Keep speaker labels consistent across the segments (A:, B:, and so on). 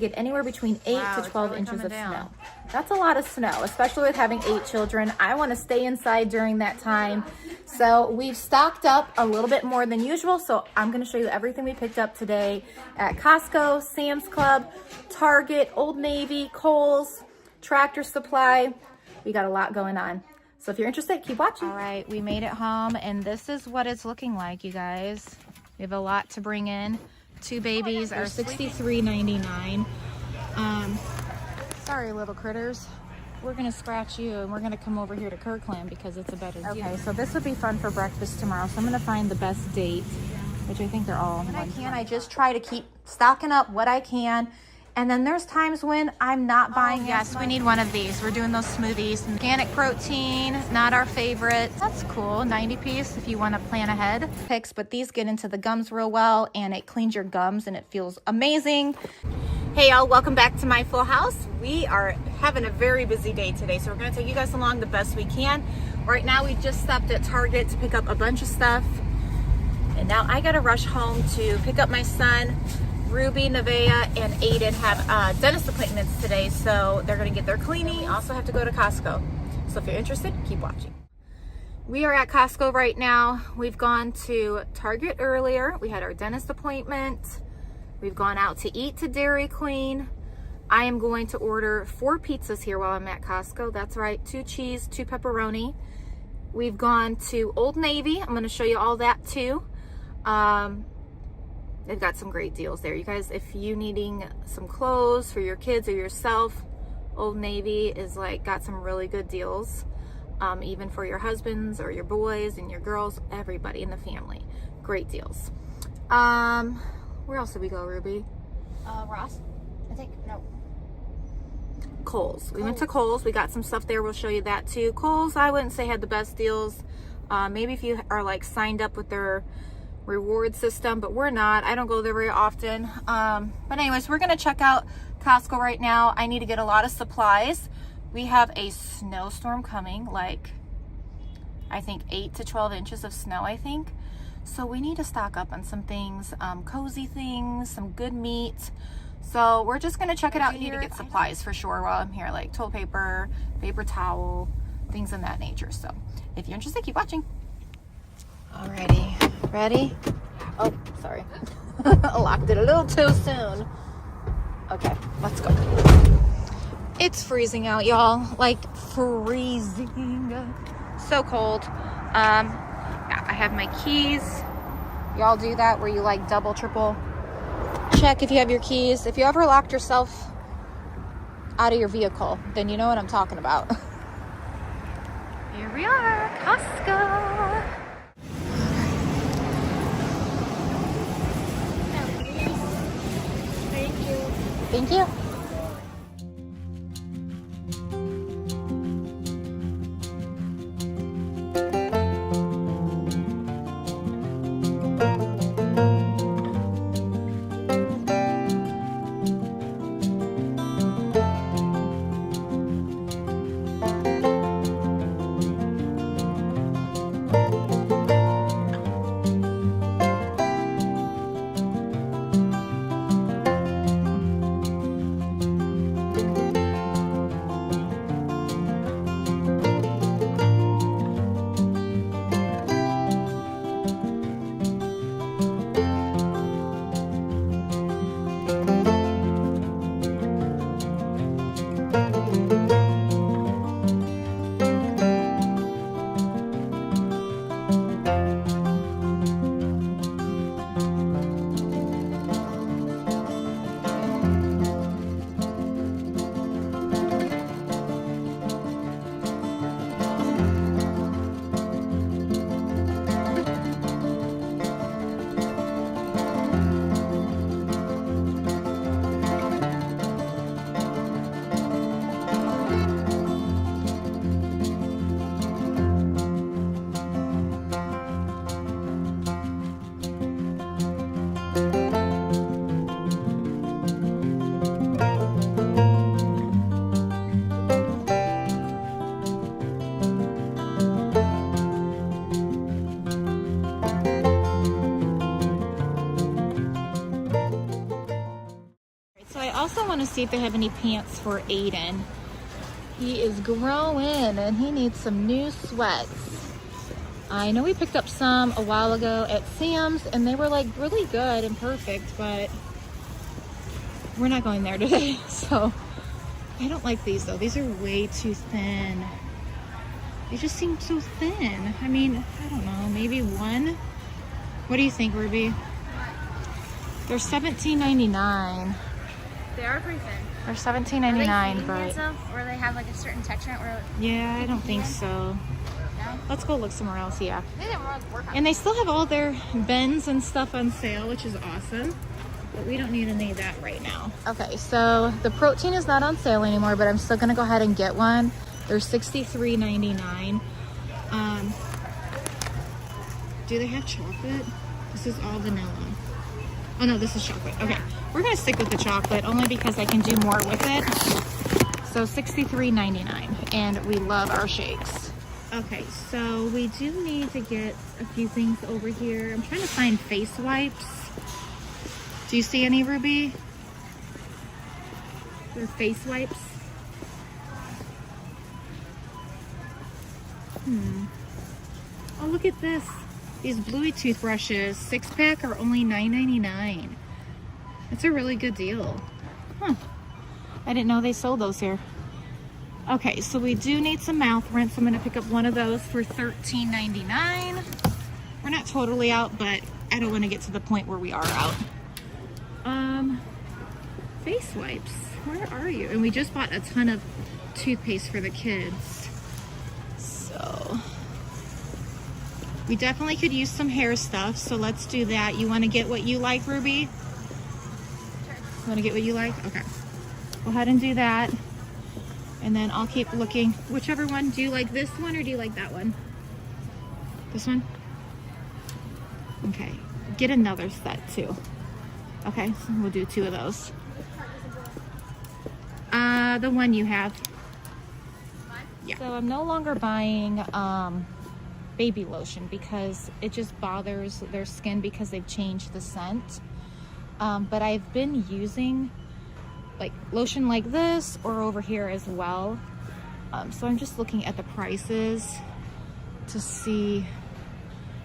A: Get anywhere between 8 to 12 inches of snow. That's a lot of snow, especially with having 8 children. I want to stay inside during that time. So we've stocked up a little bit more than usual. So I'm going to show you everything we picked up today at Costco, Sam's Club, Target, Old Navy, Kohl's, Tractor Supply. We got a lot going on. So if you're interested, keep watching. All right, we made it home and this is what it's looking like, you guys. We have a lot to bring in. 2 babies are $63.99. Sorry, little critters. We're gonna scratch you and we're gonna come over here to Kirkland because it's a better deal. Okay, so this would be fun for breakfast tomorrow. So I'm gonna find the best date, which I think they're all. When I can, I just try to keep stocking up what I can. And then there's times when I'm not buying. Yes, we need one of these. We're doing those smoothies. Organic protein, not our favorite. That's cool, 90 piece if you want to plan ahead. Picks, but these get into the gums real well and it cleans your gums and it feels amazing. Hey y'all, welcome back to my full house. We are having a very busy day today, so we're gonna take you guys along the best we can. Right now we just stopped at Target to pick up a bunch of stuff. And now I gotta rush home to pick up my son. Ruby, Nevaeh, and Aiden have dentist appointments today, so they're gonna get their cleaning. Also have to go to Costco. So if you're interested, keep watching. We are at Costco right now. We've gone to Target earlier. We had our dentist appointment. We've gone out to eat to Dairy Queen. I am going to order 4 pizzas here while I'm at Costco. That's right, 2 cheese, 2 pepperoni. We've gone to Old Navy. I'm gonna show you all that too. They've got some great deals there. You guys, if you needing some clothes for your kids or yourself, Old Navy is like got some really good deals. Even for your husbands or your boys and your girls, everybody in the family. Great deals. Where else did we go, Ruby?
B: Ross, I think, no.
A: Kohl's. We went to Kohl's. We got some stuff there. We'll show you that too. Kohl's, I wouldn't say had the best deals. Maybe if you are like signed up with their reward system, but we're not. I don't go there very often. But anyways, we're gonna check out Costco right now. I need to get a lot of supplies. We have a snowstorm coming, like I think 8 to 12 inches of snow, I think. So we need to stock up on some things, cozy things, some good meat. So we're just gonna check it out here. Need to get supplies for sure while I'm here, like toilet paper, paper towel, things of that nature. So if you're interested, keep watching. Alrighty, ready? Oh, sorry. I locked it a little too soon. Okay, let's go. It's freezing out, y'all. Like freezing. So cold. Yeah, I have my keys. Y'all do that where you like double, triple check if you have your keys. If you ever locked yourself out of your vehicle, then you know what I'm talking about. Here we are, Costco. Thank you. want to see if they have any pants for Aiden. He is growing and he needs some new sweats. I know we picked up some a while ago at Sam's and they were like really good and perfect, but we're not going there today. So I don't like these though. These are way too thin. They just seem so thin. I mean, I don't know, maybe one. What do you think, Ruby? They're $17.99.
B: They are pretty thin.
A: They're $17.99, but
B: or they have like a certain texture where
A: yeah, I don't think so.
B: No?
A: Let's go look somewhere else. Yeah,
B: I think they're more work on.
A: and they still have all their bends and stuff on sale, which is awesome. But we don't need any of that right now. Okay, so the protein is not on sale anymore, but I'm still gonna go ahead and get one. They're $63.99. Do they have chocolate? This is all vanilla. Oh no, this is chocolate. Okay, we're gonna stick with the chocolate only because I can do more with it. So $63.99, and we love our shakes. Okay, so we do need to get a few things over here. I'm trying to find face wipes. Do you see any, Ruby? They're face wipes. Oh, look at this. These Bluey toothbrushes, 6-pack are only $9.99. It's a really good deal. Huh. I didn't know they sold those here. Okay, so we do need some mouth rinse. I'm gonna pick up one of those for $13.99. We're not totally out, but I don't wanna get to the point where we are out. Face wipes, where are you? And we just bought a ton of toothpaste for the kids. So we definitely could use some hair stuff, so let's do that. You want to get what you like, Ruby?
B: Sure.
A: You want to get what you like? Okay. Go ahead and do that. And then I'll keep looking. Whichever one. Do you like this one or do you like that one? This one? Okay. Get another set too. Okay, so we'll do 2 of those. The one you have. Yeah. So I'm no longer buying baby lotion because it just bothers their skin because they've changed the scent. But I've been using like lotion like this or over here as well. So I'm just looking at the prices to see.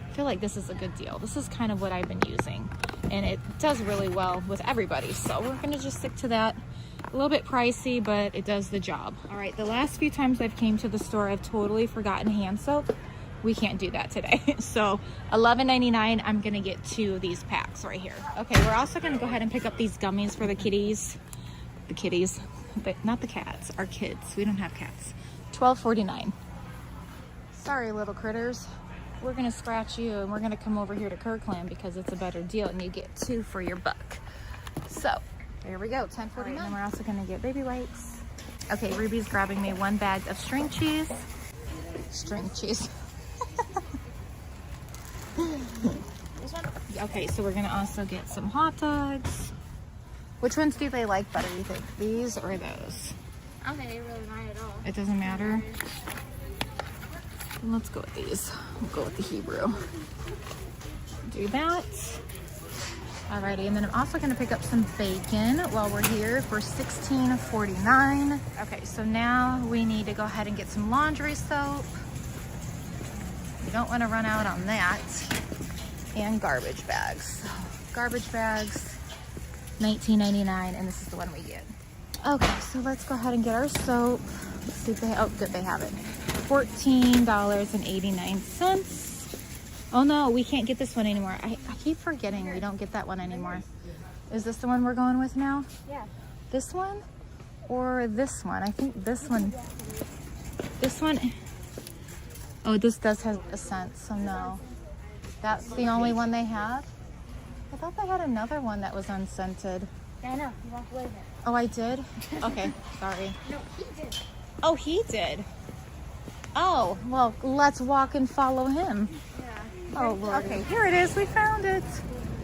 A: I feel like this is a good deal. This is kind of what I've been using and it does really well with everybody. So we're gonna just stick to that. A little bit pricey, but it does the job. All right, the last few times I've came to the store, I've totally forgotten hand soap. We can't do that today. So $11.99, I'm gonna get 2 of these packs right here. Okay, we're also gonna go ahead and pick up these gummies for the kitties. The kitties, but not the cats, our kids. We don't have cats. $12.49. Sorry, little critters. We're gonna scratch you and we're gonna come over here to Kirkland because it's a better deal and you get 2 for your buck. So there we go, $10.49. Right, and we're also gonna get baby wipes. Okay, Ruby's grabbing me 1 bag of string cheese. String cheese.
B: This one?
A: Okay, so we're gonna also get some hot dogs. Which ones do they like better, you think? These or those?
B: I don't think they really mind at all.
A: It doesn't matter. Let's go with these. We'll go with the Hebrew. Do that. Alrighty, and then I'm also gonna pick up some bacon while we're here for $16.49. Okay, so now we need to go ahead and get some laundry soap. We don't wanna run out on that. And garbage bags. So, garbage bags, $19.99, and this is the one we get. Okay, so let's go ahead and get our soap. Let's see if they, oh good, they have it. $14.89. Oh no, we can't get this one anymore. I keep forgetting we don't get that one anymore. Is this the one we're going with now?
B: Yeah.
A: This one or this one? I think this one. This one. Oh, this does have a scent, so no. That's the only one they have? I thought they had another one that was unscented.
B: Yeah, I know. You walked away with it.
A: Oh, I did? Okay, sorry.
B: No, he did.
A: Oh, he did? Oh, well, let's walk and follow him.
B: Yeah.
A: Oh, Lord. Okay, here it is. We found it.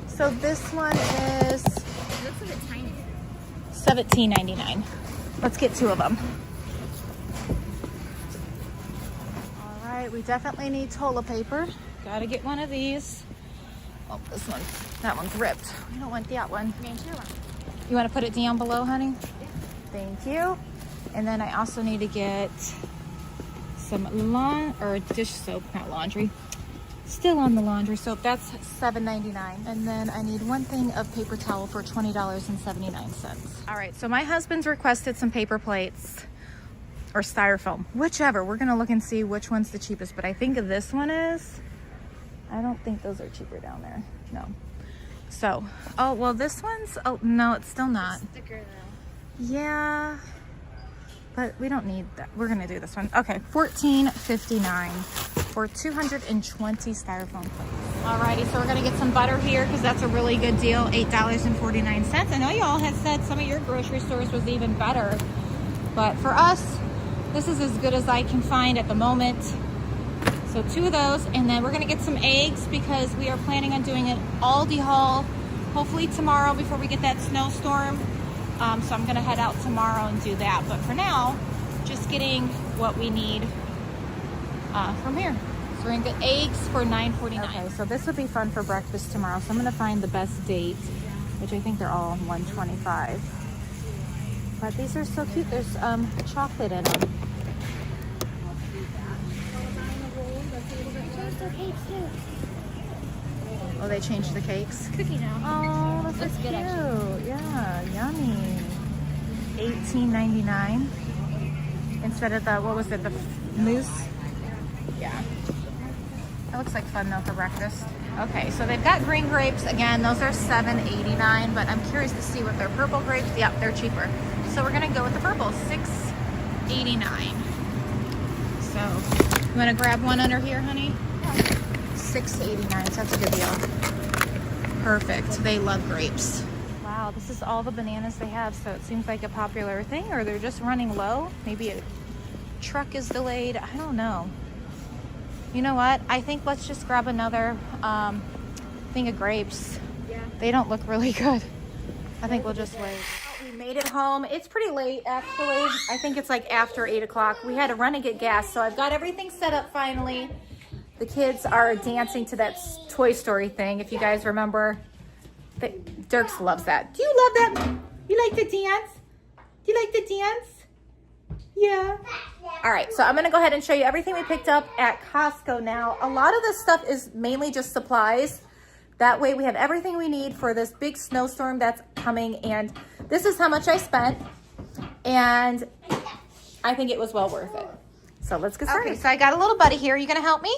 A: So this one is
B: It looks like a tiny.
A: $17.99. Let's get 2 of them. All right, we definitely need toilet paper. Gotta get one of these. Oh, this one, that one's ripped. We don't want that one.
B: Me too.
A: You want to put it down below, honey?
B: Yeah.
A: Thank you. And then I also need to get some dish soap, not laundry. Still on the laundry soap. That's $7.99. And then I need one thing of paper towel for $20.79. All right, so my husband's requested some paper plates or styrofoam, whichever. We're gonna look and see which one's the cheapest, but I think this one is. I don't think those are cheaper down there. No. So, oh, well, this one's, oh, no, it's still not.
B: Sticker though.
A: Yeah, but we don't need that. We're gonna do this one. Okay, $14.59 for 220 styrofoam plates. Alrighty, so we're gonna get some butter here because that's a really good deal, $8.49. I know y'all had said some of your grocery stores was even better, but for us, this is as good as I can find at the moment. So 2 of those, and then we're gonna get some eggs because we are planning on doing an Aldi haul, hopefully tomorrow before we get that snowstorm. So I'm gonna head out tomorrow and do that. But for now, just getting what we need from here. So we're gonna get eggs for $9.49. Okay, so this would be fun for breakfast tomorrow. So I'm gonna find the best date, which I think they're all $1.25. But these are so cute. There's chocolate in them. Oh, they changed the cakes?
B: Cookie now.
A: Oh, that's
B: Looks
A: so
B: good,
A: cute.
B: actually.
A: Yeah, yummy. $18.99 instead of the, what was it, the mousse? Yeah. That looks like fun though for breakfast. Okay, so they've got green grapes. Again, those are $7.89, but I'm curious to see what their purple grapes, yep, they're cheaper. So we're gonna go with the purple, $6.89. So, you wanna grab one under here, honey? $6.89, so that's a good deal. Perfect, they love grapes. Wow, this is all the bananas they have, so it seems like a popular thing, or they're just running low. Maybe a truck is delayed, I don't know. You know what, I think let's just grab another thing of grapes.
B: Yeah.
A: They don't look really good. I think we'll just wait. We made it home. It's pretty late, actually. I think it's like after 8 o'clock. We had to run and get gas, so I've got everything set up finally. The kids are dancing to that Toy Story thing, if you guys remember. Dirks loves that. Do you love that? You like to dance? Do you like to dance? Yeah. All right, so I'm gonna go ahead and show you everything we picked up at Costco now. A lot of this stuff is mainly just supplies. That way we have everything we need for this big snowstorm that's coming, and this is how much I spent, and I think it was well worth it. So let's get started. Okay, so I got a little buddy here. You gonna help me?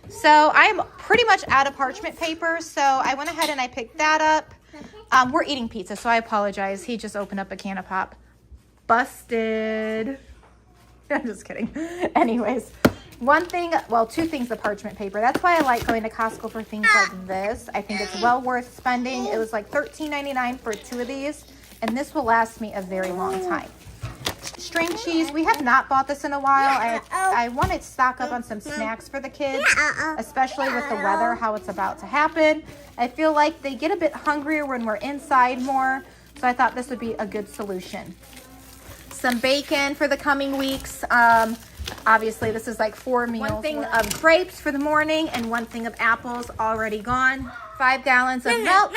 A: So I'm pretty much out of parchment paper, so I went ahead and I picked that up. We're eating pizza, so I apologize. He just opened up a can of pop. Busted. I'm just kidding. Anyways, one thing, well, 2 things of parchment paper. That's why I like going to Costco for things like this. I think it's well worth spending. It was like $13.99 for 2 of these, and this will last me a very long time. String cheese, we have not bought this in a while. I want to stock up on some snacks for the kids, especially with the weather, how it's about to happen. I feel like they get a bit hungrier when we're inside more, so I thought this would be a good solution. Some bacon for the coming weeks. Obviously, this is like 4 meals. 1 thing of grapes for the morning and 1 thing of apples already gone. 5 gallons of milk.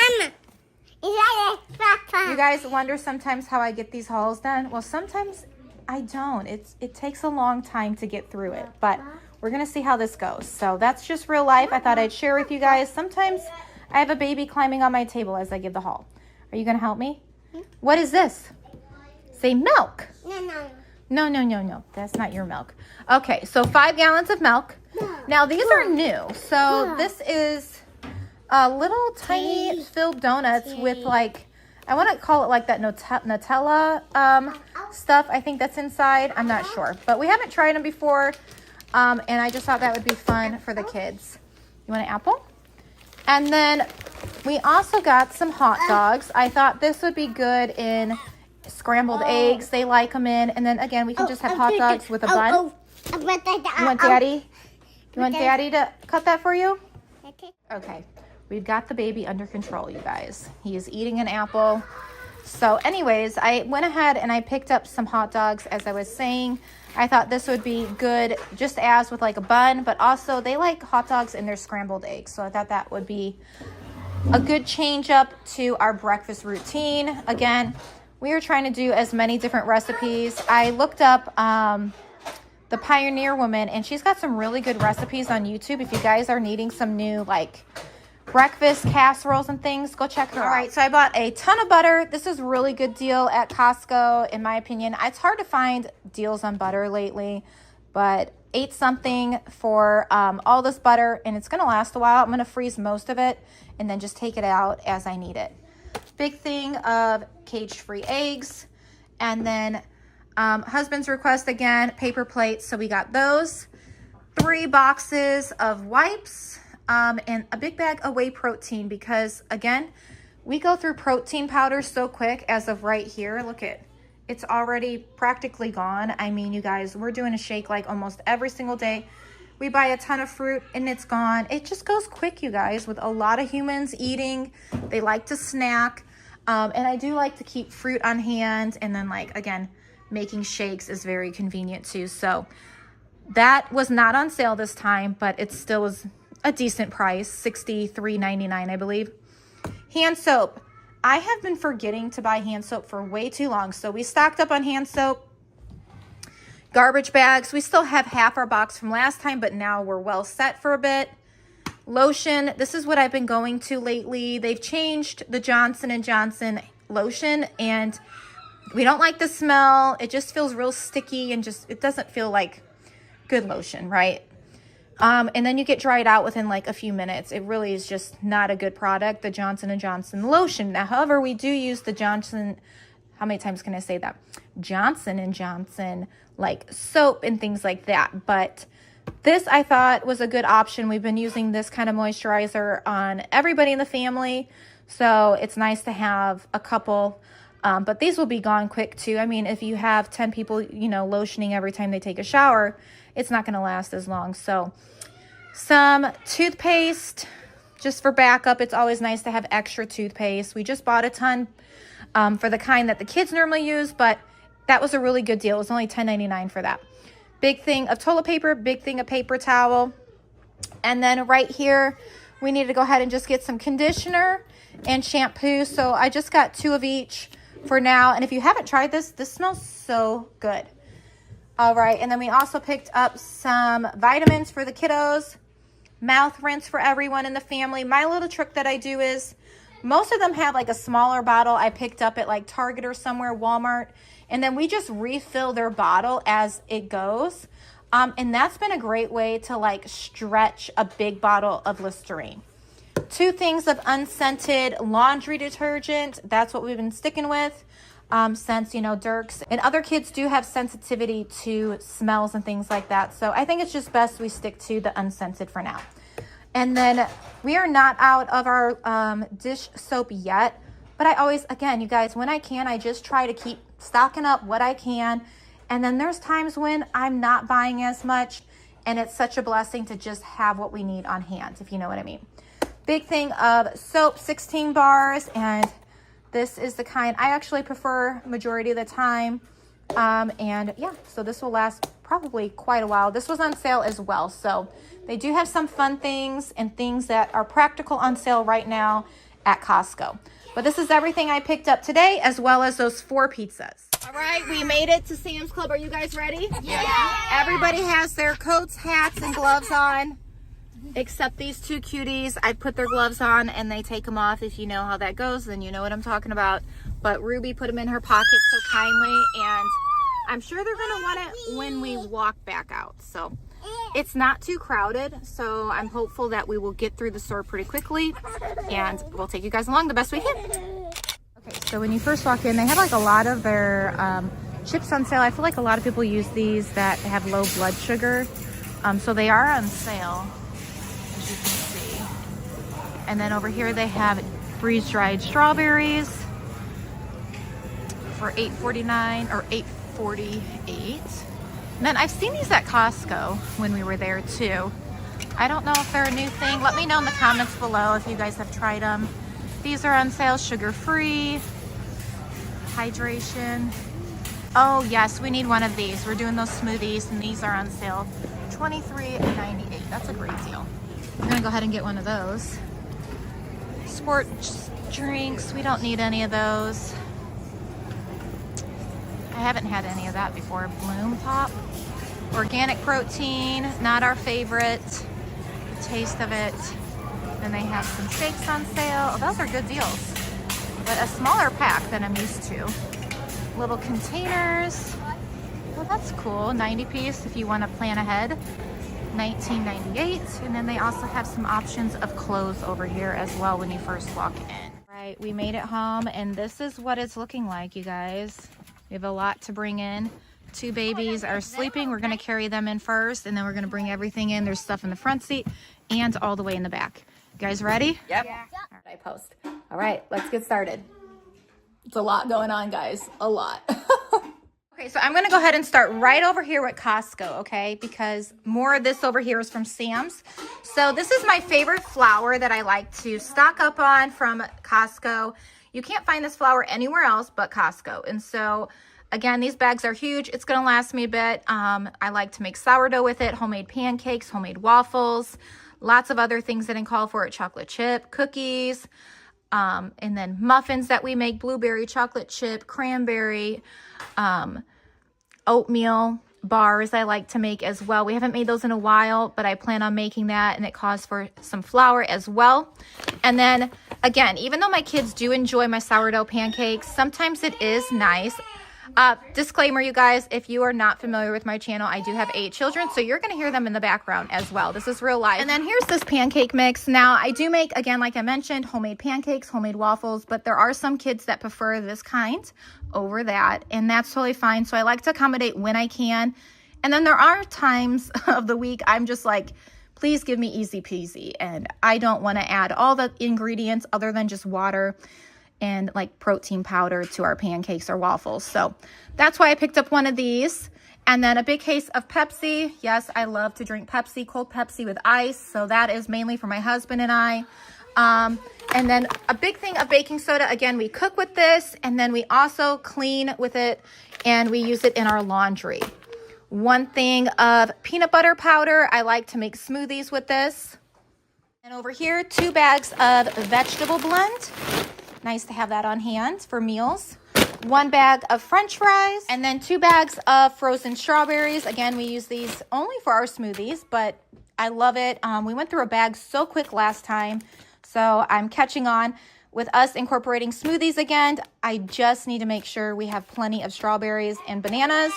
A: You guys wonder sometimes how I get these hauls done? Well, sometimes I don't. It takes a long time to get through it, but we're gonna see how this goes. So that's just real life. I thought I'd share with you guys. Sometimes I have a baby climbing on my table as I give the haul. Are you gonna help me? What is this? Say milk. No. That's not your milk. Okay, so 5 gallons of milk. Now these are new. So this is little tiny filled donuts with like, I want to call it like that Nutella stuff. I think that's inside. I'm not sure, but we haven't tried them before, and I just thought that would be fun for the kids. You want an apple? And then we also got some hot dogs. I thought this would be good in scrambled eggs. They like them in, and then again we can just have hot dogs with a bun. You want Daddy? You want Daddy to cut that for you? Okay. We've got the baby under control, you guys. He is eating an apple. So anyways, I went ahead and I picked up some hot dogs, as I was saying. I thought this would be good just as with like a bun, but also they like hot dogs in their scrambled eggs. So I thought that would be a good change up to our breakfast routine. Again, we are trying to do as many different recipes. I looked up the Pioneer Woman, and she's got some really good recipes on YouTube. If you guys are needing some new like breakfast casseroles and things, go check her out. All right, so I bought a ton of butter. This is a really good deal at Costco, in my opinion. It's hard to find deals on butter lately, but 8 something for all this butter, and it's gonna last a while. I'm gonna freeze most of it and then just take it out as I need it. Big thing of cage-free eggs, and then husband's request again, paper plates. So we got those, 3 boxes of wipes, and a big bag of whey protein, because again, we go through protein powders so quick. As of right here, look at, it's already practically gone. I mean, you guys, we're doing a shake like almost every single day. We buy a ton of fruit and it's gone. It just goes quick, you guys, with a lot of humans eating. They like to snack. And I do like to keep fruit on hand. And then like, again, making shakes is very convenient too. So that was not on sale this time, but it still was a decent price, $63.99, I believe. Hand soap. I have been forgetting to buy hand soap for way too long. So we stocked up on hand soap. Garbage bags. We still have half our box from last time, but now we're well set for a bit. Lotion. This is what I've been going to lately. They've changed the Johnson & Johnson lotion, and we don't like the smell. It just feels real sticky and just, it doesn't feel like good lotion, right? And then you get dried out within like a few minutes. It really is just not a good product, the Johnson & Johnson lotion. Now, however, we do use the Johnson, how many times can I say that? Johnson & Johnson, like soap and things like that. But this I thought was a good option. We've been using this kind of moisturizer on everybody in the family. So it's nice to have a couple, but these will be gone quick too. I mean, if you have 10 people, you know, lotioning every time they take a shower, it's not going to last as long. So some toothpaste just for backup. It's always nice to have extra toothpaste. We just bought a ton for the kind that the kids normally use, but that was a really good deal. It was only $10.99 for that. Big thing of toilet paper, big thing of paper towel. And then right here, we need to go ahead and just get some conditioner and shampoo. So I just got 2 of each for now. And if you haven't tried this, this smells so good. All right, and then we also picked up some vitamins for the kiddos, mouth rinse for everyone in the family. My little trick that I do is, most of them have like a smaller bottle I picked up at like Target or somewhere, Walmart, and then we just refill their bottle as it goes. And that's been a great way to like stretch a big bottle of Listerine. 2 things of unscented laundry detergent. That's what we've been sticking with. Since, you know, Dirks and other kids do have sensitivity to smells and things like that. So I think it's just best we stick to the unscented for now. And then we are not out of our dish soap yet, but I always, again, you guys, when I can, I just try to keep stocking up what I can. And then there's times when I'm not buying as much, and it's such a blessing to just have what we need on hand, if you know what I mean. Big thing of soap, 16 bars, and this is the kind I actually prefer majority of the time. And yeah, so this will last probably quite a while. This was on sale as well. So they do have some fun things and things that are practical on sale right now at Costco. But this is everything I picked up today, as well as those 4 pizzas. All right, we made it to Sam's Club. Are you guys ready?
B: Yeah.
A: Everybody has their coats, hats, and gloves on. Except these 2 cuties. I put their gloves on and they take them off. If you know how that goes, then you know what I'm talking about. But Ruby put them in her pocket so kindly, and I'm sure they're gonna want it when we walk back out. So it's not too crowded, so I'm hopeful that we will get through the store pretty quickly, and we'll take you guys along the best we can. Okay, so when you first walk in, they have like a lot of their chips on sale. I feel like a lot of people use these that have low blood sugar, so they are on sale, as you can see. And then over here they have freeze-dried strawberries for $8.49 or $8.48. And then I've seen these at Costco when we were there too. I don't know if they're a new thing. Let me know in the comments below if you guys have tried them. These are on sale, sugar-free, hydration. Oh yes, we need one of these. We're doing those smoothies and these are on sale, $23.98. That's a great deal. I'm gonna go ahead and get one of those. Sports drinks, we don't need any of those. I haven't had any of that before. Bloom Pop. Organic protein, not our favorite. The taste of it. Then they have some steaks on sale. Oh, those are good deals. But a smaller pack than I'm used to. Little containers. Well, that's cool. 90 piece if you want to plan ahead. $19.98. And then they also have some options of clothes over here as well when you first walk in. Right, we made it home and this is what it's looking like, you guys. We have a lot to bring in. 2 babies are sleeping. We're going to carry them in first and then we're going to bring everything in. There's stuff in the front seat and all the way in the back. You guys ready?
C: Yep.
B: Yeah.
A: I post. All right, let's get started. It's a lot going on, guys. A lot. Okay, so I'm going to go ahead and start right over here with Costco, okay? Because more of this over here is from Sam's. So this is my favorite flour that I like to stock up on from Costco. You can't find this flour anywhere else but Costco. And so, again, these bags are huge. It's going to last me a bit. I like to make sourdough with it, homemade pancakes, homemade waffles, lots of other things that I call for it, chocolate chip, cookies, and then muffins that we make, blueberry, chocolate chip, cranberry, oatmeal bars I like to make as well. We haven't made those in a while, but I plan on making that, and it calls for some flour as well. And then, again, even though my kids do enjoy my sourdough pancakes, sometimes it is nice. Disclaimer, you guys, if you are not familiar with my channel, I do have 8 children, so you're going to hear them in the background as well. This is real life. And then here's this pancake mix. Now, I do make, again, like I mentioned, homemade pancakes, homemade waffles, but there are some kids that prefer this kind over that, and that's totally fine. So I like to accommodate when I can. And then there are times of the week I'm just like, please give me easy peasy, and I don't want to add all the ingredients other than just water and like protein powder to our pancakes or waffles. So that's why I picked up one of these. And then a big case of Pepsi. Yes, I love to drink Pepsi, cold Pepsi with ice. So that is mainly for my husband and I. And then a big thing of baking soda. Again, we cook with this and then we also clean with it and we use it in our laundry. 1 thing of peanut butter powder. I like to make smoothies with this. And over here, 2 bags of vegetable blend. Nice to have that on hand for meals. 1 bag of French fries, and then 2 bags of frozen strawberries. Again, we use these only for our smoothies, but I love it. We went through a bag so quick last time, so I'm catching on. With us incorporating smoothies again, I just need to make sure we have plenty of strawberries and bananas.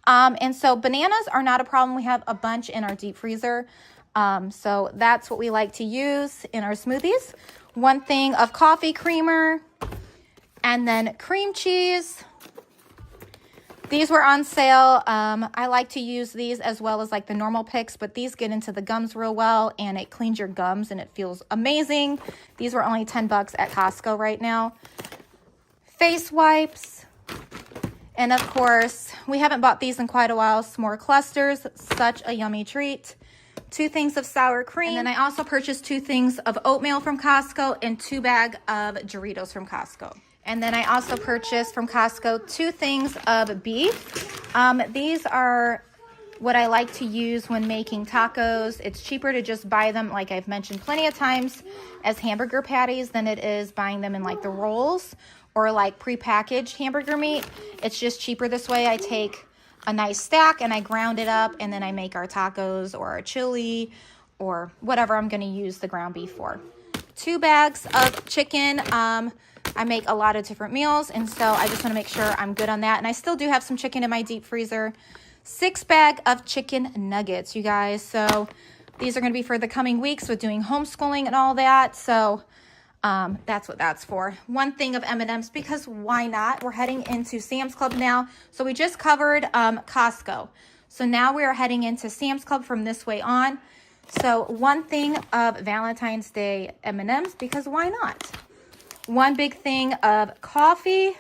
A: And so bananas are not a problem. We have a bunch in our deep freezer. So that's what we like to use in our smoothies. 1 thing of coffee creamer, and then cream cheese. These were on sale. I like to use these as well as like the normal picks, but these get into the gums real well and it cleans your gums and it feels amazing. These were only $10 at Costco right now. Face wipes. And of course, we haven't bought these in quite a while. S'more clusters, such a yummy treat. 2 things of sour cream. And then I also purchased 2 things of oatmeal from Costco and 2 bags of Doritos from Costco. And then I also purchased from Costco 2 things of beef. These are what I like to use when making tacos. It's cheaper to just buy them, like I've mentioned plenty of times, as hamburger patties than it is buying them in like the rolls or like prepackaged hamburger meat. It's just cheaper this way. I take a nice stack and I ground it up and then I make our tacos or our chili or whatever I'm going to use the ground beef for. 2 bags of chicken. I make a lot of different meals, and so I just want to make sure I'm good on that. And I still do have some chicken in my deep freezer. 6 bag of chicken nuggets, you guys. So these are going to be for the coming weeks with doing homeschooling and all that. So that's what that's for. 1 thing of M&Ms, because why not? We're heading into Sam's Club now. So we just covered Costco. So now we are heading into Sam's Club from this way on. So 1 thing of Valentine's Day M&Ms, because why not? 1 big thing of coffee.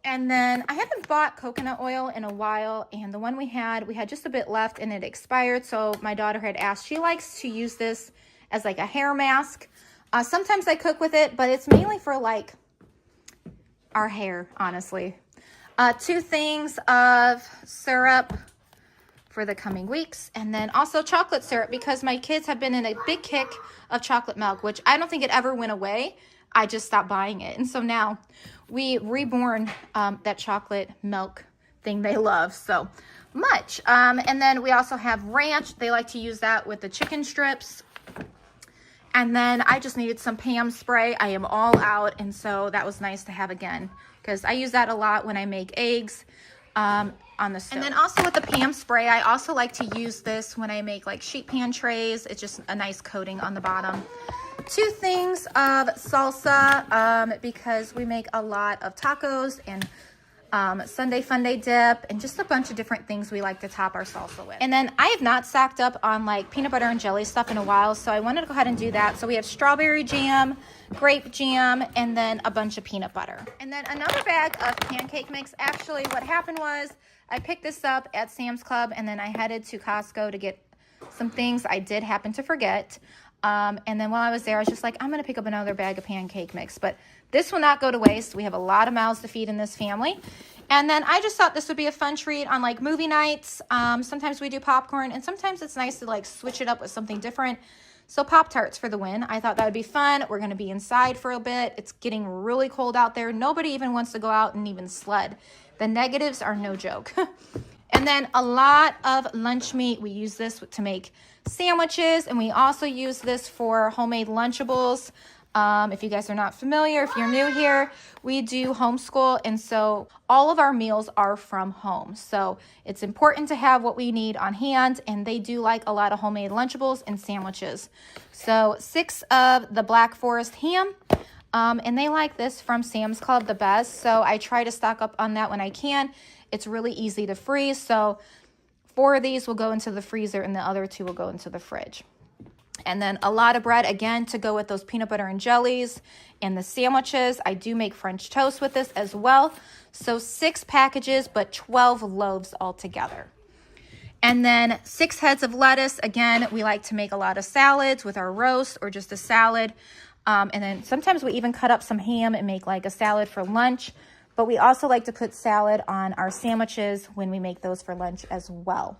A: And then I haven't bought coconut oil in a while, and the one we had just a bit left and it expired. So my daughter had asked, she likes to use this as like a hair mask. Sometimes I cook with it, but it's mainly for like our hair, honestly. 2 things of syrup for the coming weeks, and then also chocolate syrup, because my kids have been in a big kick of chocolate milk, which I don't think it ever went away. I just stopped buying it. And so now we reborn that chocolate milk thing they love so much. And then we also have ranch. They like to use that with the chicken strips. And then I just needed some Pam spray. I am all out, and so that was nice to have again because I use that a lot when I make eggs on the stove. And then also with the Pam spray, I also like to use this when I make like sheet pan trays. It's just a nice coating on the bottom. 2 things of salsa because we make a lot of tacos and Sunday Funday dip and just a bunch of different things we like to top our salsa with. And then I have not stocked up on like peanut butter and jelly stuff in a while, so I wanted to go ahead and do that. So we have strawberry jam, grape jam, and then a bunch of peanut butter. And then another bag of pancake mix. Actually, what happened was I picked this up at Sam's Club and then I headed to Costco to get some things I did happen to forget. And then while I was there, I was just like, I'm going to pick up another bag of pancake mix. But this will not go to waste. We have a lot of mouths to feed in this family. And then I just thought this would be a fun treat on like movie nights. Sometimes we do popcorn, and sometimes it's nice to like switch it up with something different. So Pop-Tarts for the win. I thought that would be fun. We're going to be inside for a bit. It's getting really cold out there. Nobody even wants to go out and even sled. The negatives are no joke. And then a lot of lunch meat. We use this to make sandwiches, and we also use this for homemade Lunchables. If you guys are not familiar, if you're new here, we do homeschool, and so all of our meals are from home. So it's important to have what we need on hand, and they do like a lot of homemade Lunchables and sandwiches. So 6 of the Black Forest ham, and they like this from Sam's Club the best. So I try to stock up on that when I can. It's really easy to freeze. So 4 of these will go into the freezer, and the other 2 will go into the fridge. And then a lot of bread, again, to go with those peanut butter and jellies and the sandwiches. I do make French toast with this as well. So 6 packages, but 12 loaves altogether. And then 6 heads of lettuce. Again, we like to make a lot of salads with our roast or just a salad. And then sometimes we even cut up some ham and make like a salad for lunch. But we also like to put salad on our sandwiches when we make those for lunch as well.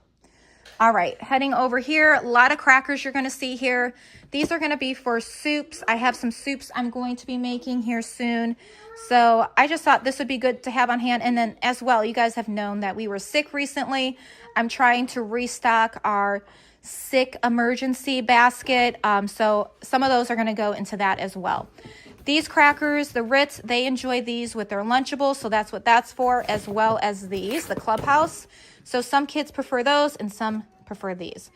A: All right, heading over here, a lot of crackers you're going to see here. These are going to be for soups. I have some soups I'm going to be making here soon. So I just thought this would be good to have on hand. And then as well, you guys have known that we were sick recently. I'm trying to restock our sick emergency basket. So some of those are going to go into that as well. These crackers, the Ritz, they enjoy these with their Lunchables. So that's what that's for, as well as these, the Clubhouse. So some kids prefer those and some prefer these.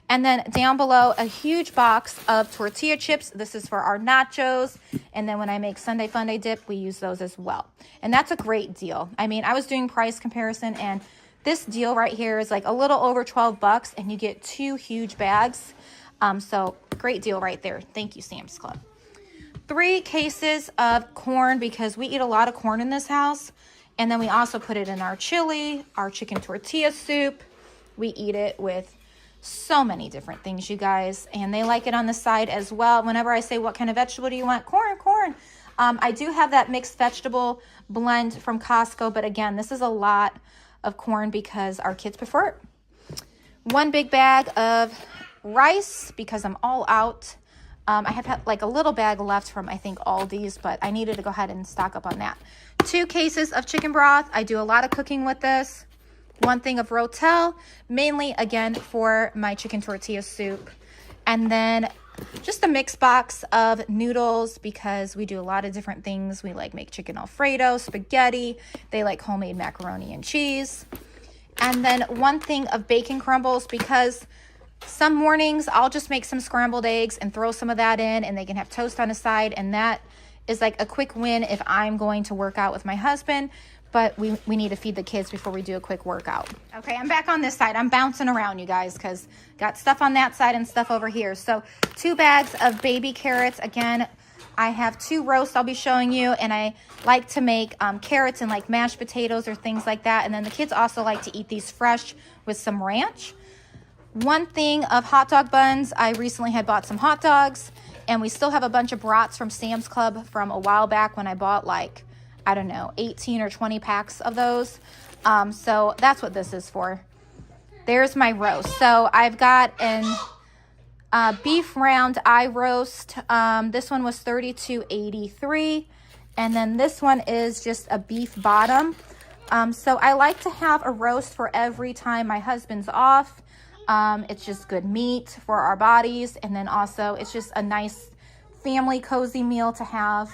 A: And then down below, a huge box of tortilla chips. This is for our nachos. And then when I make Sunday Funday dip, we use those as well. And that's a great deal. I mean, I was doing price comparison, and this deal right here is like a little over 12 bucks, and you get 2 huge bags. So great deal right there. Thank you, Sam's Club. 3 cases of corn, because we eat a lot of corn in this house. And then we also put it in our chili, our chicken tortilla soup. We eat it with so many different things, you guys. And they like it on the side as well. Whenever I say, what kind of vegetable do you want? Corn, corn. I do have that mixed vegetable blend from Costco. But again, this is a lot of corn because our kids prefer it. 1 big bag of rice because I'm all out. I have had like a little bag left from, I think, Aldi's, but I needed to go ahead and stock up on that. 2 cases of chicken broth. I do a lot of cooking with this. 1 thing of Rotel, mainly, again, for my chicken tortilla soup. And then just a mixed box of noodles because we do a lot of different things. We like make chicken Alfredo, spaghetti. They like homemade macaroni and cheese. And then 1 thing of bacon crumbles because some mornings I'll just make some scrambled eggs and throw some of that in, and they can have toast on the side, and that is like a quick win if I'm going to work out with my husband, but we need to feed the kids before we do a quick workout. Okay, I'm back on this side. I'm bouncing around, you guys, because got stuff on that side and stuff over here. So 2 bags of baby carrots. Again, I have 2 roasts I'll be showing you, and I like to make carrots and like mashed potatoes or things like that. And then the kids also like to eat these fresh with some ranch. 1 thing of hot dog buns. I recently had bought some hot dogs, and we still have a bunch of brats from Sam's Club from a while back when I bought like, I don't know, 18 or 20 packs of those. So that's what this is for. There's my roast. So I've got an beef round eye roast. This one was $32.83. And then this one is just a beef bottom. So I like to have a roast for every time my husband's off. It's just good meat for our bodies. And then also it's just a nice family cozy meal to have.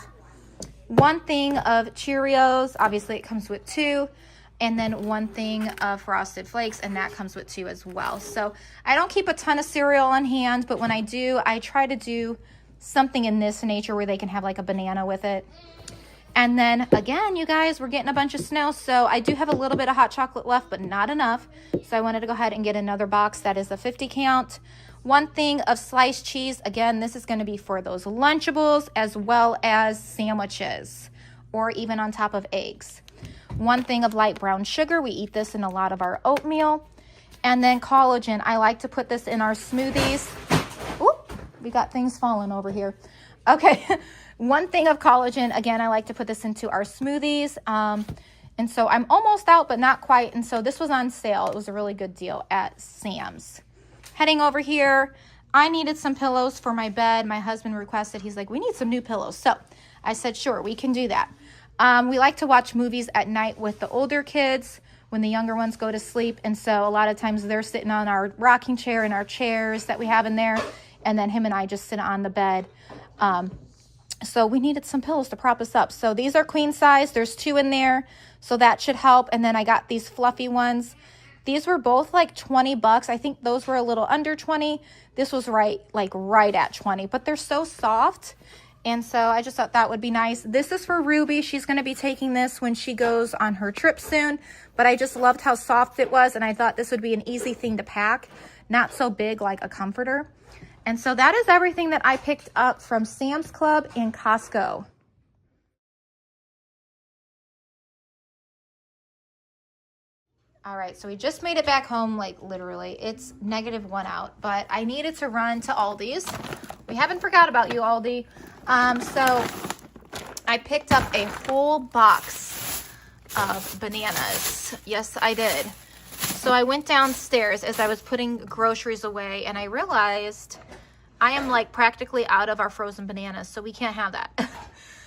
A: One thing of Cheerios, obviously it comes with 2. And then one thing of Frosted Flakes, and that comes with 2 as well. So I don't keep a ton of cereal on hand, but when I do, I try to do something in this nature where they can have like a banana with it. And then again, you guys, we're getting a bunch of snow. So I do have a little bit of hot chocolate left, but not enough. So I wanted to go ahead and get another box that is a 50 count. One thing of sliced cheese. Again, this is going to be for those Lunchables as well as sandwiches or even on top of eggs. One thing of light brown sugar. We eat this in a lot of our oatmeal. And then collagen. I like to put this in our smoothies. Oop, we got things falling over here. Okay. One thing of collagen, again, I like to put this into our smoothies. And so I'm almost out, but not quite. And so this was on sale. It was a really good deal at Sam's. Heading over here, I needed some pillows for my bed. My husband requested, he's like, we need some new pillows. So I said, sure, we can do that. We like to watch movies at night with the older kids when the younger ones go to sleep. And so a lot of times they're sitting on our rocking chair and our chairs that we have in there. And then him and I just sit on the bed. So we needed some pillows to prop us up. So these are queen size. There's 2 in there. So that should help. And then I got these fluffy ones. These were both like 20 bucks. I think those were a little under 20. This was right at 20, but they're so soft. And so I just thought that would be nice. This is for Ruby. She's going to be taking this when she goes on her trip soon. But I just loved how soft it was. And I thought this would be an easy thing to pack. Not so big like a comforter. And so that is everything that I picked up from Sam's Club and Costco. All right, so we just made it back home, like literally. It's -1 out, but I needed to run to Aldi's. We haven't forgot about you, Aldi. So I picked up a whole box of bananas. Yes, I did. So I went downstairs as I was putting groceries away, and I realized I am like practically out of our frozen bananas, so we can't have that.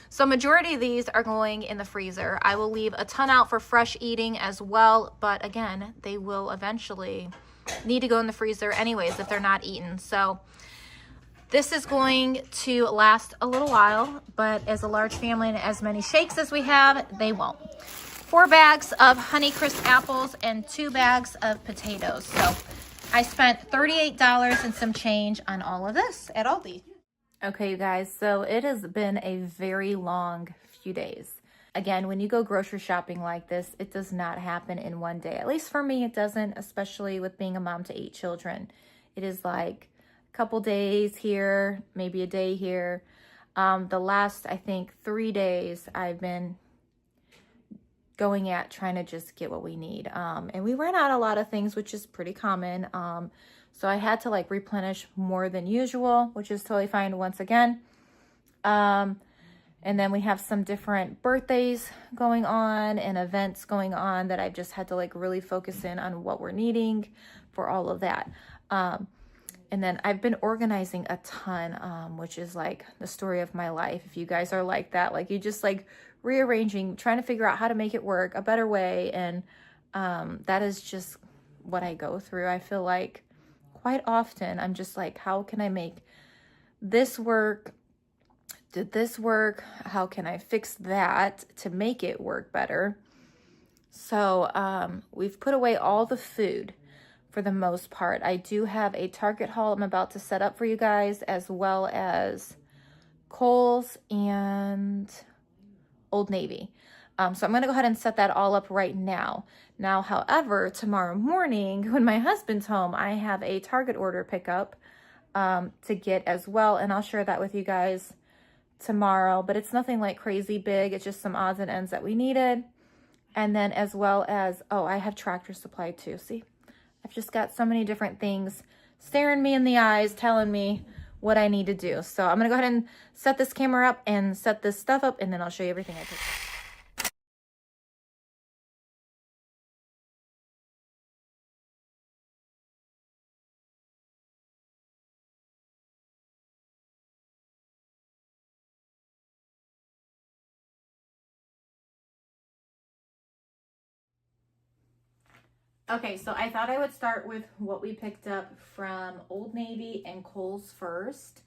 A: So majority of these are going in the freezer. I will leave a ton out for fresh eating as well, but again, they will eventually need to go in the freezer anyways if they're not eaten. So this is going to last a little while, but as a large family and as many shakes as we have, they won't. 4 bags of Honeycrisp apples and 2 bags of potatoes. So I spent $38 and some change on all of this at Aldi. Okay, you guys, so it has been a very long few days. Again, when you go grocery shopping like this, it does not happen in one day. At least for me, it doesn't, especially with being a mom to 8 children. It is like a couple days here, maybe a day here. The last, I think, 3 days, I've been going at trying to just get what we need. And we ran out a lot of things, which is pretty common. So I had to like replenish more than usual, which is totally fine once again. And then we have some different birthdays going on and events going on that I've just had to like really focus in on what we're needing for all of that. And then I've been organizing a ton, which is like the story of my life. If you guys are like that, like you just like rearranging, trying to figure out how to make it work a better way. And that is just what I go through. I feel like quite often I'm just like, how can I make this work? Did this work? How can I fix that to make it work better? So we've put away all the food for the most part. I do have a Target haul I'm about to set up for you guys, as well as Kohl's and Old Navy. So I'm going to go ahead and set that all up right now. Now, however, tomorrow morning when my husband's home, I have a Target order pickup to get as well. And I'll share that with you guys tomorrow, but it's nothing like crazy big. It's just some odds and ends that we needed. And then as well as, oh, I have Tractor Supply too. See, I've just got so many different things staring me in the eyes, telling me what I need to do. So I'm going to go ahead and set this camera up and set this stuff up, and then I'll show you everything I picked up. Okay, so I thought I would start with what we picked up from Old Navy and Kohl's first.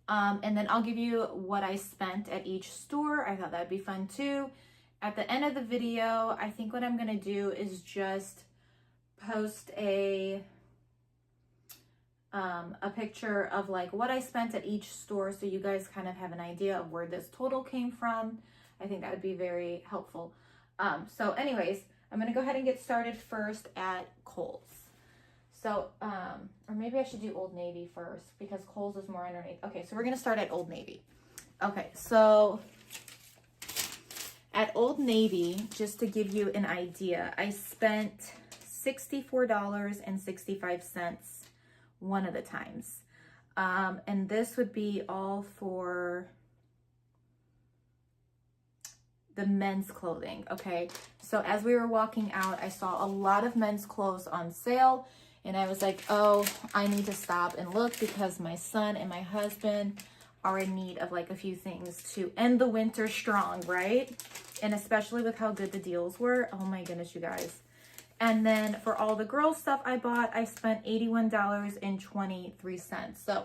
A: And then I'll give you what I spent at each store. I thought that'd be fun too. At the end of the video, I think what I'm gonna do is just post a picture of like what I spent at each store so you guys kind of have an idea of where this total came from. I think that would be very helpful. So anyways, I'm gonna go ahead and get started first at Kohl's. So, or maybe I should do Old Navy first because Kohl's is more underneath. Okay, so we're gonna start at Old Navy. Okay, so at Old Navy, just to give you an idea, I spent $64.65 one of the times. And this would be all for the men's clothing, okay? So as we were walking out, I saw a lot of men's clothes on sale, and I was like, oh, I need to stop and look because my son and my husband are in need of like a few things to end the winter strong, right? And especially with how good the deals were. Oh my goodness, you guys. And then for all the girls stuff I bought, I spent $81.23. So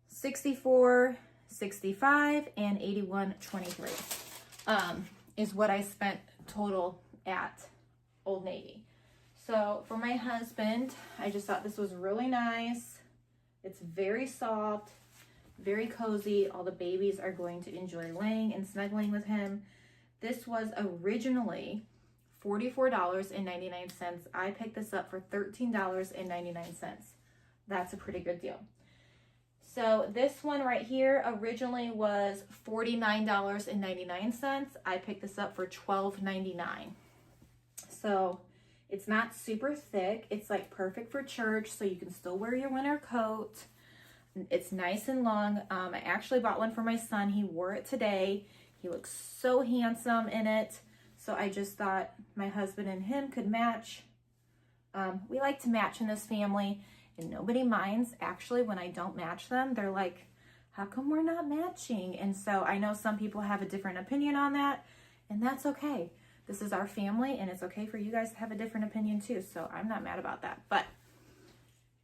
A: 64, 65, and 81.23 is what I spent total at Old Navy. So for my husband, I just thought this was really nice. It's very soft, very cozy. All the babies are going to enjoy laying and snuggling with him. This was originally $44.99. I picked this up for $13.99. That's a pretty good deal. So this one right here originally was $49.99. I picked this up for $12.99. So it's not super thick. It's like perfect for church, so you can still wear your winter coat. It's nice and long. I actually bought one for my son. He wore it today. He looks so handsome in it. So I just thought my husband and him could match. We like to match in this family, and nobody minds. Actually, when I don't match them, they're like, how come we're not matching? And so I know some people have a different opinion on that, and that's okay. This is our family, and it's okay for you guys to have a different opinion too. So I'm not mad about that, but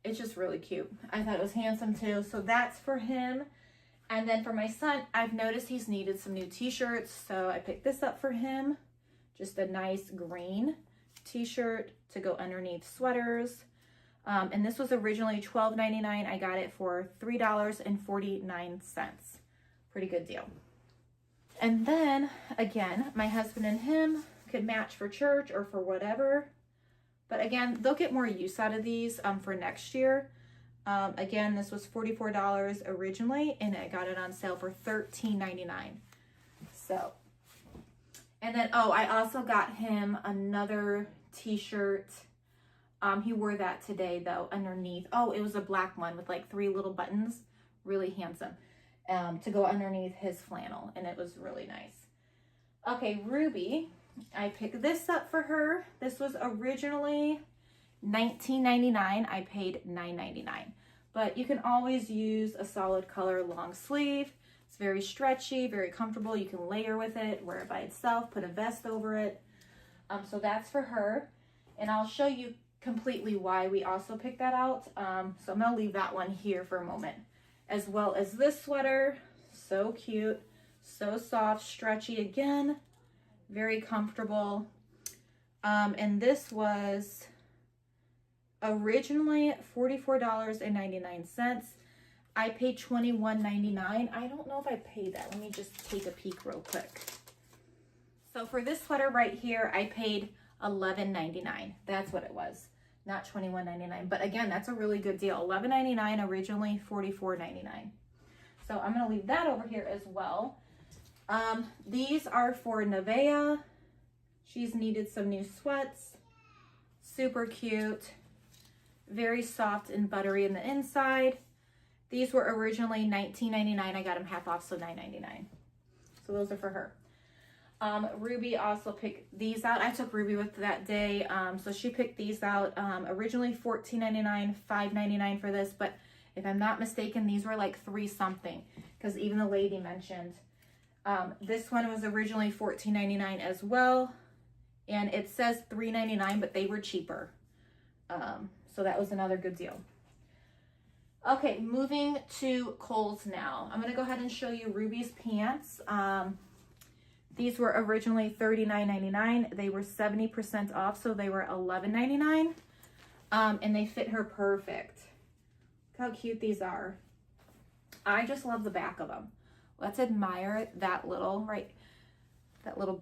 A: it's just really cute. I thought it was handsome too. So that's for him. And then for my son, I've noticed he's needed some new t-shirts. So I picked this up for him. Just a nice green t-shirt to go underneath sweaters. And this was originally $12.99. I got it for $3.49. Pretty good deal. And then again, my husband and him could match for church or for whatever. But again, they'll get more use out of these for next year. Again, this was $44 originally, and I got it on sale for $13.99. So, and then, oh, I also got him another t-shirt. He wore that today though, underneath. Oh, it was a black one with like 3 little buttons. Really handsome. To go underneath his flannel, and it was really nice. Okay, Ruby, I picked this up for her. This was originally $19.99. I paid $9.99. But you can always use a solid color long sleeve. It's very stretchy, very comfortable. You can layer with it, wear it by itself, put a vest over it. So that's for her. And I'll show you completely why we also picked that out. So I'm gonna leave that one here for a moment. As well as this sweater, so cute, so soft, stretchy again, very comfortable. And this was originally $44.99. I paid $21.99. I don't know if I paid that. Let me just take a peek real quick. So for this sweater right here, I paid $11.99. That's what it was, not $21.99. But again, that's a really good deal. $11.99 originally, $44.99. So I'm gonna leave that over here as well. These are for Nevaeh. She's needed some new sweats. Super cute. Very soft and buttery in the inside. These were originally $19.99. I got them half off, so $9.99. So those are for her. Ruby also picked these out. I took Ruby with that day, so she picked these out. Originally $14.99, $5.99 for this, but if I'm not mistaken, these were like $3 something, because even the lady mentioned. This one was originally $14.99 as well, And it says $3.99, but they were cheaper. So that was another good deal. Okay, moving to Kohl's now. I'm gonna go ahead and show you Ruby's pants. These were originally $39.99. They were 70% off, so they were $11.99. And they fit her perfect. Look how cute these are. I just love the back of them. Let's admire that little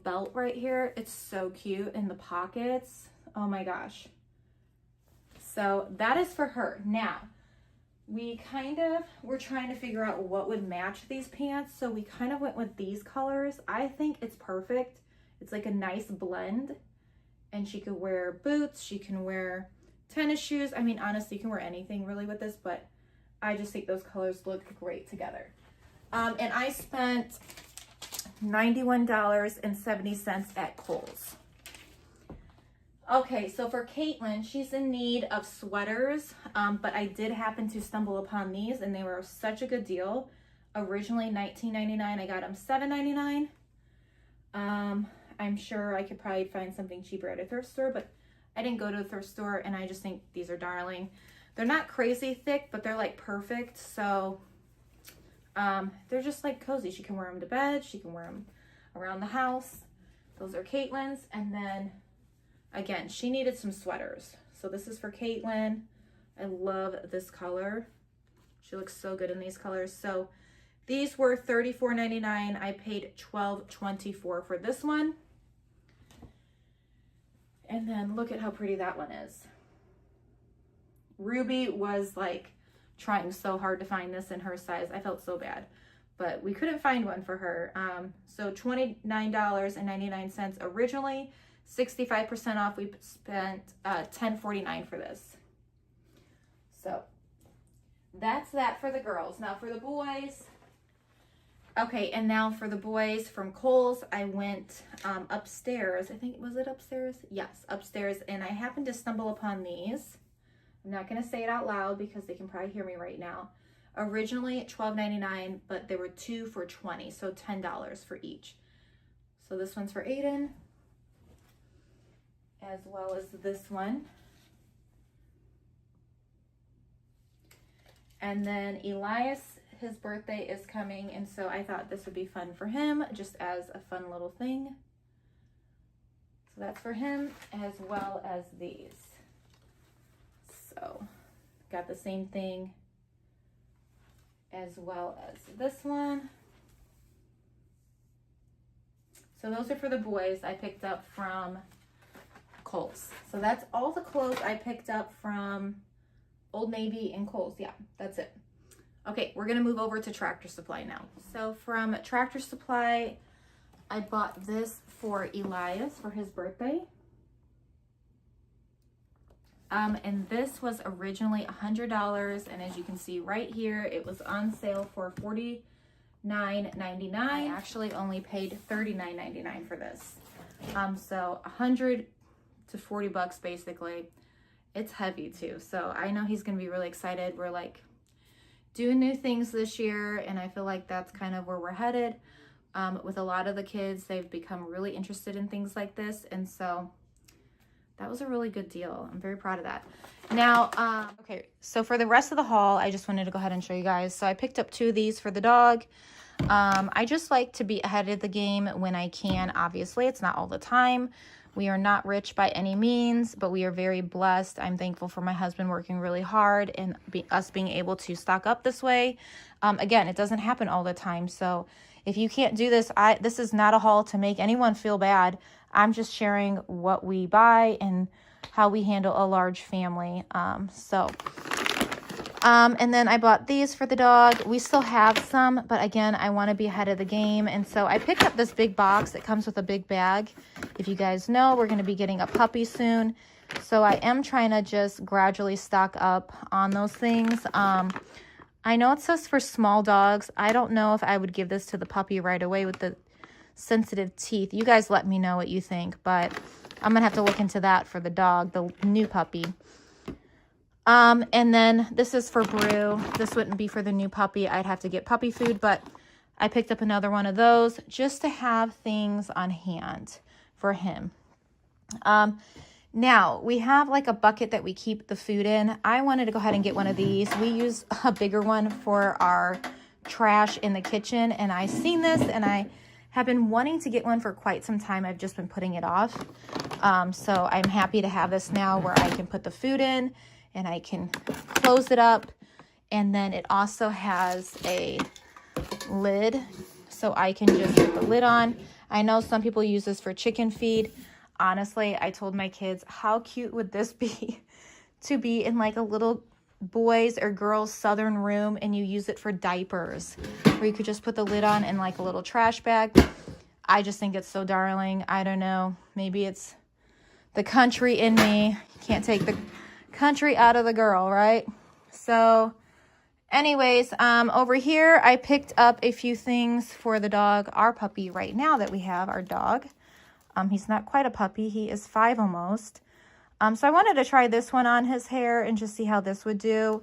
A: belt right here. It's so cute in the pockets. Oh my gosh. So that is for her. Now, we're trying to figure out what would match these pants. So we kind of went with these colors. I think it's perfect. It's like a nice blend. And she could wear boots. She can wear tennis shoes. I mean, honestly, you can wear anything really with this, but I just think those colors look great together. And I spent $91.70 at Kohl's. Okay, so for Caitlin, she's in need of sweaters, but I did happen to stumble upon these, and they were such a good deal. Originally $19.99, I got them $7.99. I'm sure I could probably find something cheaper at a thrift store, but I didn't go to a thrift store, and I just think these are darling. They're not crazy thick, but they're like perfect, so they're just like cozy. She can wear them to bed, she can wear them around the house. Those are Caitlin's, and then again, she needed some sweaters. So this is for Caitlin. I love this color. She looks so good in these colors. So these were $34.99. I paid $12.24 for this one. And then look at how pretty that one is. Ruby was like trying so hard to find this in her size. I felt so bad, but we couldn't find one for her. So $29.99 originally. 65% off. We spent $10.49 for this. So that's that for the girls. Now for the boys. Okay, and now for the boys from Kohl's, I went upstairs. I think, was it upstairs? Yes, upstairs. And I happened to stumble upon these. I'm not going to say it out loud because they can probably hear me right now. Originally $12.99, but there were two for $20, so $10 for each. So this one's for Aiden, as well as this one. And then Elias, his birthday is coming, and so I thought this would be fun for him, just as a fun little thing. So that's for him, as well as these. So got the same thing, as well as this one. So those are for the boys I picked up from Kohl's. So that's all the clothes I picked up from Old Navy and Kohl's. Yeah, that's it. Okay, we're gonna move over to Tractor Supply now. So from Tractor Supply, I bought this for Elias for his birthday. And this was originally $100, and as you can see right here, it was on sale for $49.99. I actually only paid $39.99 for this. So 100 to 40 bucks basically. It's heavy too, so I know he's gonna be really excited. We're like doing new things this year, and I feel like that's kind of where we're headed. With a lot of the kids, they've become really interested in things like this, and so that was a really good deal. I'm very proud of that. Now, okay, so for the rest of the haul, I just wanted to go ahead and show you guys. So I picked up 2 of these for the dog. I just like to be ahead of the game when I can. Obviously, it's not all the time. We are not rich by any means, but we are very blessed. I'm thankful for my husband working really hard and us being able to stock up this way. Again, it doesn't happen all the time. So if you can't do this, this is not a haul to make anyone feel bad. I'm just sharing what we buy and how we handle a large family. And then I bought these for the dog. We still have some, but again, I want to be ahead of the game. And so I picked up this big box that comes with a big bag. If you guys know, we're going to be getting a puppy soon. So I am trying to just gradually stock up on those things. I know it says for small dogs. I don't know if I would give this to the puppy right away with the sensitive teeth. You guys let me know what you think, but I'm gonna have to look into that for the dog, the new puppy. And then this is for Brew. This wouldn't be for the new puppy. I'd have to get puppy food, but I picked up another one of those just to have things on hand for him. Now, we have like a bucket that we keep the food in. I wanted to go ahead and get one of these. We use a bigger one for our trash in the kitchen, and I seen this, and I have been wanting to get one for quite some time. I've just been putting it off. So I'm happy to have this now where I can put the food in, and I can close it up. And then it also has a lid, so I can just put the lid on. I know some people use this for chicken feed. Honestly, I told my kids, how cute would this be to be in like a little boys or girls southern room and you use it for diapers, where you could just put the lid on in like a little trash bag. I just think it's so darling. I don't know, maybe it's the country in me. Can't take the country out of the girl, right? So anyways, over here I picked up a few things for the dog, our puppy right now that we have, our dog. He's not quite a puppy. He is 5 almost. So I wanted to try this one on his hair and just see how this would do.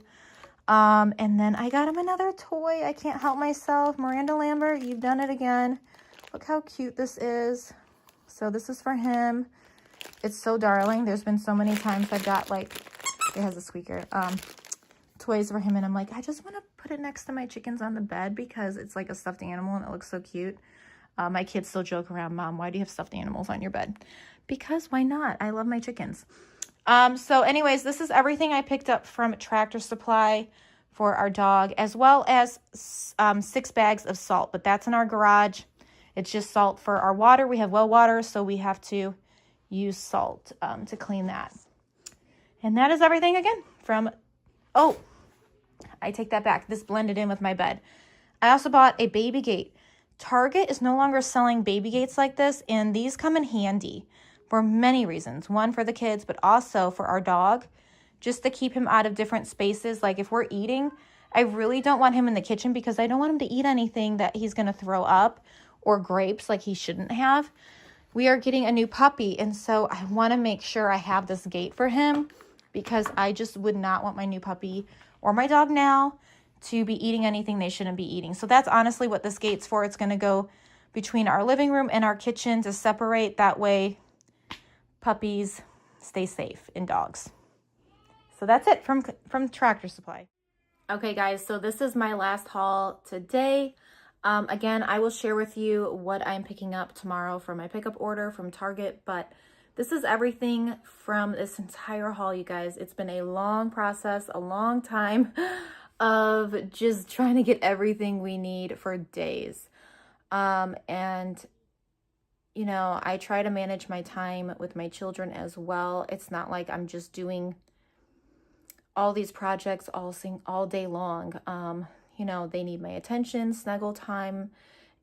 A: And then I got him another toy. I can't help myself. Miranda Lambert, you've done it again. Look how cute this is. So this is for him. It's so darling. There's been so many times I've got like, it has a squeaker, toys for him. And I'm like, I just want to put it next to my chickens on the bed because it's like a stuffed animal and it looks so cute. My kids still joke around, Mom, why do you have stuffed animals on your bed? Because why not? I love my chickens. So anyways, this is everything I picked up from Tractor Supply for our dog, as well as 6 bags of salt. But that's in our garage. It's just salt for our water. We have well water, so we have to use salt to clean that. And that is everything again from, oh, I take that back. This blended in with my bed. I also bought a baby gate. Target is no longer selling baby gates like this, and these come in handy for many reasons. One, for the kids, but also for our dog, just to keep him out of different spaces. Like if we're eating, I really don't want him in the kitchen because I don't want him to eat anything that he's going to throw up or grapes like he shouldn't have. We are getting a new puppy, and so I want to make sure I have this gate for him because I just would not want my new puppy or my dog now to be eating anything they shouldn't be eating. So that's honestly what this gate's for. It's going to go between our living room and our kitchen to separate. That way puppies stay safe and dogs. So that's it from Tractor Supply. Okay guys, so this is my last haul today. Again, I will share with you what I'm picking up tomorrow for my pickup order from Target, but this is everything from this entire haul, you guys. It's been a long process, a long time of just trying to get everything we need for days. And you know, I try to manage my time with my children as well. It's not like I'm just doing all these projects all day long. You know, they need my attention, snuggle time,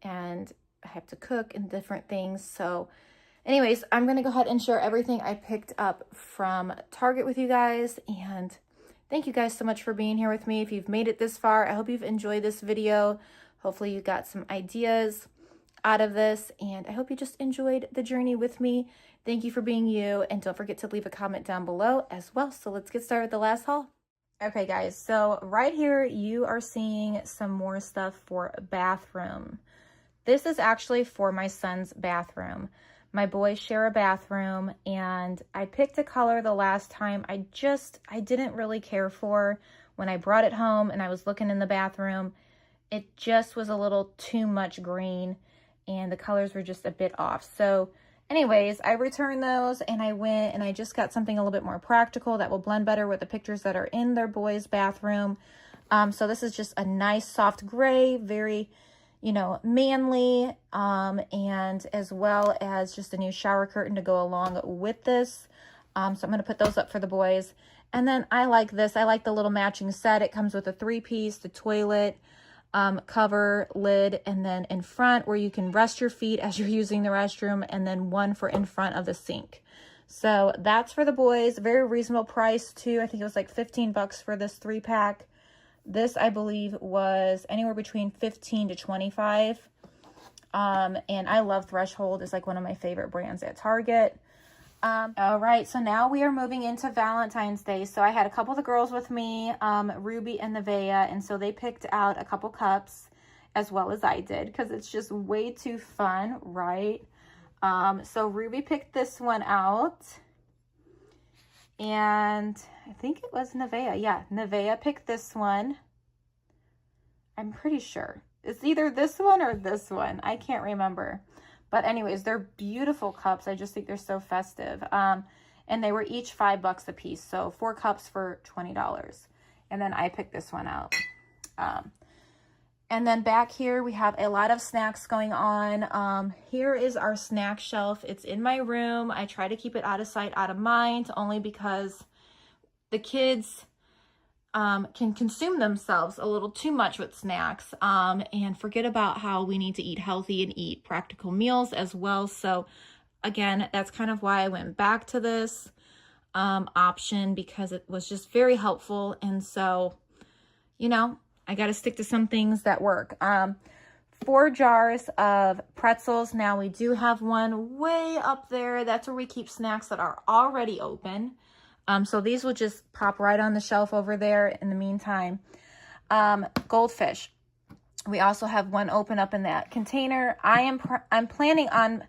A: and I have to cook and different things. So anyways, I'm going to go ahead and share everything I picked up from Target with you guys. And thank you guys so much for being here with me. If you've made it this far, I hope you've enjoyed this video. Hopefully you got some ideas out of this, and I hope you just enjoyed the journey with me. Thank you for being you, and don't forget to leave a comment down below as well. So let's get started with the last haul. Okay guys, so right here you are seeing some more stuff for bathroom. This is actually for my son's bathroom. My boys share a bathroom, and I picked a color the last time I didn't really care for when I brought it home and I was looking in the bathroom. It just was a little too much green and the colors were just a bit off. So anyways, I returned those and I went and I just got something a little bit more practical that will blend better with the pictures that are in their boys' bathroom. So this is just a nice soft gray, very, you know, manly, and as well as just a new shower curtain to go along with this. So I'm going to put those up for the boys. And then I like this. I like the little matching set. It comes with a 3-piece, the toilet, cover, lid, and then in front where you can rest your feet as you're using the restroom, and then one for in front of the sink. So that's for the boys. Very reasonable price too. I think it was like 15 bucks for this 3-pack. This, I believe, was anywhere between 15 to 25. And I love Threshold. It's like one of my favorite brands at Target. All right, so now we are moving into Valentine's Day. So I had a couple of the girls with me, Ruby and Nevaeh, and so they picked out a couple cups as well as I did because it's just way too fun, right? So Ruby picked this one out. And I think it was Nevaeh. Yeah, Nevaeh picked this one. I'm pretty sure. It's either this one or this one. I can't remember. But anyways, they're beautiful cups. I just think they're so festive. And they were each $5 a piece. So 4 cups for $20. And then I picked this one out. And then back here, we have a lot of snacks going on. Here is our snack shelf. It's in my room. I try to keep it out of sight, out of mind, only because the kids can consume themselves a little too much with snacks and forget about how we need to eat healthy and eat practical meals as well. So again, that's kind of why I went back to this option, because it was just very helpful. And so, you know, I got to stick to some things that work. 4 jars of pretzels. Now we do have one way up there. That's where we keep snacks that are already open. So these will just pop right on the shelf over there in the meantime. Goldfish. We also have one open up in that container. I'm planning on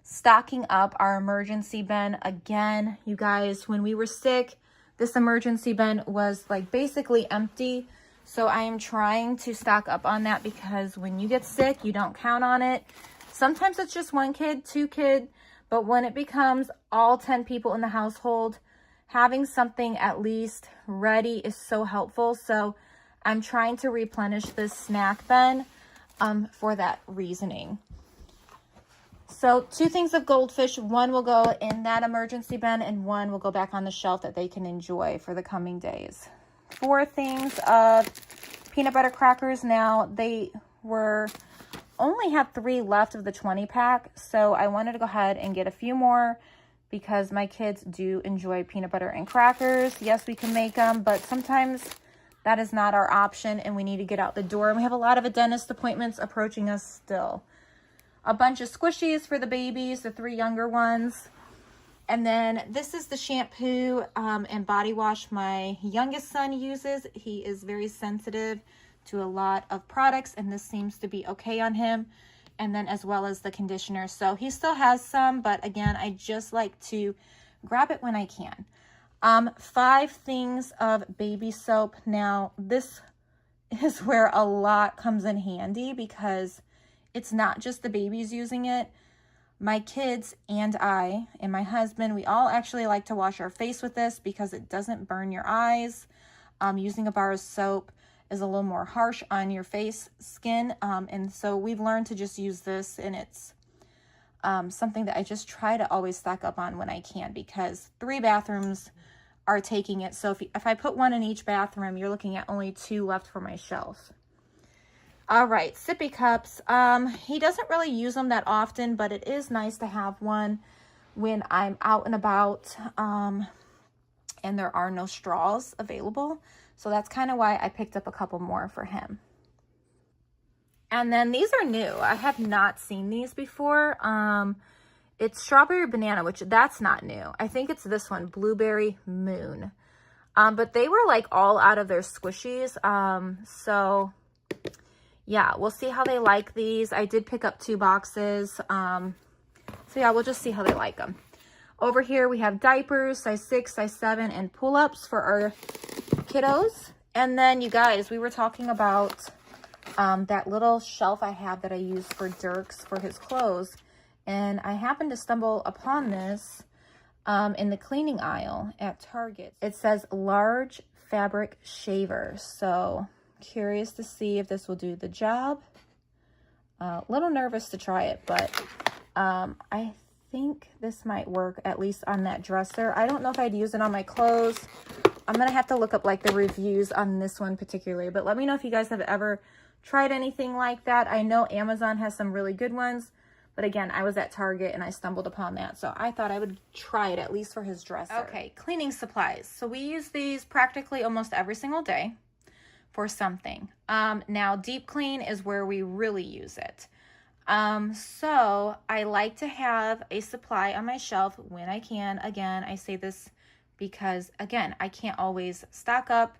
A: stocking up our emergency bin again. You guys, when we were sick, this emergency bin was like basically empty. So I am trying to stock up on that, because when you get sick, you don't count on it. Sometimes it's just 1 kid, 2 kids, but when it becomes all 10 people in the household, having something at least ready is so helpful. So I'm trying to replenish this snack bin for that reasoning. So 2 things of goldfish. 1 will go in that emergency bin and 1 will go back on the shelf that they can enjoy for the coming days. 4 things of peanut butter crackers. Now they only had 3 left of the 20 pack. So I wanted to go ahead and get a few more, because my kids do enjoy peanut butter and crackers. Yes, we can make them, but sometimes that is not our option and we need to get out the door. And we have a lot of dentist appointments approaching us still. A bunch of squishies for the babies, the 3 younger ones. And then this is the shampoo and body wash my youngest son uses. He is very sensitive to a lot of products, and this seems to be okay on him. And then as well as the conditioner. So he still has some, but again, I just like to grab it when I can. 5 things of baby soap. Now, this is where a lot comes in handy, because it's not just the babies using it. My kids and I and my husband, we all actually like to wash our face with this because it doesn't burn your eyes. Using a bar of soap is a little more harsh on your face skin. And so we've learned to just use this, and it's something that I just try to always stock up on when I can, because 3 bathrooms are taking it. So if I put 1 in each bathroom, you're looking at only 2 left for my shelf. All right, sippy cups. He doesn't really use them that often, but it is nice to have one when I'm out and about and there are no straws available. So that's kind of why I picked up a couple more for him. And then these are new. I have not seen these before. It's strawberry banana, which that's not new. I think it's this one, blueberry moon. But they were like all out of their squishies. So yeah, we'll see how they like these. I did pick up 2 boxes. So yeah, we'll just see how they like them. Over here, we have diapers, size 6, size 7, and pull-ups for our kiddos. And then, you guys, we were talking about that little shelf I have that I use for Dirk's for his clothes. And I happened to stumble upon this in the cleaning aisle at Target. It says large fabric shaver. So curious to see if this will do the job. A little nervous to try it, but I think this might work, at least on that dresser. I don't know if I'd use it on my clothes. I'm gonna have to look up like the reviews on this one particularly, but let me know if you guys have ever tried anything like that. I know Amazon has some really good ones, but again, I was at Target and I stumbled upon that, so I thought I would try it at least for his dresser. Okay, cleaning supplies. So we use these practically almost every single day for something. Now deep clean is where we really use it. So I like to have a supply on my shelf when I can. Again, I say this because again, I can't always stock up,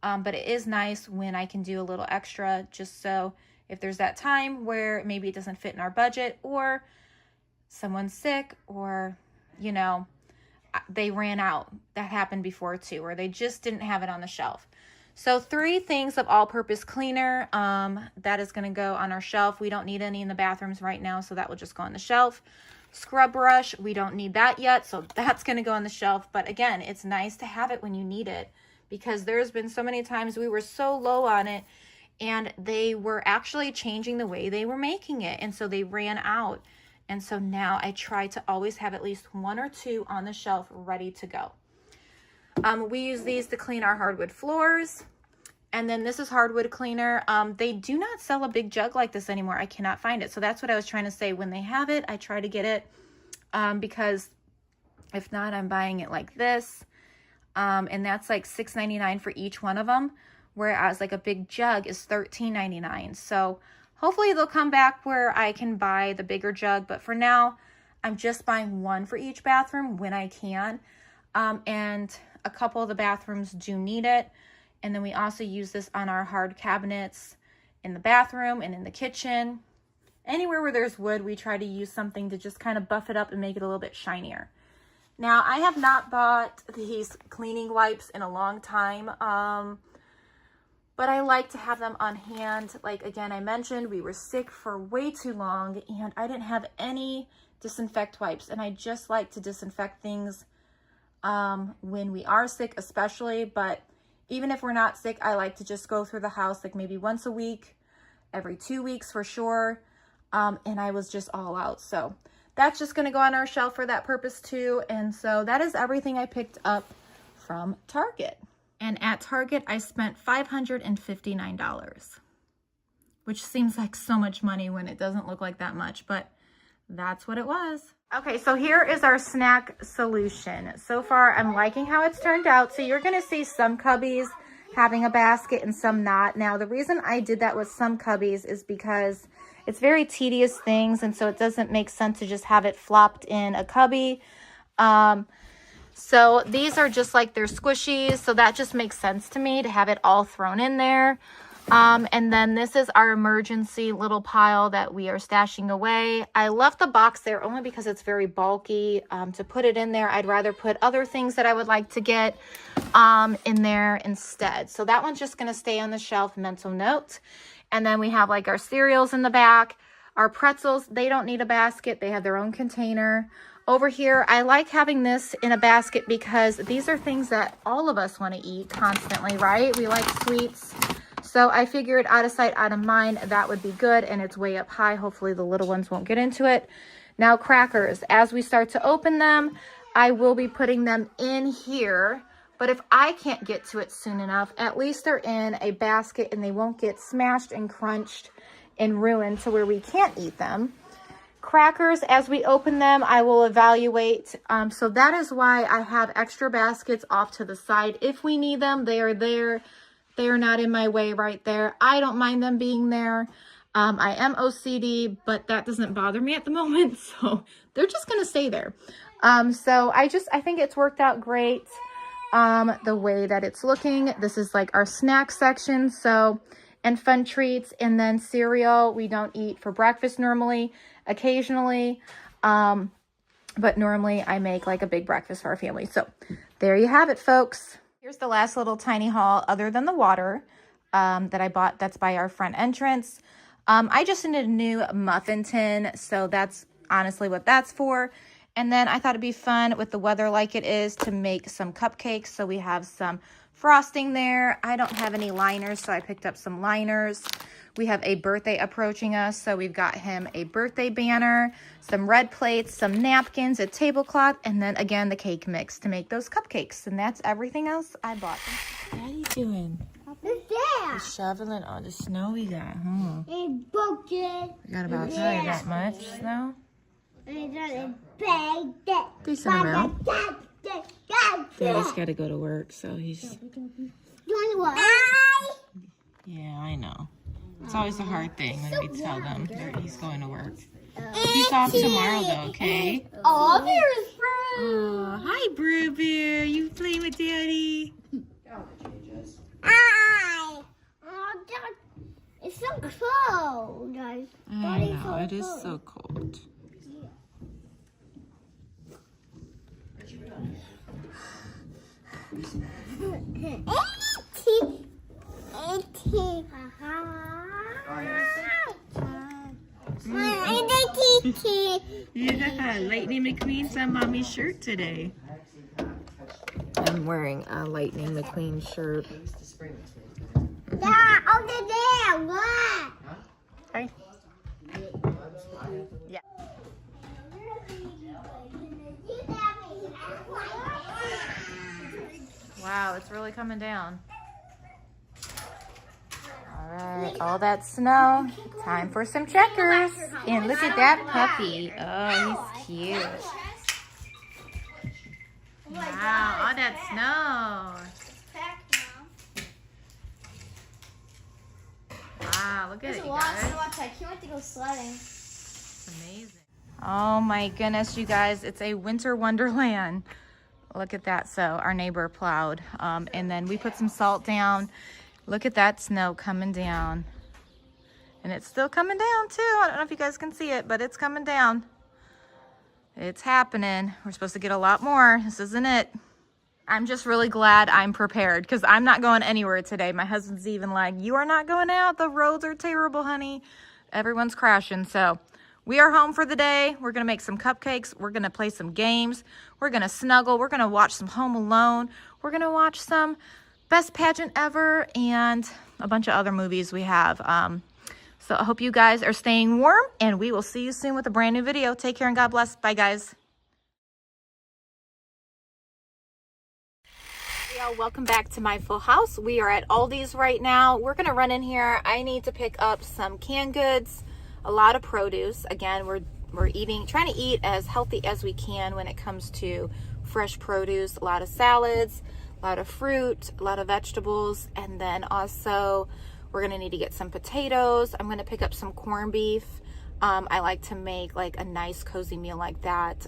A: but it is nice when I can do a little extra, just so if there's that time where maybe it doesn't fit in our budget, or someone's sick or, you know, they ran out. That happened before too, or they just didn't have it on the shelf. So 3 things of all-purpose cleaner, that is going to go on our shelf. We don't need any in the bathrooms right now, so that will just go on the shelf. Scrub brush, we don't need that yet, so that's going to go on the shelf. But again, it's nice to have it when you need it, because there's been so many times we were so low on it, and they were actually changing the way they were making it, and so they ran out. And so now I try to always have at least 1 or 2 on the shelf ready to go. We use these to clean our hardwood floors. And then this is hardwood cleaner. They do not sell a big jug like this anymore. I cannot find it. So that's what I was trying to say. When they have it, I try to get it, because if not, I'm buying it like this. And that's like $6.99 for each one of them. Whereas like a big jug is $13.99. So hopefully they'll come back where I can buy the bigger jug. But for now, I'm just buying 1 for each bathroom when I can. And a couple of the bathrooms do need it. And then we also use this on our hard cabinets in the bathroom and in the kitchen. Anywhere where there's wood, we try to use something to just kind of buff it up and make it a little bit shinier. Now, I have not bought these cleaning wipes in a long time, but I like to have them on hand. Like, again, I mentioned we were sick for way too long, and I didn't have any disinfect wipes, and I just like to disinfect things when we are sick especially, but even if we're not sick, I like to just go through the house like maybe once a week, every 2 weeks for sure, and I was just all out. So that's just going to go on our shelf for that purpose too. And so that is everything I picked up from Target. And at Target, I spent $559, which seems like so much money when it doesn't look like that much, but that's what it was. Okay, so here is our snack solution. So far, I'm liking how it's turned out. So you're gonna see some cubbies having a basket and some not. Now, the reason I did that with some cubbies is because it's very tedious things, and so it doesn't make sense to just have it flopped in a cubby. So these are just like they're squishies, so that just makes sense to me to have it all thrown in there. And then this is our emergency little pile that we are stashing away. I left the box there only because it's very bulky. To put it in there, I'd rather put other things that I would like to get in there instead. So that one's just going to stay on the shelf, mental note. And then we have like our cereals in the back. Our pretzels, they don't need a basket. They have their own container. Over here, I like having this in a basket because these are things that all of us want to eat constantly, right? We like sweets. So I figured out of sight, out of mind, that would be good. And it's way up high. Hopefully the little ones won't get into it. Now crackers, as we start to open them, I will be putting them in here. But if I can't get to it soon enough, at least they're in a basket and they won't get smashed and crunched and ruined to where we can't eat them. Crackers, as we open them, I will evaluate. So that is why I have extra baskets off to the side. If we need them, they are there. They are not in my way right there. I don't mind them being there. I am OCD, but that doesn't bother me at the moment. So they're just going to stay there. So I think it's worked out great the way that it's looking. This is like our snack section. So, and fun treats, and then cereal. We don't eat for breakfast normally, occasionally. But normally I make like a big breakfast for our family. So there you have it, folks. Here's the last little tiny haul other than the water that I bought. That's by our front entrance. I just needed a new muffin tin. So that's honestly what that's for. And then I thought it'd be fun with the weather like it is to make some cupcakes. So we have some frosting there. I don't have any liners, so I picked up some liners. We have a birthday approaching us, so we've got him a birthday banner, some red plates, some napkins, a tablecloth, and then again the cake mix to make those cupcakes. And that's everything else I bought. What are you doing? You're shoveling all the snow we got, huh? We got about that much snow. Decent amount. Daddy's got to go to work, so he's... Yeah, I know. It's always a hard thing when we tell them that he's going to work. He's off tomorrow, though, okay?
B: Oh, there's Brew.
A: Oh, hi, Brew Bear. You playing with Daddy?
B: Hi. Oh, Dad, it's so cold.
A: I know, it is so cold. Yeah, Lightning McQueen's on Mommy's shirt today. I'm wearing a Lightning McQueen shirt.
B: Yeah, over there. What?
A: Okay. Yeah. Wow, it's really coming down. All right, all that snow. Time for some checkers. And look at that puppy. Oh, he's cute. Wow, all that snow. Wow, look at it, you guys.
B: I can't wait to go sledding.
A: It's amazing. Oh my goodness, you guys, it's a winter wonderland. Look at that. So our neighbor plowed, and then we put some salt down. Look at that snow coming down. And it's still coming down too. I don't know if you guys can see it, but it's coming down. It's happening. We're supposed to get a lot more. This isn't it. I'm just really glad I'm prepared because I'm not going anywhere today. My husband's even like, you are not going out. The roads are terrible, honey. Everyone's crashing. So we are home for the day. We're going to make some cupcakes. We're going to play some games. We're going to snuggle. We're going to watch some Home Alone. We're going to watch some Best Pageant Ever and a bunch of other movies we have. So I hope you guys are staying warm, and we will see you soon with a brand new video. Take care and God bless. Bye, guys. Hey, y'all, welcome back to my full house. We are at Aldi's right now. We're going to run in here. I need to pick up some canned goods, a lot of produce. Again, we're trying to eat as healthy as we can when it comes to fresh produce, a lot of salads, a lot of fruit, a lot of vegetables, and then also we're going to need to get some potatoes. I'm going to pick up some corned beef. I like to make like a nice cozy meal like that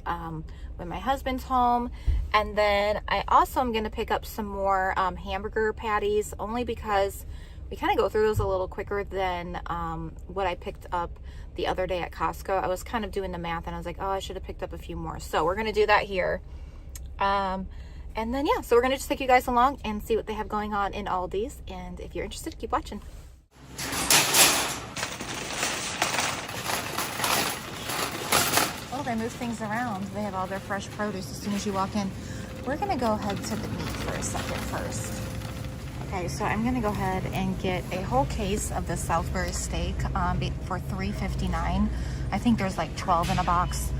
A: when my husband's home. And then I also am going to pick up some more hamburger patties, only because we kind of go through those a little quicker than what I picked up the other day at Costco. I was kind of doing the math and I was like, oh, I should have picked up a few more. So we're going to do that here. And then, yeah, so we're going to just take you guys along and see what they have going on in Aldi's. And if you're interested, keep watching. Oh, they move things around. They have all their fresh produce as soon as you walk in. We're going to go ahead to the meat for a second first. Okay, so I'm going to go ahead and get a whole case of the Salisbury steak for $3.59. I think there's like 12 in a box.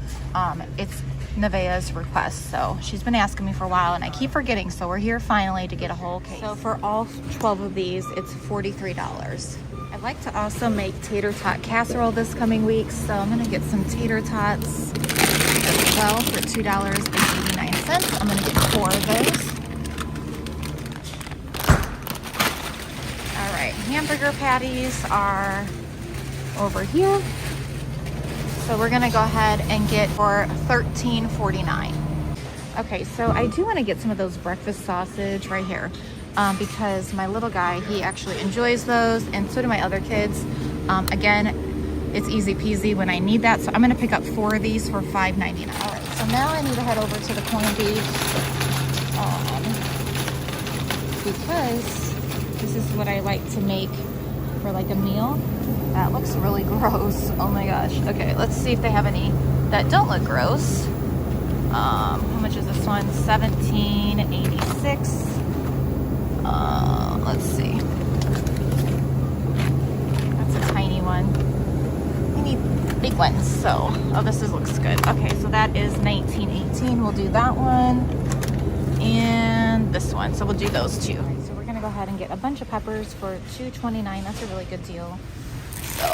A: It's Nevaeh's request, so she's been asking me for a while and I keep forgetting, so we're here finally to get a whole case. So for all 12 of these, it's $43. I'd like to also make tater tot casserole this coming week, so I'm going to get some tater tots as well for $2.89. I'm going to get 4 of those. All right, hamburger patties are over here. So we're gonna go ahead and get for $13.49. Okay, so I do want to get some of those breakfast sausage right here because my little guy, he actually enjoys those, and so do my other kids. Again, it's easy peasy when I need that, so I'm gonna pick up 4 of these for $5.99. All right, so now I need to head over to the corned beef because this is what I like to make for like a meal. That looks really gross. Oh my gosh. Okay, let's see if they have any that don't look gross. How much is this one? $17.86. Let's see. That's a tiny one. We need big ones. So, oh, this looks good. Okay, so that is $19.18. We'll do that one. And this one. So we'll do those two. All right, so we're gonna go ahead and get a bunch of peppers for $2.29. That's a really good deal. So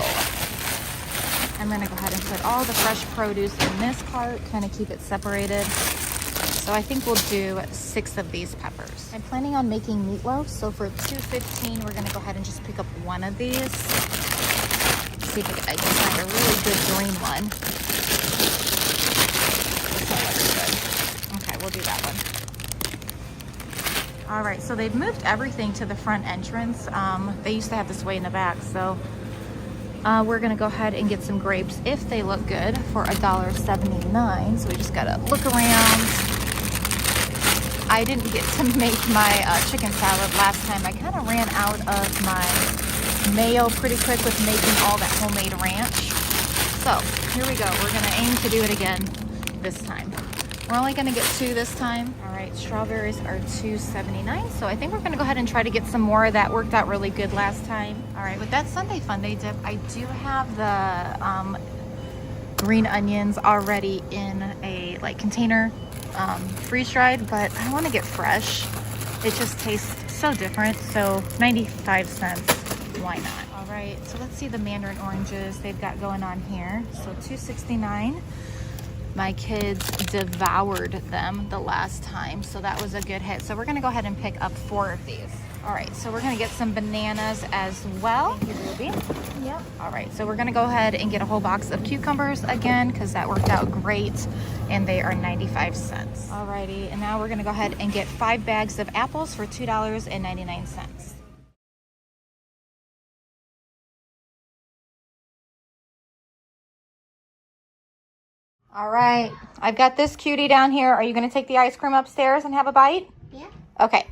A: I'm gonna go ahead and put all the fresh produce in this cart, kind of keep it separated. So I think we'll do 6 of these peppers. I'm planning on making meatloaf, so for $2.15, we're gonna go ahead and just pick up 1 of these. See if I can find a really good green one. This one looks good. Okay, we'll do that one. All right, so they've moved everything to the front entrance. They used to have this way in the back, so we're gonna go ahead and get some grapes if they look good for $1.79. So we just gotta look around. I didn't get to make my chicken salad last time. I kind of ran out of my mayo pretty quick with making all that homemade ranch. So here we go. We're gonna aim to do it again this time. We're only gonna get 2 this time. All right, strawberries are $2.79. So I think we're gonna go ahead and try to get some more. That worked out really good last time. All right, with that Sunday Funday dip, I do have the green onions already in a container, freeze dried, but I want to get fresh. It just tastes so different. So 95 cents, why not? All right, so let's see the mandarin oranges they've got going on here. So $2.69. My kids devoured them the last time, so that was a good hit. So we're gonna go ahead and pick up 4 of these. All right, so we're gonna get some bananas as well. Thank you, Ruby. Yep. All right, so we're gonna go ahead and get a whole box of cucumbers again, because that worked out great, and they are 95 cents. All righty, and now we're gonna go ahead and get 5 bags of apples for $2.99. All right, I've got this cutie down here. Are you gonna take the ice cream upstairs and have a bite?
B: Yeah.
A: Okay.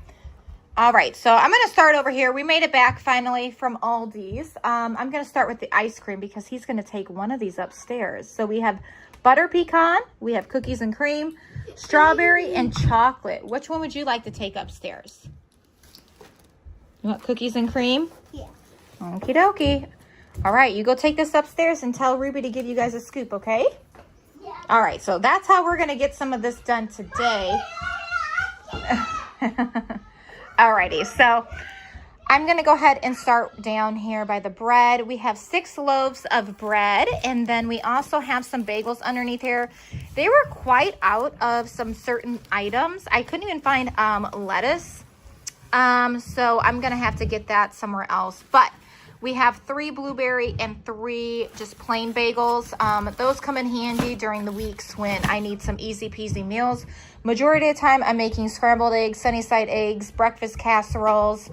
A: All right, so I'm gonna start over here. We made it back finally from Aldi's. I'm gonna start with the ice cream because he's gonna take one of these upstairs. So we have butter pecan, we have cookies and cream, strawberry, and chocolate. Which one would you like to take upstairs? You want cookies and cream?
B: Yeah.
A: Okie dokie. All right, you go take this upstairs and tell Ruby to give you guys a scoop, okay?
B: Yeah.
A: All right, so that's how we're gonna get some of this done today. Alrighty, so I'm gonna go ahead and start down here by the bread. We have 6 loaves of bread, and then we also have some bagels underneath here. They were quite out of some certain items. I couldn't even find lettuce, so I'm gonna have to get that somewhere else. But we have 3 blueberry and 3 just plain bagels. Those come in handy during the weeks when I need some easy peasy meals. Majority of the time, I'm making scrambled eggs, sunny side eggs, breakfast casseroles,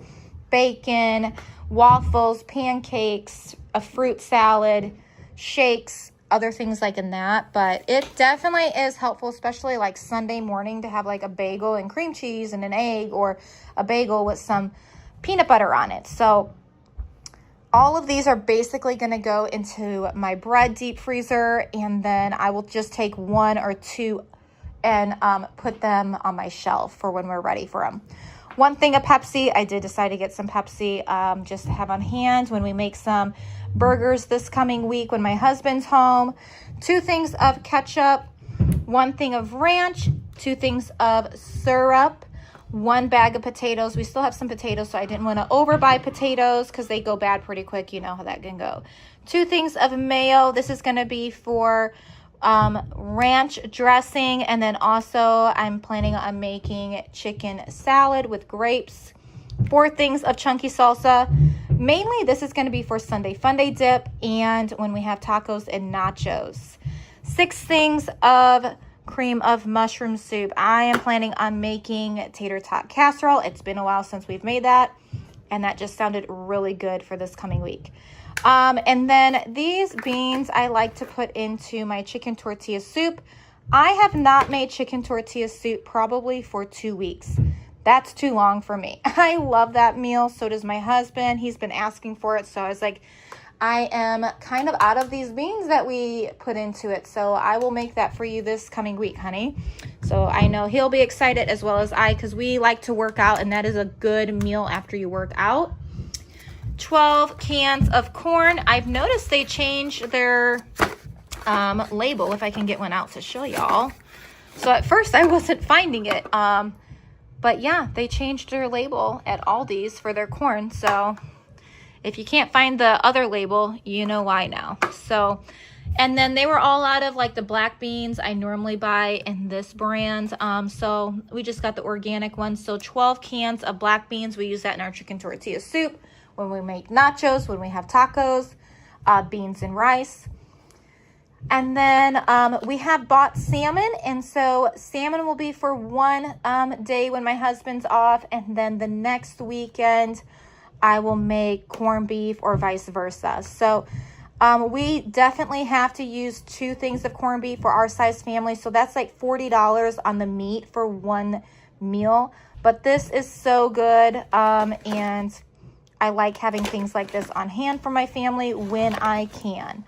A: bacon, waffles, pancakes, a fruit salad, shakes, other things like in that. But it definitely is helpful, especially like Sunday morning, to have like a bagel and cream cheese and an egg, or a bagel with some peanut butter on it. So all of these are basically going to go into my bread deep freezer, and then I will just take 1 or 2 and put them on my shelf for when we're ready for them. 1 thing of Pepsi. I did decide to get some Pepsi just to have on hand when we make some burgers this coming week when my husband's home. 2 things of ketchup, 1 thing of ranch, 2 things of syrup, 1 bag of potatoes. We still have some potatoes, so I didn't want to overbuy potatoes because they go bad pretty quick. You know how that can go. 2 things of mayo. This is going to be for ranch dressing, and then also I'm planning on making chicken salad with grapes. 4 things of chunky salsa. Mainly this is going to be for Sunday Funday dip and when we have tacos and nachos. 6 things of cream of mushroom soup. I am planning on making tater tot casserole. It's been a while since we've made that, and that just sounded really good for this coming week. And then these beans I like to put into my chicken tortilla soup. I have not made chicken tortilla soup probably for 2 weeks. That's too long for me. I love that meal. So does my husband. He's been asking for it. So I was like, I am kind of out of these beans that we put into it. So I will make that for you this coming week, honey. So I know he'll be excited as well as I, because we like to work out, and that is a good meal after you work out. 12 cans of corn. I've noticed they changed their label, if I can get one out to show y'all. So at first I wasn't finding it. But yeah, they changed their label at Aldi's for their corn. So if you can't find the other label, you know why now. So, and then they were all out of like the black beans I normally buy in this brand. So we just got the organic ones. So 12 cans of black beans. We use that in our chicken tortilla soup, when we make nachos, when we have tacos, beans and rice. And then we have bought salmon, and so salmon will be for 1 day when my husband's off, and then the next weekend I will make corned beef or vice versa. So we definitely have to use 2 things of corned beef for our size family, so that's like $40 on the meat for 1 meal. But this is so good, and I like having things like this on hand for my family when I can.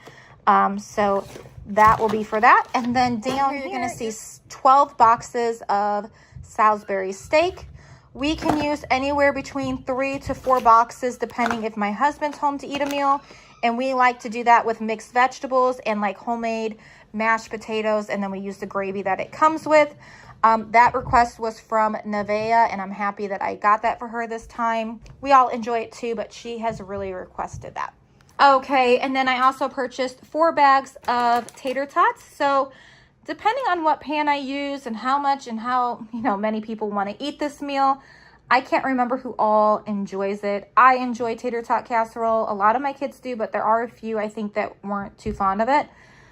A: So that will be for that. And then down here, you're going to see 12 boxes of Salisbury steak. We can use anywhere between 3 to 4 boxes, depending if my husband's home to eat a meal. And we like to do that with mixed vegetables and like homemade mashed potatoes. And then we use the gravy that it comes with. That request was from Nevaeh, and I'm happy that I got that for her this time. We all enjoy it too, but she has really requested that. Okay, and then I also purchased 4 bags of tater tots. So depending on what pan I use and how much and how, many people want to eat this meal, I can't remember who all enjoys it. I enjoy tater tot casserole. A lot of my kids do, but there are a few I think that weren't too fond of it.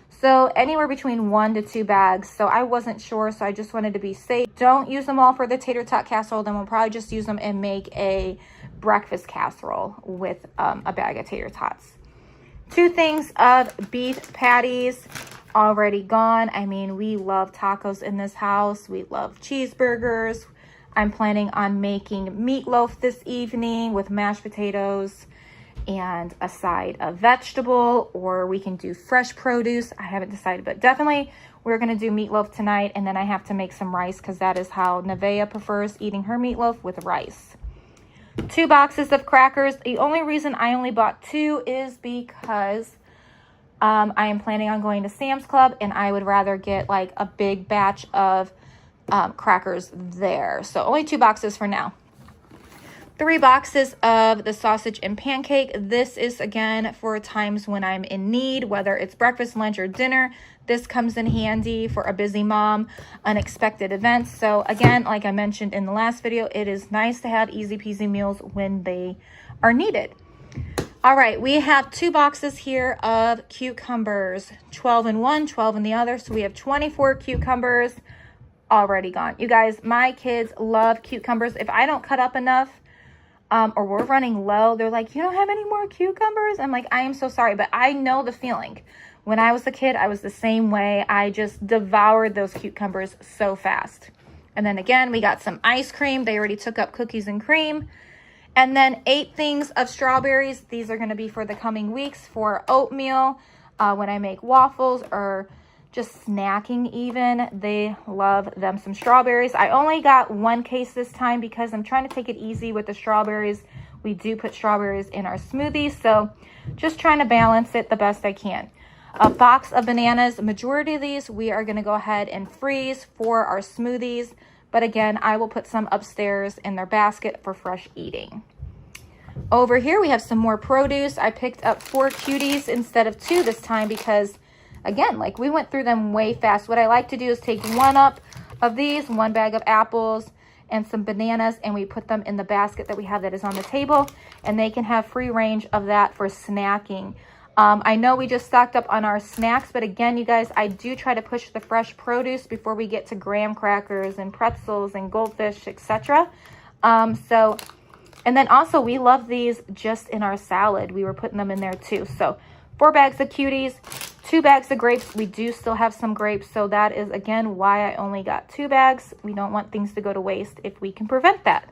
A: So anywhere between 1 to 2 bags. So I wasn't sure, so I just wanted to be safe. Don't use them all for the tater tot casserole. Then we'll probably just use them and make a breakfast casserole with a bag of tater tots. 2 things of beef patties already gone. I mean, we love tacos in this house. We love cheeseburgers. I'm planning on making meatloaf this evening with mashed potatoes and a side of vegetable, or we can do fresh produce. I haven't decided, but definitely we're going to do meatloaf tonight. And then I have to make some rice because that is how Nevaeh prefers eating her meatloaf, with rice. 2 boxes of crackers. The only reason I only bought 2 is because I am planning on going to Sam's Club, and I would rather get like a big batch of crackers there. So only 2 boxes for now. 3 boxes of the sausage and pancake. This is again for times when I'm in need, whether it's breakfast, lunch, or dinner. This comes in handy for a busy mom, unexpected events. So again, like I mentioned in the last video, it is nice to have easy peasy meals when they are needed. All right, we have 2 boxes here of cucumbers, 12 in one, 12 in the other. So we have 24 cucumbers already gone. You guys, my kids love cucumbers. If I don't cut up enough, or we're running low, they're like, you don't have any more cucumbers? I'm like, I am so sorry, but I know the feeling. When I was a kid, I was the same way. I just devoured those cucumbers so fast. And then again, we got some ice cream. They already took up cookies and cream. And then 8 things of strawberries. These are going to be for the coming weeks for oatmeal, when I make waffles, or just snacking even. They love them some strawberries. I only got 1 case this time because I'm trying to take it easy with the strawberries. We do put strawberries in our smoothies, so just trying to balance it the best I can. A box of bananas. The majority of these we are going to go ahead and freeze for our smoothies, but again, I will put some upstairs in their basket for fresh eating. Over here we have some more produce. I picked up 4 cuties instead of 2 this time because again, like we went through them way fast. What I like to do is take 1 up of these, 1 bag of apples and some bananas, and we put them in the basket that we have that is on the table, and they can have free range of that for snacking. I know we just stocked up on our snacks, but again, you guys, I do try to push the fresh produce before we get to graham crackers and pretzels and goldfish, etc. And then also we love these just in our salad. We were putting them in there too. So 4 bags of cuties, 2 bags of grapes. We do still have some grapes, so that is again why I only got 2 bags. We don't want things to go to waste if we can prevent that.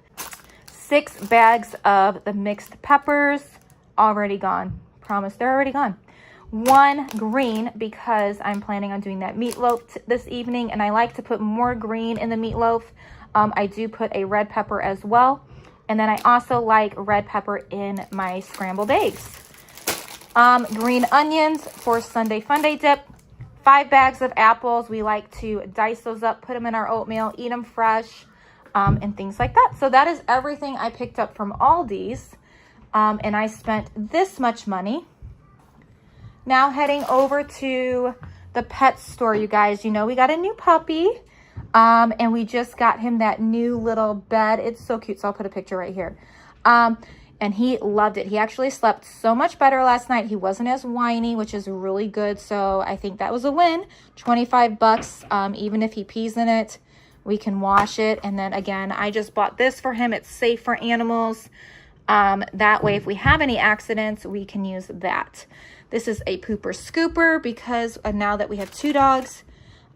A: 6 bags of the mixed peppers, already gone. Promise, they're already gone. 1 green because I'm planning on doing that meatloaf this evening, and I like to put more green in the meatloaf. I do put a red pepper as well, and then I also like red pepper in my scrambled eggs. Green onions for Sunday Funday dip. 5 bags of apples. We like to dice those up, put them in our oatmeal, eat them fresh, and things like that. So that is everything I picked up from Aldi's, and I spent this much money. Now heading over to the pet store, you guys. You know we got a new puppy, and we just got him that new little bed. It's so cute, so I'll put a picture right here. And he loved it. He actually slept so much better last night. He wasn't as whiny, which is really good. So I think that was a win. 25 bucks. Even if he pees in it, we can wash it. And then again, I just bought this for him. It's safe for animals. That way, if we have any accidents, we can use that. This is a pooper scooper because now that we have 2 dogs,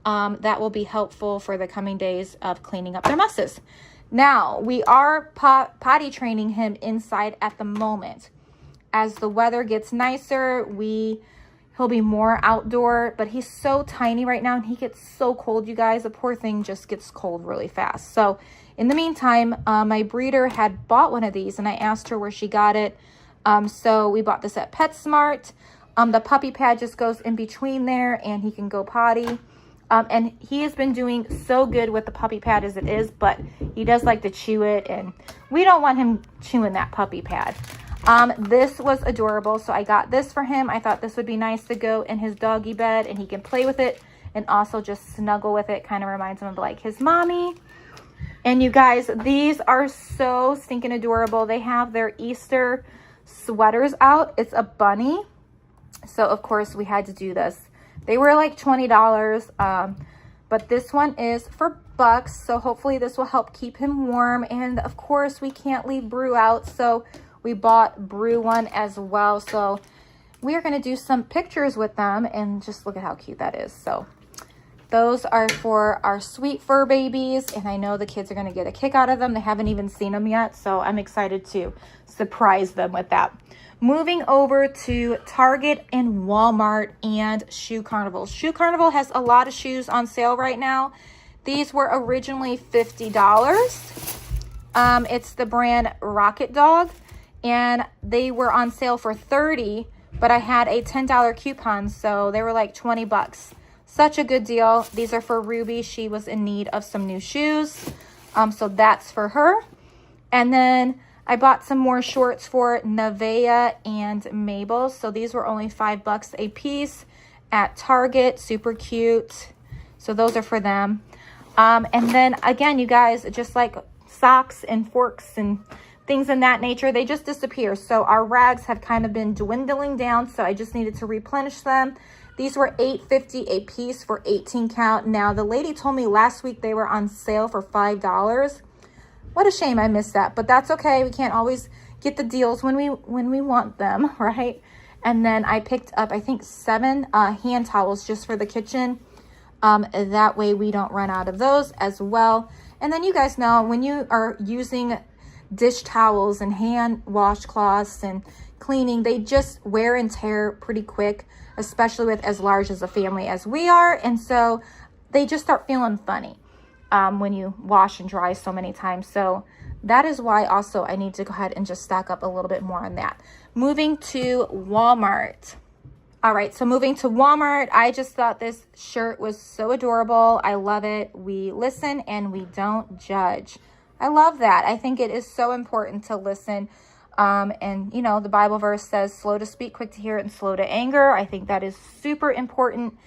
A: that will be helpful for the coming days of cleaning up their messes. Now, we are potty training him inside at the moment. As the weather gets nicer, he'll be more outdoor, but he's so tiny right now and he gets so cold, you guys. The poor thing just gets cold really fast. So in the meantime, my breeder had bought one of these and I asked her where she got it. So we bought this at PetSmart. The puppy pad just goes in between there and he can go potty. And he has been doing so good with the puppy pad as it is, but he does like to chew it and we don't want him chewing that puppy pad. This was adorable, so I got this for him. I thought this would be nice to go in his doggy bed and he can play with it and also just snuggle with it. Kind of reminds him of like his mommy. And you guys, these are so stinking adorable. They have their Easter sweaters out. It's a bunny. So of course we had to do this. They were like $20, but this one is for bucks. So hopefully this will help keep him warm. And of course we can't leave Brew out, so we bought Brew one as well. So we are going to do some pictures with them and just look at how cute that is. So those are for our sweet fur babies. And I know the kids are going to get a kick out of them. They haven't even seen them yet. So I'm excited to surprise them with that. Moving over to Target and Walmart and Shoe Carnival. Shoe Carnival has a lot of shoes on sale right now. These were originally $50. It's the brand Rocket Dog. And they were on sale for $30, but I had a $10 coupon, so they were like 20 bucks. Such a good deal. These are for Ruby. She was in need of some new shoes, so that's for her. And then I bought some more shorts for Nevaeh and Mabel. So these were only $5 a piece at Target. Super cute. So those are for them. And then again, you guys, just like socks and forks and things in that nature, they just disappear. So our rags have kind of been dwindling down, so I just needed to replenish them. These were $8.50 a piece for 18 count. Now the lady told me last week they were on sale for $5. What a shame I missed that, but that's okay. We can't always get the deals when we want them, right? And then I picked up, I think, 7 hand towels just for the kitchen. That way we don't run out of those as well. And then you guys know when you are using dish towels and hand washcloths and cleaning, they just wear and tear pretty quick, especially with as large as a family as we are. And so they just start feeling funny when you wash and dry so many times. So that is why also I need to go ahead and just stock up a little bit more on that. Moving to Walmart. All right, so moving to Walmart, I just thought this shirt was so adorable. I love it. We listen and we don't judge. I love that. I think it is so important to listen. And, you know, the Bible verse says, slow to speak, quick to hear, and slow to anger. I think that is super important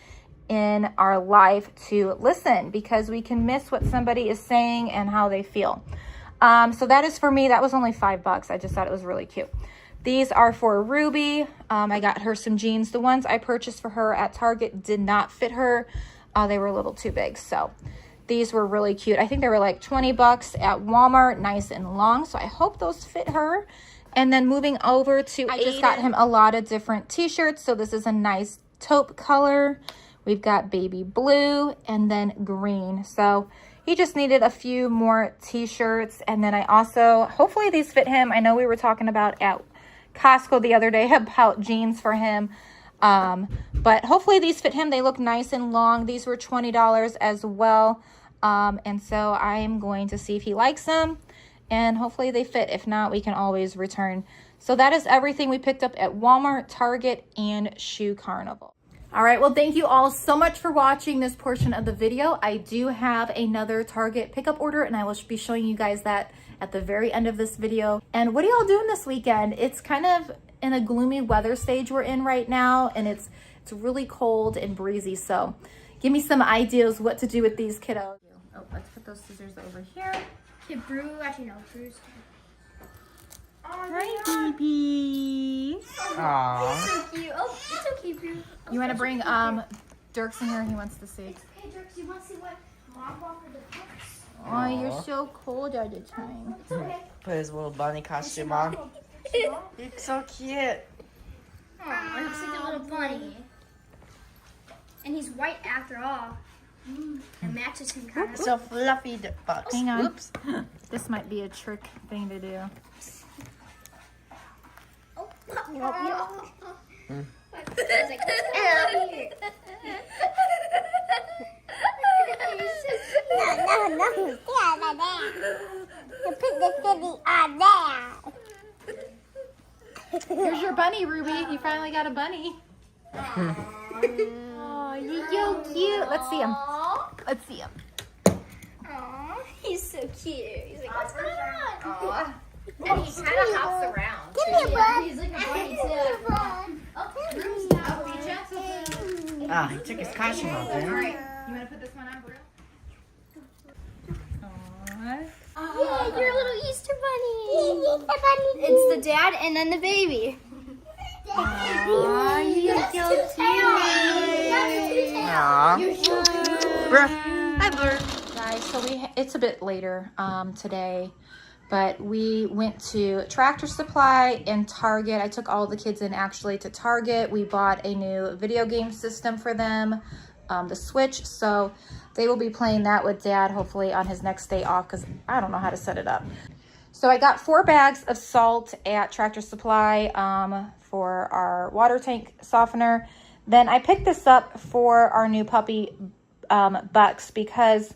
A: in our life to listen, because we can miss what somebody is saying and how they feel. So that is for me. That was only $5. I just thought it was really cute. These are for Ruby. I got her some jeans. The ones I purchased for her at Target did not fit her. They were a little too big. So these were really cute. I think they were like 20 bucks at Walmart, nice and long. So I hope those fit her. And then moving over to I just got him a lot of different t-shirts. So this is a nice taupe color. We've got baby blue and then green. So he just needed a few more t-shirts. And then I also, hopefully these fit him. I know we were talking about at Costco the other day about jeans for him. But hopefully these fit him. They look nice and long. These were $20 as well. And so I am going to see if he likes them. And hopefully they fit. If not, we can always return. So that is everything we picked up at Walmart, Target, and Shoe Carnival. All right, well, thank you all so much for watching this portion of the video. I do have another Target pickup order, and I will be showing you guys that at the very end of this video. And what are y'all doing this weekend? It's kind of in a gloomy weather stage we're in right now, and it's really cold and breezy. So give me some ideas what to do with these kiddos. Oh, let's put those scissors over here.
B: Okay, Brew, actually no, Brew's.
A: Hi, baby.
B: Aww. It's so cute. Oh, it's okay, Brew.
A: You want to bring Dirk's in here? He wants to see.
B: Hey, Dirk, do you want to see what Mom bought for the books?
A: Oh, you're so cold all the time.
B: It's okay.
C: Put his little bunny costume on. It's so cute.
B: Oh, it looks like a little bunny. And he's white after all. It matches him kind of.
C: So fluffy box.
A: Hang on.
C: Oops.
A: This might be a trick thing to do.
B: Oh,
A: Here's your bunny, Ruby. You finally got a bunny. Oh, you're so cute. Let's see him. Let's see him.
B: Aw, he's so cute. He's like, what's going on?
A: Aw. And he kind of hops around.
B: Give me a bun.
A: He's like a bunny, too. Oh, Ruby's now. Be gentle.
C: Ah, he took his costume off
A: All
C: there.
A: right. You want to put this one on, Brew? Aw.
B: Yeah, you're a little Easter bunny. It's the dad and then the baby.
A: Aw, you're so cute.
C: Aw. Hi, Blur.
A: Guys, so it's a bit later today, but we went to Tractor Supply and Target. I took all the kids in actually to Target. We bought a new video game system for them, the Switch, so they will be playing that with Dad hopefully on his next day off because I don't know how to set it up. So I got 4 bags of salt at Tractor Supply for our water tank softener. Then I picked this up for our new puppy Bucks because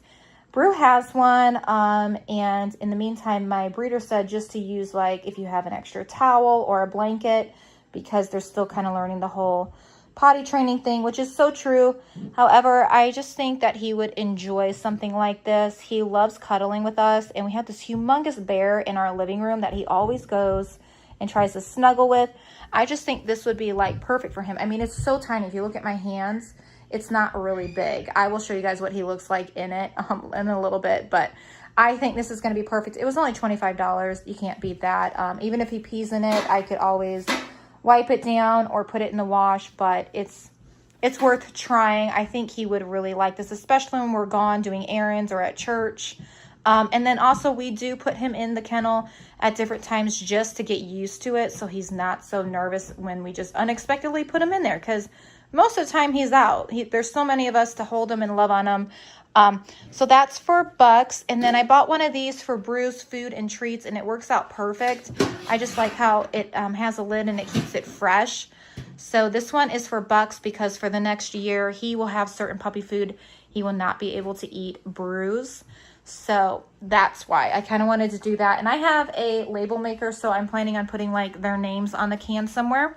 A: Brew has one, and in the meantime, my breeder said just to use like if you have an extra towel or a blanket because they're still kind of learning the whole potty training thing, which is so true. However, I just think that he would enjoy something like this. He loves cuddling with us, and we have this humongous bear in our living room that he always goes and tries to snuggle with. I just think this would be like perfect for him. I mean, it's so tiny. If you look at my hands, it's not really big. I will show you guys what he looks like in it in a little bit, but I think this is going to be perfect. It was only $25. You can't beat that. Even if he pees in it, I could always wipe it down or put it in the wash, but it's worth trying. I think he would really like this, especially when we're gone doing errands or at church. And then also we do put him in the kennel at different times just to get used to it so he's not so nervous when we just unexpectedly put him in there, because most of the time he's out. There's so many of us to hold him and love on him. So that's for Bucks. And then I bought one of these for Brew's Food and Treats, and it works out perfect. I just like how it has a lid and it keeps it fresh. So this one is for Bucks because for the next year, he will have certain puppy food he will not be able to eat Brew's. So that's why I kind of wanted to do that. And I have a label maker, so I'm planning on putting like their names on the can somewhere.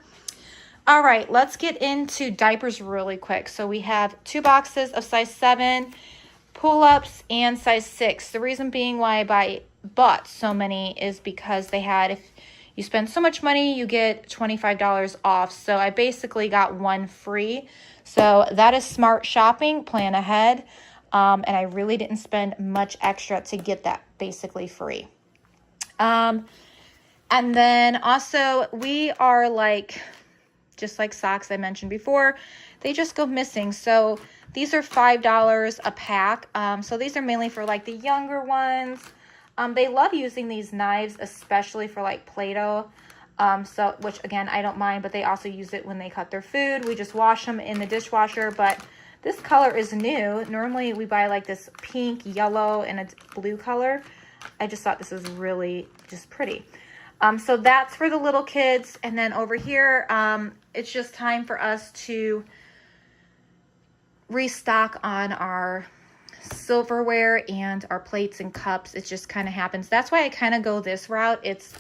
A: All right, let's get into diapers really quick. So we have 2 boxes of size 7, pull-ups, and size 6. The reason being why I bought so many is because they had, if you spend so much money, you get $25 off. So I basically got 1 free. So that is smart shopping, plan ahead. And I really didn't spend much extra to get that basically free. And then also we are like, just like socks I mentioned before, they just go missing. So these are $5 a pack. So these are mainly for like the younger ones. They love using these knives, especially for like Play-Doh. So, which again, I don't mind, but they also use it when they cut their food. We just wash them in the dishwasher, but this color is new. Normally we buy like this pink, yellow, and a blue color. I just thought this was really just pretty. So that's for the little kids. And then over here, it's just time for us to restock on our silverware and our plates and cups. It just kind of happens. That's why I kind of go this route. It's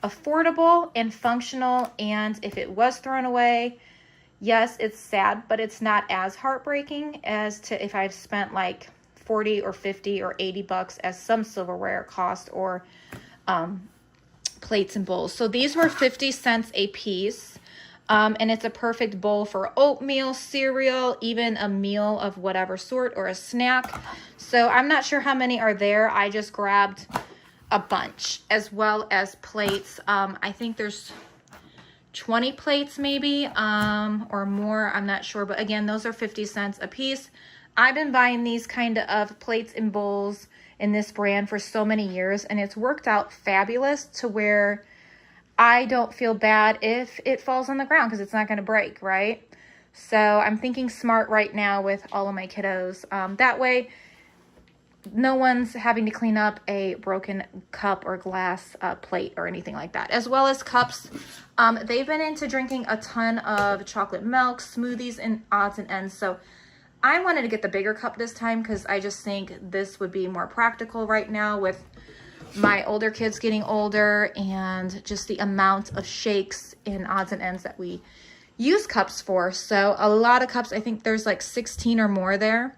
A: affordable and functional. And if it was thrown away, yes, it's sad, but it's not as heartbreaking as to if I've spent like 40 or 50 or 80 bucks as some silverware cost, or plates and bowls. So these were 50 cents a piece. And it's a perfect bowl for oatmeal, cereal, even a meal of whatever sort, or a snack. So I'm not sure how many are there. I just grabbed a bunch, as well as plates. I think there's 20 plates maybe, or more. I'm not sure. But again, those are 50 cents a piece. I've been buying these kind of plates and bowls in this brand for so many years, and it's worked out fabulous to where I don't feel bad if it falls on the ground because it's not going to break, right? So I'm thinking smart right now with all of my kiddos. That way, no one's having to clean up a broken cup or glass plate or anything like that. As well as cups. They've been into drinking a ton of chocolate milk, smoothies, and odds and ends. So I wanted to get the bigger cup this time because I just think this would be more practical right now with my older kids getting older and just the amount of shakes and odds and ends that we use cups for. So a lot of cups, I think there's like 16 or more there.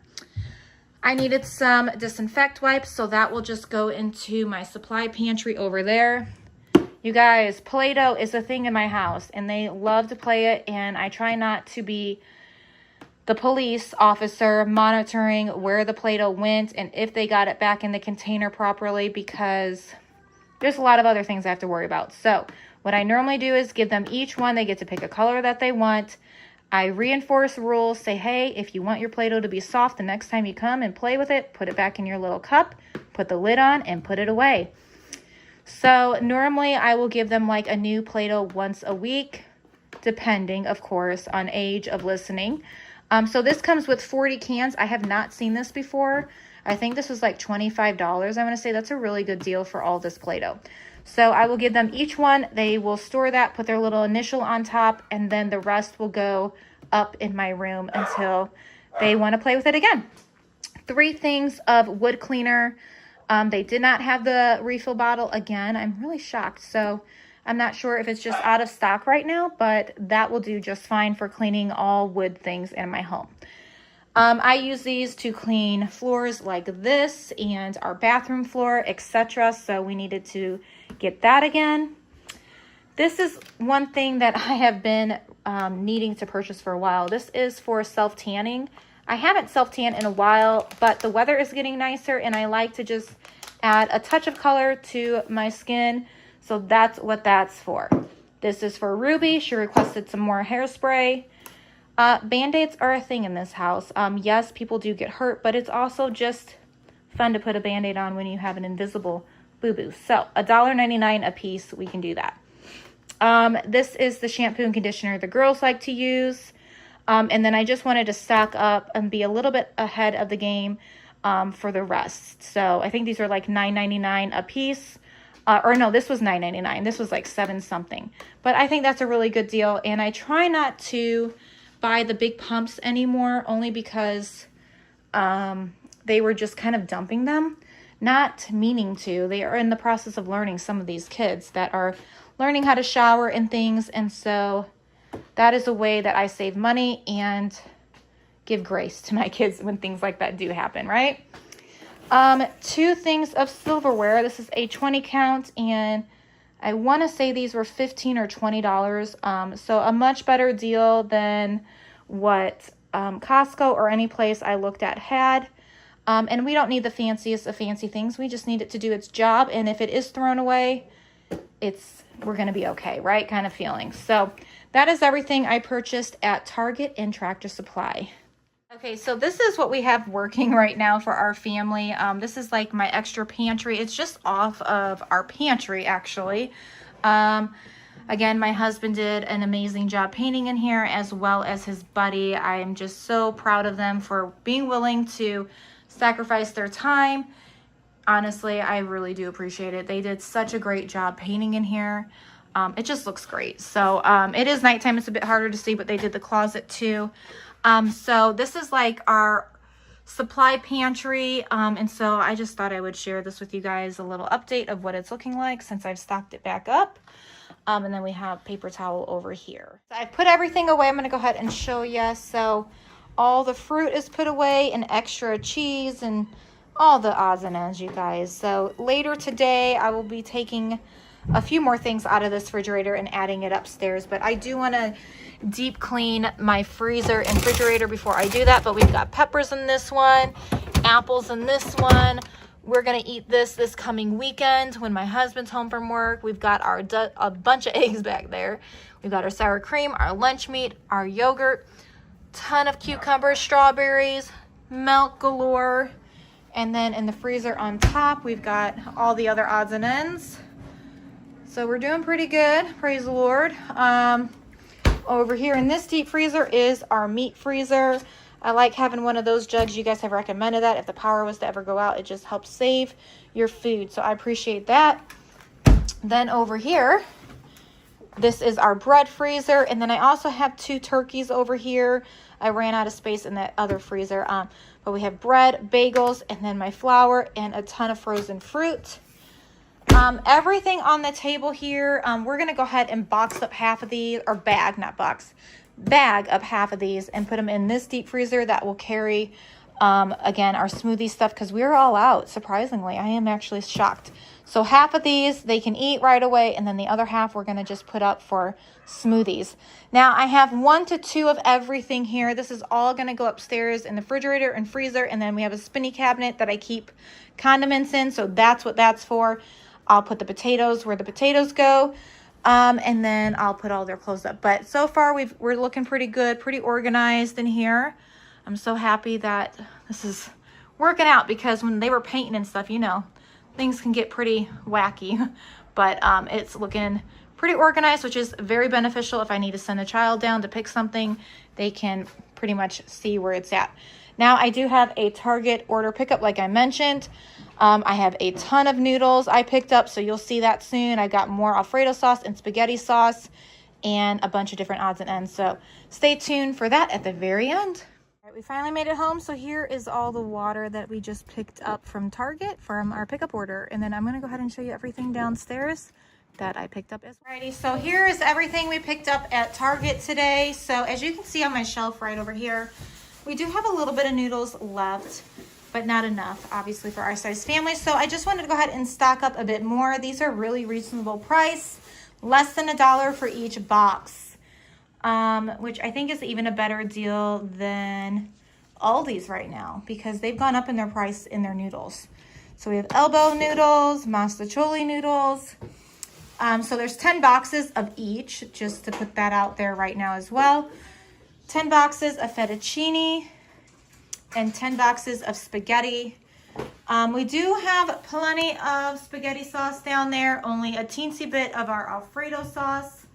A: I needed some disinfect wipes, so that will just go into my supply pantry over there. You guys, Play-Doh is a thing in my house, and they love to play it, and I try not to be the police officer monitoring where the Play-Doh went and if they got it back in the container properly, because there's a lot of other things I have to worry about. So what I normally do is give them each one. They get to pick a color that they want. I reinforce rules, say, hey, if you want your Play-Doh to be soft the next time you come and play with it, put it back in your little cup, put the lid on, and put it away. So normally I will give them like a new Play-Doh once a week, depending, of course, on age of listening. So this comes with 40 cans. I have not seen this before. I think this was like $25. I want to say that's a really good deal for all this Play-Doh. So I will give them each one. They will store that, put their little initial on top, and then the rest will go up in my room until they want to play with it again. 3 things of wood cleaner. They did not have the refill bottle again. I'm really shocked. So I'm not sure if it's just out of stock right now, but that will do just fine for cleaning all wood things in my home. I use these to clean floors like this and our bathroom floor, etc. So we needed to get that again. This is one thing that I have been needing to purchase for a while. This is for self-tanning. I haven't self-tanned in a while, but the weather is getting nicer and I like to just add a touch of color to my skin. So that's what that's for. This is for Ruby. She requested some more hairspray. Band-Aids are a thing in this house. Yes, people do get hurt, but it's also just fun to put a Band-Aid on when you have an invisible boo-boo. So $1.99 a piece, we can do that. This is the shampoo and conditioner the girls like to use. And then I just wanted to stock up and be a little bit ahead of the game for the rest. So I think these are like $9.99 a piece. Or no, this was $9.99. This was like $7 something. But I think that's a really good deal. And I try not to buy the big pumps anymore, only because they were just kind of dumping them. Not meaning to. They are in the process of learning, some of these kids that are learning how to shower and things. And so that is a way that I save money and give grace to my kids when things like that do happen, right? 2 things of silverware. This is a 20 count, and I want to say these were $15 or $20. So a much better deal than what Costco or any place I looked at had. And we don't need the fanciest of fancy things. We just need it to do its job. And if it is thrown away, we're going to be okay, right? Kind of feeling. So that is everything I purchased at Target and Tractor Supply. Okay, so this is what we have working right now for our family. This is like my extra pantry. It's just off of our pantry, actually. Again, my husband did an amazing job painting in here, as well as his buddy. I am just so proud of them for being willing to sacrifice their time. Honestly, I really do appreciate it. They did such a great job painting in here. It just looks great. So it is nighttime. It's a bit harder to see, but they did the closet too. So this is like our supply pantry. And so I just thought I would share this with you guys, a little update of what it's looking like since I've stocked it back up. And then we have paper towel over here. So I put everything away. I'm going to go ahead and show you. So all the fruit is put away, and extra cheese and all the odds and ends, you guys. So later today, I will be taking a few more things out of this refrigerator and adding it upstairs. But I do want to deep clean my freezer and refrigerator before I do that. But we've got peppers in this one, apples in this one. We're going to eat this coming weekend when my husband's home from work. We've got a bunch of eggs back there. We've got our sour cream, our lunch meat, our yogurt, ton of cucumbers, strawberries, milk galore. And then in the freezer on top, we've got all the other odds and ends. So we're doing pretty good, praise the Lord. Over here in this deep freezer is our meat freezer. I like having one of those jugs. You guys have recommended that. If the power was to ever go out, it just helps save your food. So I appreciate that. Then over here, this is our bread freezer. And then I also have 2 turkeys over here. I ran out of space in that other freezer. But we have bread, bagels, and then my flour and a ton of frozen fruit. Everything on the table here, we're going to go ahead and box up half of these, or bag, not box, bag up half of these and put them in this deep freezer that will carry, again, our smoothie stuff, because we're all out, surprisingly. I am actually shocked. So half of these they can eat right away, and then the other half we're going to just put up for smoothies. Now I have 1 to 2 of everything here. This is all going to go upstairs in the refrigerator and freezer, and then we have a spinny cabinet that I keep condiments in, so that's what that's for. I'll put the potatoes where the potatoes go, and then I'll put all their clothes up. But so far we're looking pretty good, pretty organized in here. I'm so happy that this is working out, because when they were painting and stuff, you know, things can get pretty wacky. But it's looking pretty organized, which is very beneficial. If I need to send a child down to pick something, they can pretty much see where it's at. Now I do have a Target order pickup, like I mentioned. I have a ton of noodles I picked up, so you'll see that soon. I got more Alfredo sauce and spaghetti sauce and a bunch of different odds and ends. So stay tuned for that at the very end. All right, we finally made it home. So here is all the water that we just picked up from Target from our pickup order. And then I'm going to go ahead and show you everything downstairs that I picked up as well. Alrighty, so here is everything we picked up at Target today. So as you can see on my shelf right over here, we do have a little bit of noodles left, but not enough, obviously, for our size family. So I just wanted to go ahead and stock up a bit more. These are really reasonable price, less than $1 for each box, which I think is even a better deal than Aldi's right now, because they've gone up in their price in their noodles. So we have elbow noodles, mastacholi noodles. So there's 10 boxes of each, just to put that out there right now as well. 10 boxes of fettuccine and 10 boxes of spaghetti. We do have plenty of spaghetti sauce down there, only a teensy bit of our Alfredo sauce.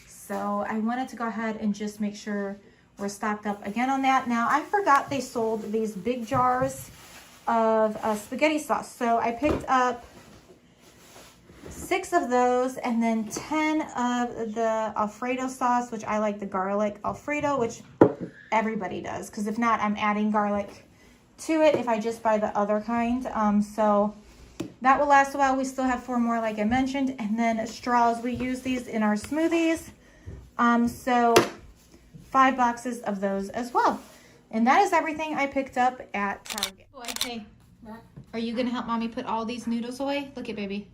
A: So I wanted to go ahead and just make sure we're stocked up again on that. Now I forgot they sold these big jars of spaghetti sauce. So I picked up 6 of those, and then 10 of the Alfredo sauce, which I like the garlic Alfredo, which everybody does, because if not, I'm adding garlic to it if I just buy the other kind. So that will last a while. We still have 4 more, like I mentioned, and then straws. We use these in our smoothies. So 5 boxes of those as well. And that is everything I picked up at Target. Okay, are you gonna help mommy put all these noodles away? Look at baby.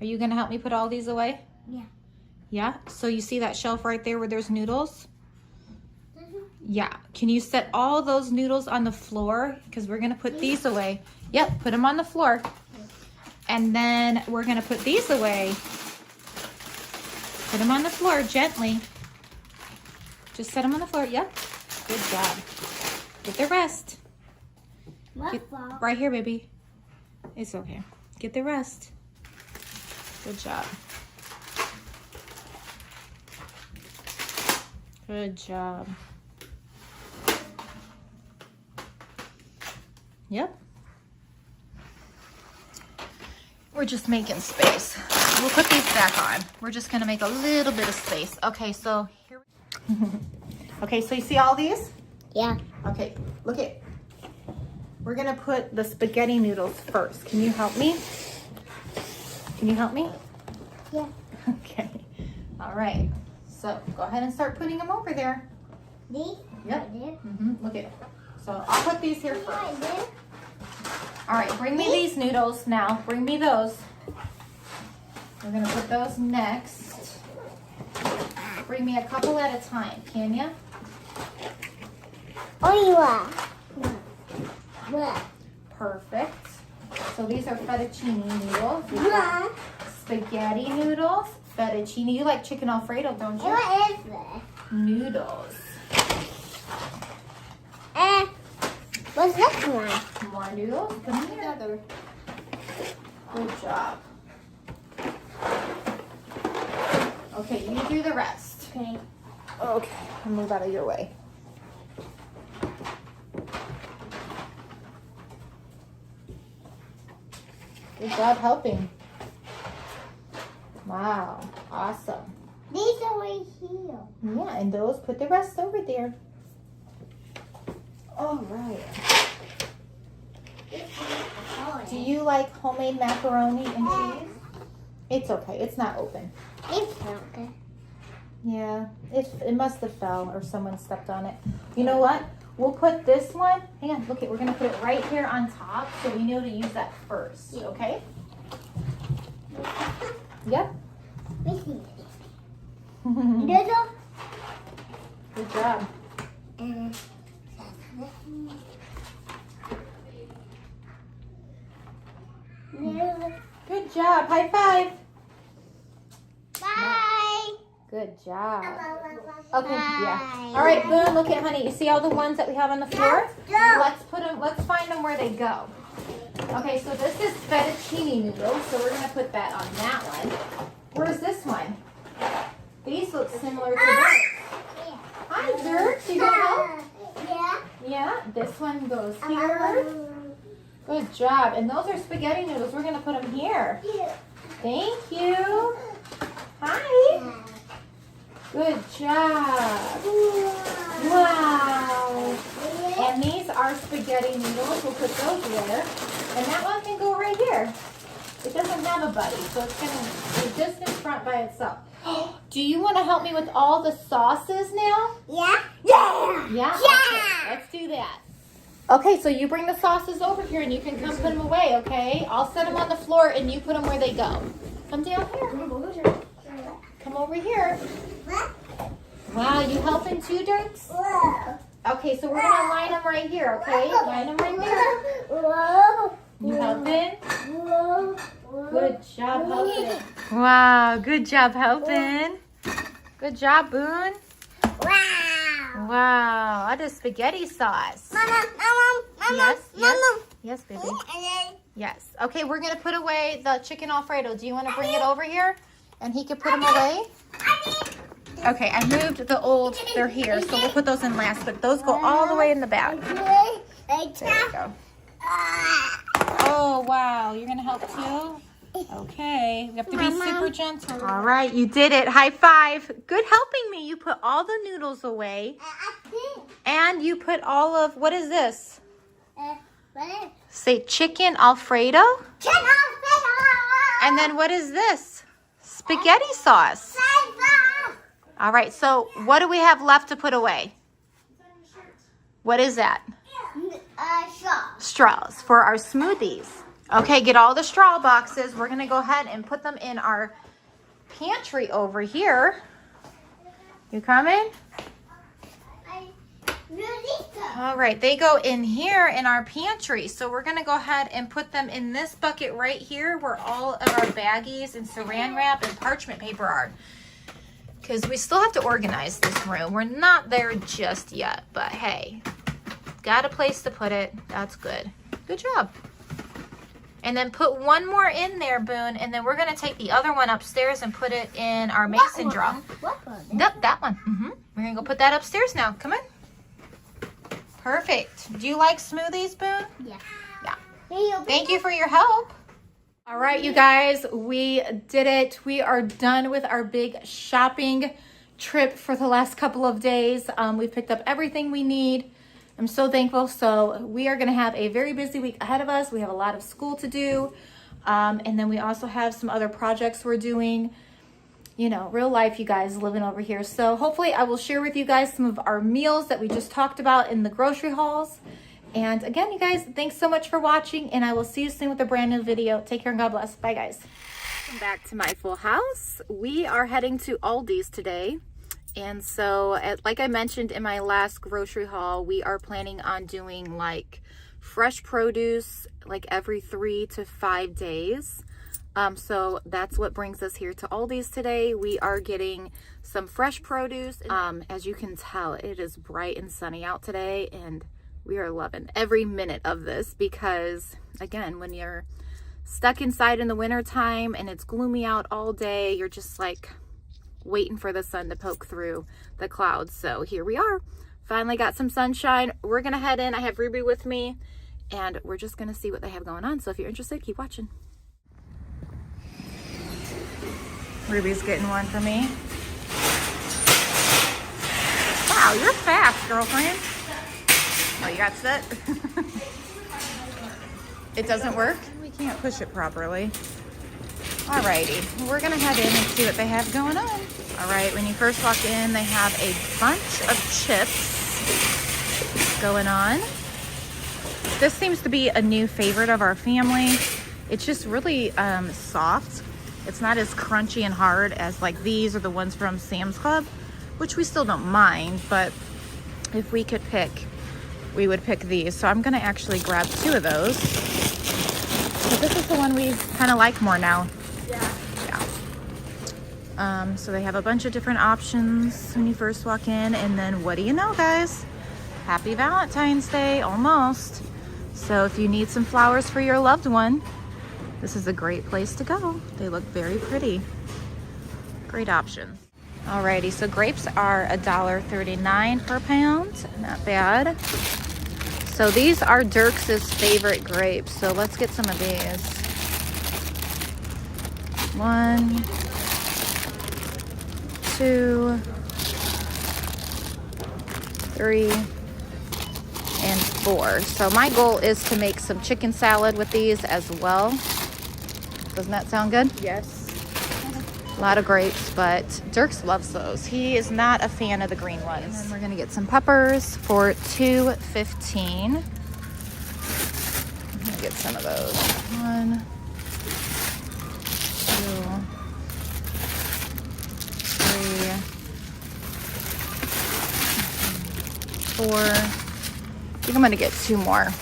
A: Are you gonna help me put all these away?
B: Yeah.
A: Yeah? So you see that shelf right there where there's noodles? Yeah. Can you set all those noodles on the floor? Because we're gonna put these away. Yep, put them on the floor. And then we're gonna put these away. Put them on the floor gently. Just set them on the floor. Yep. Good job. Get the rest. Right here, baby. It's okay. Get the rest. Good job. Good job. Yep. We're just making space. We'll put these back on. We're just gonna make a little bit of space. Okay, so here we Okay, so you see all these?
B: Yeah.
A: Okay, look at. We're gonna put the spaghetti noodles first. Can you help me? Can you help me?
B: Yeah.
A: Okay. All right. So go ahead and start putting them over there.
B: These?
A: Yep.
B: Right
A: Look at it. So I'll put these here first.
B: there.
A: All right. Bring me these noodles now. Bring me those. We're gonna put those next. Bring me a couple at a time, can ya?
B: Oh, you are. What?
A: Perfect. So these are fettuccine noodles. These are
B: What?
A: spaghetti noodles. Fettuccine. You like chicken Alfredo, don't you?
B: What is this?
A: Noodles.
B: What's this one?
A: More noodles. Put them together. Good job. Okay, you do the rest.
B: Okay.
A: Okay, I'll move out of your way. Good job helping. Wow, awesome.
B: These are right here.
A: Yeah, and those, put the rest over there. All right. Do you like homemade macaroni and cheese? It's okay, it's not open.
B: It's okay.
A: Yeah, it must have fell or someone stepped on it. You know what? We'll put this one, hang on, look, we're gonna put it right here on top so we know to use that first, okay? Yep.
B: Noodle.
A: Good job. Good job, high five.
B: Bye.
A: Good job. Okay, yeah. All right, Boone, look at honey. You see all the ones that we have on the floor? Let's put them, let's find them where they go. Okay, so this is fettuccine noodles, so we're gonna put that on that one. Where's this one? These look similar to this. Hi, Dirt. You gonna help?
B: Yeah.
A: Yeah, this one goes here. Good job. And those are spaghetti noodles. We're gonna put them here. Thank you. Hi. Good job. Wow. And these are spaghetti noodles. We'll put those there. And that one can go right here. It doesn't have a buddy, so it's gonna be just in front by itself. Do you want to help me with all the sauces now?
B: Yeah. Yeah.
A: Yeah? Okay, let's do that. Okay, so you bring the sauces over here and you can come put them away, okay? I'll set them on the floor and you put them where they go. Come down here. Come over here. Wow, you helping too, Dirks? Okay, so we're gonna line them right here, okay? Line them right there. You helping? Good job helping. Wow, good job helping. Good job, Boone.
B: Wow.
A: Wow, that is spaghetti sauce. Yes, baby. Yes. Okay, we're gonna put away the chicken Alfredo. Do you want to bring it over here, and he can put them away? Okay, I moved the old. They're here, so we'll put those in last. But those go all the way in the back. There we go. Oh wow, you're gonna help too? Okay, we have to be super gentle. All right, you did it. High five. Good helping me. You put all the noodles away. And you put all of, what is this? Say chicken Alfredo.
B: Chicken Alfredo.
A: And then what is this? Spaghetti sauce. All right, so what do we have left to put away? What is that? Straws for our smoothies. Okay, get all the straw boxes. We're gonna go ahead and put them in our pantry over here. You coming? All right, they go in here in our pantry. So we're gonna go ahead and put them in this bucket right here where all of our baggies and saran wrap and parchment paper are. Because we still have to organize this room. We're not there just yet, but hey, got a place to put it. That's good. Good job. And then put one more in there, Boone, and then we're gonna take the other one upstairs and put it in our mason jar.
B: What one?
A: Yep, that one. We're gonna go put that upstairs now. Come in. Perfect. Do you like smoothies, Boone?
B: Yeah.
A: Yeah. Thank you for your help. All right, you guys, we did it. We are done with our big shopping trip for the last couple of days. We picked up everything we need. I'm so thankful. So we are going to have a very busy week ahead of us. We have a lot of school to do. And then we also have some other projects we're doing. You know, real life, you guys, living over here. So hopefully I will share with you guys some of our meals that we just talked about in the grocery hauls. And again, you guys, thanks so much for watching. And I will see you soon with a brand new video. Take care and God bless. Bye, guys. Welcome back to my full house. We are heading to Aldi's today. And so, like I mentioned in my last grocery haul, we are planning on doing like fresh produce like every 3 to 5 days. So that's what brings us here to Aldi's today. We are getting some fresh produce. As you can tell, it is bright and sunny out today, and we are loving every minute of this because, again, when you're stuck inside in the winter time and it's gloomy out all day, you're just like, waiting for the sun to poke through the clouds. So here we are. Finally got some sunshine. We're gonna head in. I have Ruby with me, and we're just gonna see what they have going on. So if you're interested, keep watching. Ruby's getting one for me. Wow, you're fast, girlfriend. Oh, you got set? It doesn't work? We can't push it properly. Alrighty, we're gonna head in and see what they have going on. Alright, when you first walk in, they have a bunch of chips going on. This seems to be a new favorite of our family. It's just really soft. It's not as crunchy and hard as like these or the ones from Sam's Club, which we still don't mind, but if we could pick, we would pick these. So I'm gonna actually grab 2 of those. So this is the one we kind of like more now. Yeah. So they have a bunch of different options when you first walk in, and then what do you know, guys? Happy Valentine's Day, almost. So if you need some flowers for your loved one, this is a great place to go. They look very pretty. Great option. Alrighty, so grapes are $1.39 per pound. Not bad. So these are Dirk's favorite grapes. So let's get some of these. 1, 2, 3, and 4. So my goal is to make some chicken salad with these as well. Doesn't that sound good?
B: Yes.
A: A lot of grapes, but Dirks loves those. He is not a fan of the green ones. And then we're gonna get some peppers for $2.15. I'm gonna get some of those. 1, 2, 3, 4. I think I'm gonna get 2 more.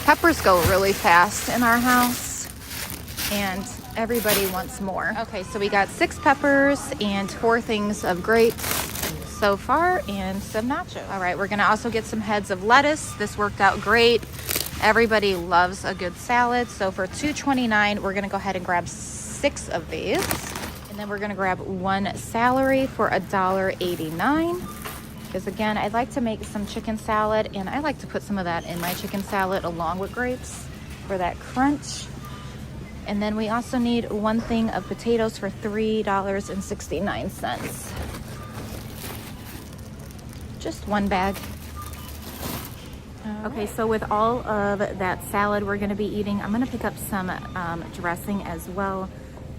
A: Peppers go really fast in our house, and everybody wants more. Okay, so we got 6 peppers and 4 things of grapes so far, and some nachos. All right, we're gonna also get some heads of lettuce. This worked out great. Everybody loves a good salad. So for $2.29, we're gonna go ahead and grab 6 of these. And then we're gonna grab 1 celery for $1.89. Because again, I'd like to make some chicken salad, and I like to put some of that in my chicken salad along with grapes for that crunch. And then we also need 1 thing of potatoes for $3.69. Just 1 bag. Okay, so with all of that salad we're gonna be eating, I'm gonna pick up some dressing as well.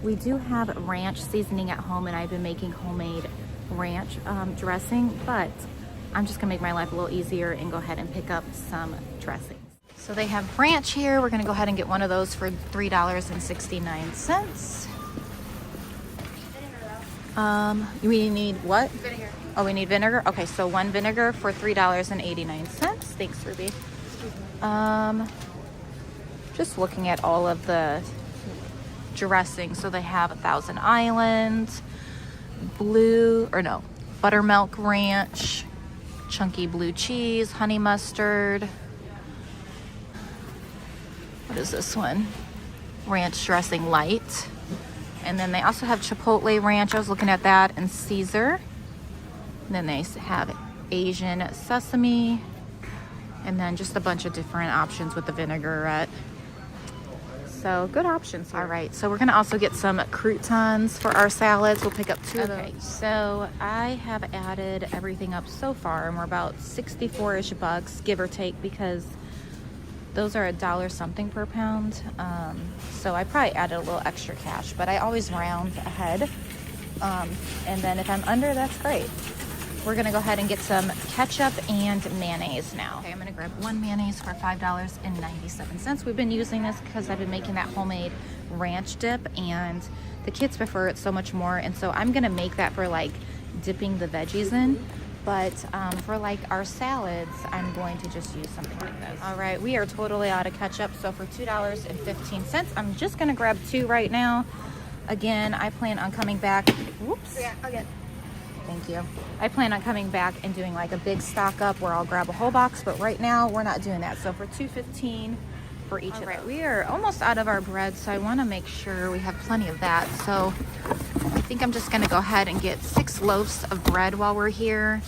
A: We do have ranch seasoning at home, and I've been making homemade ranch dressing, but I'm just gonna make my life a little easier and go ahead and pick up some dressing. So they have ranch here. We're gonna go ahead and get 1 of those for $3.69. We need what?
B: Vinegar.
A: Oh, we need vinegar? Okay, so 1 vinegar for $3.89. Thanks, Ruby. Just looking at all of the dressing. So they have 1,000 Island, buttermilk ranch, chunky blue cheese, honey mustard. What is this one? Ranch dressing light. And then they also have chipotle ranch. I was looking at that, and Caesar. And then they have Asian sesame, and then just a bunch of different options with the vinaigrette. So good options here. All right, so we're gonna also get some croutons for our salads. We'll pick up 2 of those. Okay, so I have added everything up so far, and we're about 64-ish bucks, give or take, because those are $1 something per pound. So I probably added a little extra cash, but I always round ahead. And then if I'm under, that's great. We're gonna go ahead and get some ketchup and mayonnaise now. Okay, I'm gonna grab 1 mayonnaise for $5.97. We've been using this because I've been making that homemade ranch dip, and the kids prefer it so much more. And so I'm gonna make that for like dipping the veggies in. But for like our salads, I'm going to just use something like this. All right, we are totally out of ketchup. So for $2.15, I'm just gonna grab 2 right now. Again, I plan on coming back. Whoops.
B: Yeah, okay.
A: Thank you. I plan on coming back and doing like a big stock up where I'll grab a whole box, but right now we're not doing that. So for $2.15 for each of them. We are almost out of our bread, so I wanna make sure we have plenty of that. So think I'm just gonna go ahead and get 6 loaves of bread while we're here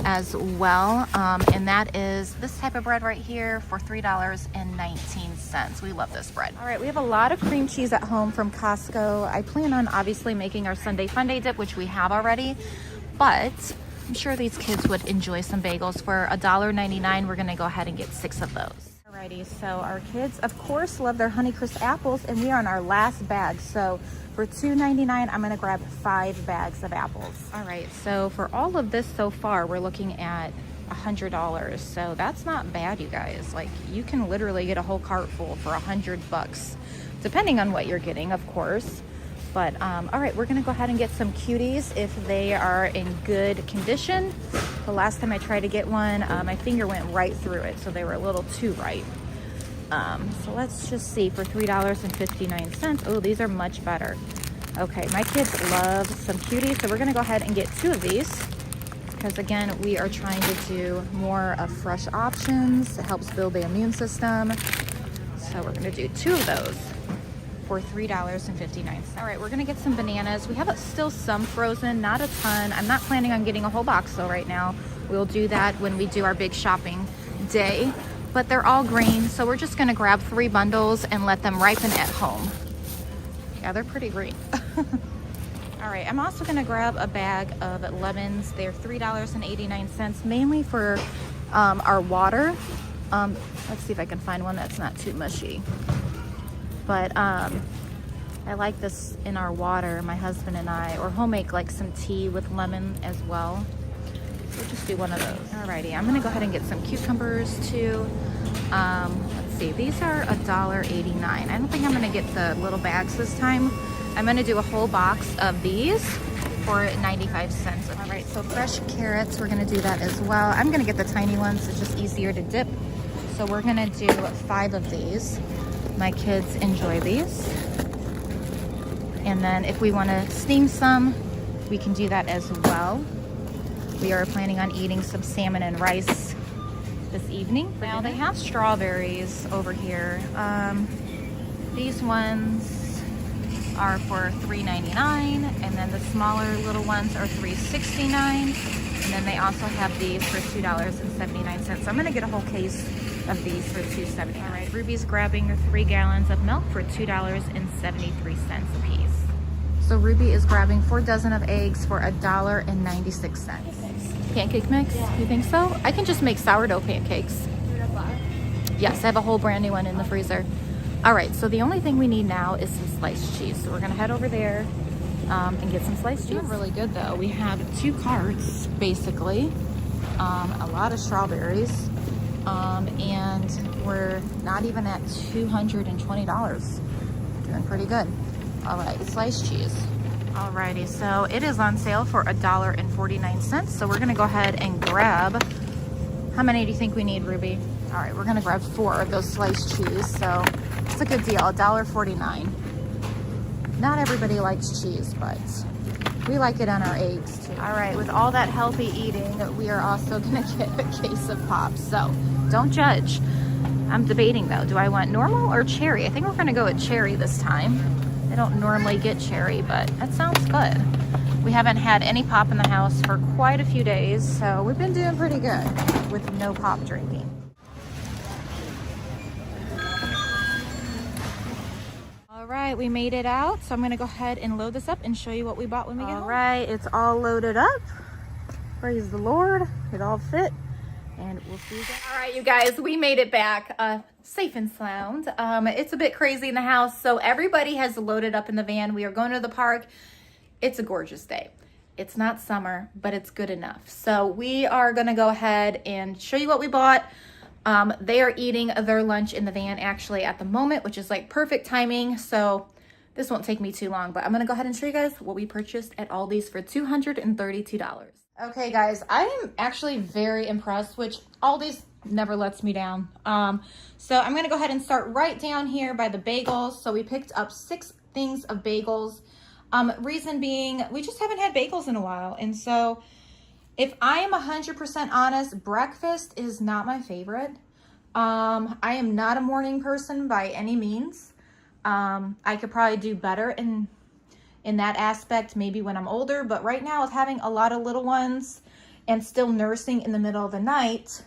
A: as well. And that is this type of bread right here for $3.19. We love this bread. All right, we have a lot of cream cheese at home from Costco. I plan on obviously making our Sunday Funday dip, which we have already, but I'm sure these kids would enjoy some bagels. For $1.99, we're gonna go ahead and get 6 of those. Alrighty, so our kids, of course, love their Honeycrisp apples, and we are on our last bag. So for $2.99, I'm gonna grab 5 bags of apples. All right, so for all of this so far, we're looking at $100. So that's not bad, you guys. Like, you can literally get a whole cart full for $100, depending on what you're getting, of course. But all right, we're gonna go ahead and get some cuties if they are in good condition. The last time I tried to get one, my finger went right through it, so they were a little too ripe. So let's just see, for $3.59. Oh, these are much better. Okay, my kids love some cuties, so we're gonna go ahead and get 2 of these, because again, we are trying to do more of fresh options. It helps build the immune system. So we're gonna do 2 of those for $3.59. All right, we're gonna get some bananas. We have still some frozen, not a ton. I'm not planning on getting a whole box though right now. We'll do that when we do our big shopping day, but they're all green. So we're just gonna grab 3 bundles and let them ripen at home. Yeah, they're pretty green. All right, I'm also gonna grab a bag of lemons. They're $3.89, mainly for our water. Let's see if I can find one that's not too mushy. But I like this in our water, my husband and I, or he'll make like some tea with lemon as well. So we'll just do one of those. Alrighty, I'm gonna go ahead and get some cucumbers too. Let's see, these are $1.89. I don't think I'm gonna get the little bags this time. I'm gonna do a whole box of these for 95 cents. All right, so fresh carrots, we're gonna do that as well. I'm gonna get the tiny ones, it's just easier to dip. So we're gonna do 5 of these. My kids enjoy these. And then if we want to steam some, we can do that as well. We are planning on eating some salmon and rice this evening. Now they have strawberries over here. These ones are for $3.99, and then the smaller little ones are $3.69. And then they also have these for $2.79. So I'm gonna get a whole case of these for $2.79. All right, Ruby's grabbing 3 gallons of milk for $2.73 a piece. So Ruby is grabbing 4 dozen of eggs for $1.96. Pancake mix? Yeah. You think so? I can just make sourdough pancakes. Yes, I have a whole brand new one in the freezer. All right, so the only thing we need now is some sliced cheese. So we're gonna head over there and get some sliced cheese. Really good though. We have 2 carts, basically. A lot of strawberries. And we're not even at $220. Doing pretty good. All right, sliced cheese. Alrighty, so it is on sale for $1.49. So we're gonna go ahead and grab, how many do you think we need, Ruby? All right, we're gonna grab 4 of those sliced cheese. So it's a good deal, $1.49. Not everybody likes cheese, but we like it on our eggs too. All right, with all that healthy eating, we are also gonna get a case of pops. So don't judge. I'm debating though, do I want normal or cherry? I think we're gonna go with cherry this time. I don't normally get cherry, but that sounds good. We haven't had any pop in the house for quite a few days, so we've been doing pretty good with no pop drinking. All right, we made it out, so I'm gonna go ahead and load this up and show you what we bought when we get home. All right, it's all loaded up. Praise the Lord, it all fit. And we'll see you guys. All right, you guys, we made it back safe and sound. It's a bit crazy in the house, so everybody has loaded up in the van. We are going to the park. It's a gorgeous day. It's not summer, but it's good enough. So we are gonna go ahead and show you what we bought. They are eating their lunch in the van actually at the moment, which is like perfect timing. So this won't take me too long, but I'm gonna go ahead and show you guys what we purchased at Aldi's for $232. Okay guys, I am actually very impressed, which Aldi's never lets me down. So I'm gonna go ahead and start right down here by the bagels. So we picked up 6 things of bagels. Reason being, we just haven't had bagels in a while. And so if I am 100% honest, breakfast is not my favorite. I am not a morning person by any means. I could probably do better in that aspect maybe when I'm older, but right now with having a lot of little ones and still nursing in the middle of the night,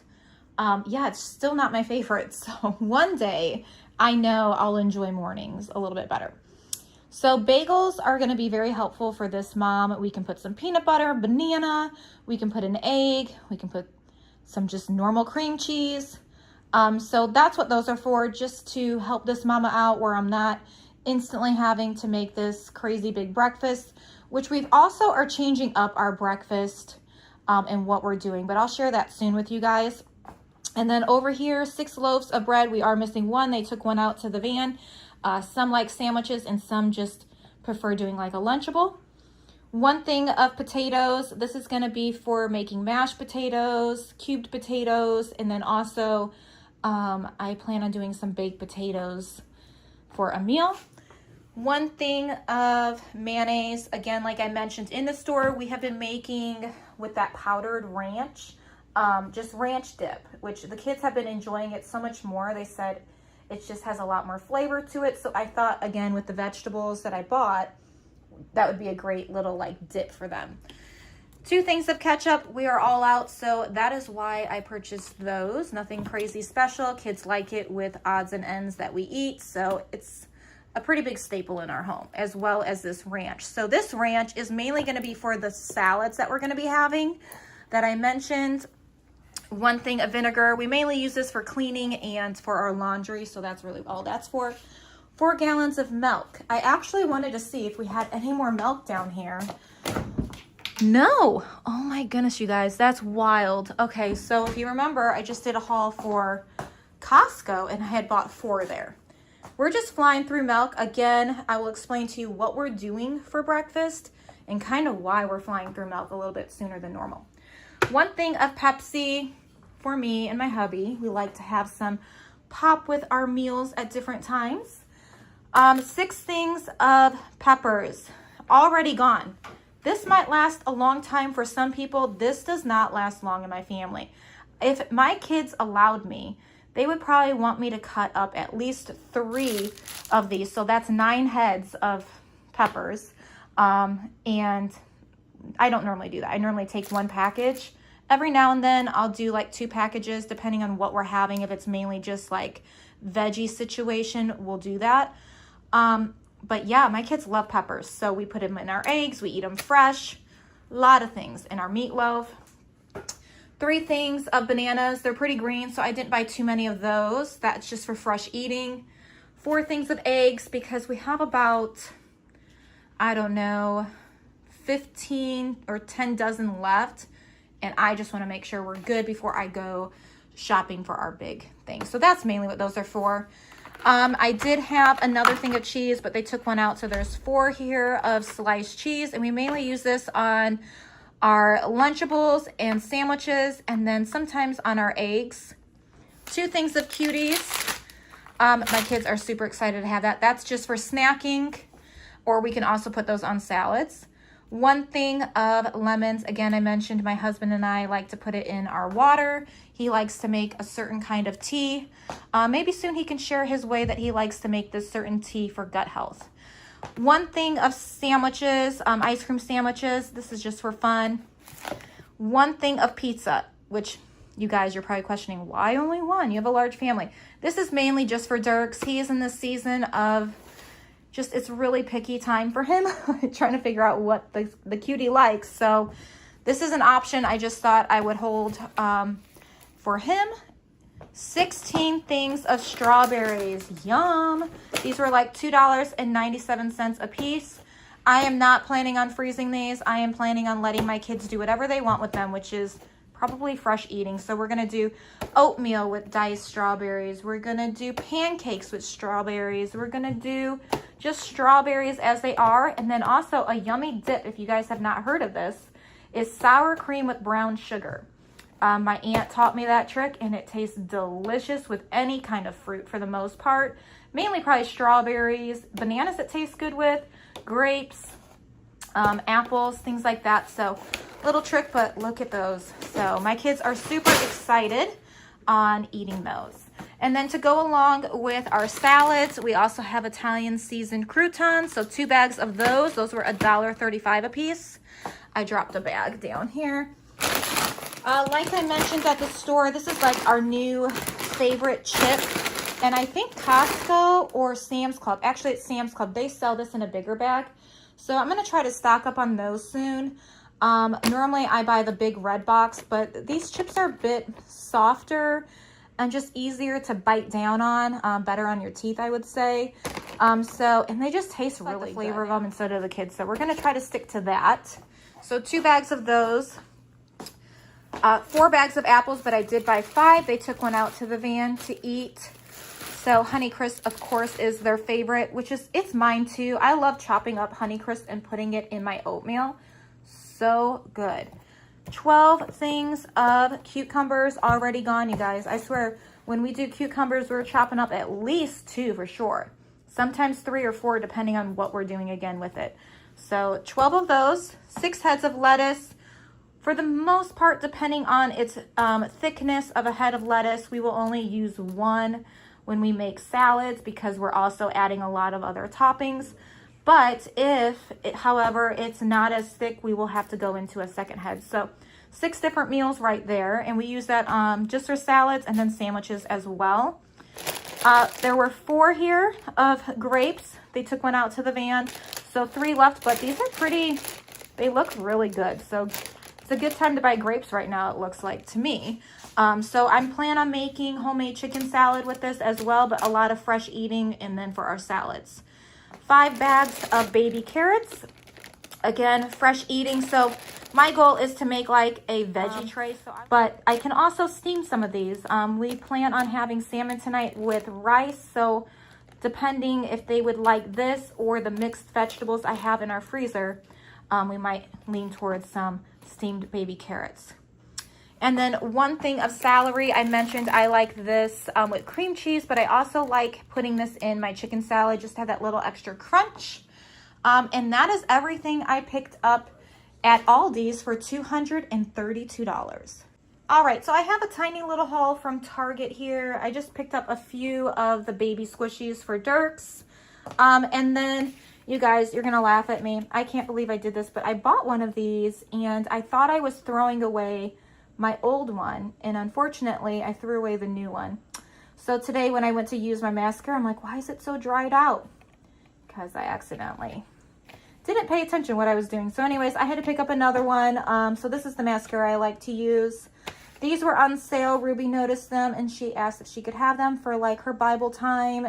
A: yeah, it's still not my favorite. So one day I know I'll enjoy mornings a little bit better. So bagels are going to be very helpful for this mom. We can put some peanut butter, banana, we can put an egg, we can put some just normal cream cheese. So that's what those are for, just to help this mama out where I'm not instantly having to make this crazy big breakfast, which we've also are changing up our breakfast and what we're doing, but I'll share that soon with you guys. And then over here, 6 loaves of bread. We are missing one. They took one out to the van. Some like sandwiches and some just prefer doing like a Lunchable. 1 thing of potatoes. This is going to be for making mashed potatoes, cubed potatoes, and then also I plan on doing some baked potatoes for a meal. 1 thing of mayonnaise. Again, like I mentioned in the store, we have been making with that powdered ranch, just ranch dip, which the kids have been enjoying it so much more. They said it just has a lot more flavor to it. So I thought, again, with the vegetables that I bought, that would be a great little like dip for them. 2 things of ketchup. We are all out, so that is why I purchased those. Nothing crazy special. Kids like it with odds and ends that we eat, so it's a pretty big staple in our home, as well as this ranch. So this ranch is mainly going to be for the salads that we're going to be having that I mentioned. 1 thing of vinegar. We mainly use this for cleaning and for our laundry, so that's really all that's for. 4 gallons of milk. I actually wanted to see if we had any more milk down here. No. Oh my goodness, you guys, that's wild. Okay, so if you remember, I just did a haul for Costco and I had bought 4 there. We're just flying through milk. Again, I will explain to you what we're doing for breakfast and kind of why we're flying through milk a little bit sooner than normal. 1 thing of Pepsi for me and my hubby. We like to have some pop with our meals at different times. 6 things of peppers, already gone. This might last a long time for some people. This does not last long in my family. If my kids allowed me, they would probably want me to cut up at least 3 of these. So that's 9 heads of peppers. And I don't normally do that. I normally take 1 package. Every now and then I'll do like 2 packages depending on what we're having. If it's mainly just like veggie situation, we'll do that. But yeah, my kids love peppers. So we put them in our eggs. We eat them fresh. A lot of things in our meatloaf. 3 things of bananas. They're pretty green, so I didn't buy too many of those. That's just for fresh eating. 4 things of eggs because we have about, I don't know, 15 or 10 dozen left. And I just want to make sure we're good before I go shopping for our big thing. So that's mainly what those are for. I did have another thing of cheese, but they took 1 out. So there's 4 here of sliced cheese. And we mainly use this on our Lunchables and sandwiches. And then sometimes on our eggs. 2 things of cuties. My kids are super excited to have that. That's just for snacking. Or we can also put those on salads. 1 thing of lemons. Again, I mentioned my husband and I like to put it in our water. He likes to make a certain kind of tea. Maybe soon he can share his way that he likes to make this certain tea for gut health. 1 thing of sandwiches, ice cream sandwiches. This is just for fun. 1 thing of pizza, which you guys, you're probably questioning, why only 1? You have a large family. This is mainly just for Dirks. He is in this season of just, it's really picky time for him. Trying to figure out what the cutie likes. So this is an option I just thought I would hold for him. 16 things of strawberries. Yum. These were like $2.97 a piece. I am not planning on freezing these. I am planning on letting my kids do whatever they want with them, which is probably fresh eating. So we're going to do oatmeal with diced strawberries. We're going to do pancakes with strawberries. We're going to do just strawberries as they are. And then also a yummy dip, if you guys have not heard of this, is sour cream with brown sugar. My aunt taught me that trick and it tastes delicious with any kind of fruit for the most part. Mainly probably strawberries, bananas it tastes good with, grapes, apples, things like that. So little trick, but look at those. So my kids are super excited on eating those. And then to go along with our salads, we also have Italian seasoned croutons. So 2 bags of those. Those were $1.35 a piece. I dropped a bag down here. Like I mentioned at the store, this is like our new favorite chip. And I think Costco or Sam's Club, actually it's Sam's Club, they sell this in a bigger bag. So I'm going to try to stock up on those soon. Normally I buy the big red box, but these chips are a bit softer and just easier to bite down on, better on your teeth, I would say. And they just taste really good. The flavor of them, and so do the kids. So we're going to try to stick to that. So 2 bags of those. 4 bags of apples, but I did buy 5. They took one out to the van to eat. So Honeycrisp, of course, is their favorite, which is, it's mine too. I love chopping up Honeycrisp and putting it in my oatmeal. So good. 12 things of cucumbers already gone, you guys. I swear, when we do cucumbers, we're chopping up at least 2 for sure. Sometimes 3 or 4, depending on what we're doing again with it. So 12 of those, 6 heads of lettuce. For the most part, depending on its thickness of a head of lettuce, we will only use 1 when we make salads because we're also adding a lot of other toppings. But however, it's not as thick, we will have to go into a second head. So 6 different meals right there. And we use that just for salads and then sandwiches as well. There were 4 here of grapes. They took one out to the van. So 3 left, but these are pretty, they look really good. So it's a good time to buy grapes right now, it looks like to me. So I'm planning on making homemade chicken salad with this as well, but a lot of fresh eating and then for our salads. 5 bags of baby carrots. Again, fresh eating. So my goal is to make like a veggie tray, but I can also steam some of these. We plan on having salmon tonight with rice. So depending if they would like this or the mixed vegetables I have in our freezer, we might lean towards some steamed baby carrots. And then 1 thing of celery, I mentioned I like this with cream cheese, but I also like putting this in my chicken salad just to have that little extra crunch. And that is everything I picked up at Aldi's for $232. All right, so I have a tiny little haul from Target here. I just picked up a few of the baby squishies for Dirks. And then, you guys, you're gonna laugh at me. I can't believe I did this, but I bought one of these and I thought I was throwing away my old one, and unfortunately I threw away the new one. So today when I went to use my mascara, I'm like, why is it so dried out? Because I accidentally didn't pay attention to what I was doing. So anyways, I had to pick up another one. So this is the mascara I like to use. These were on sale. Ruby noticed them and she asked if she could have them for like her Bible time,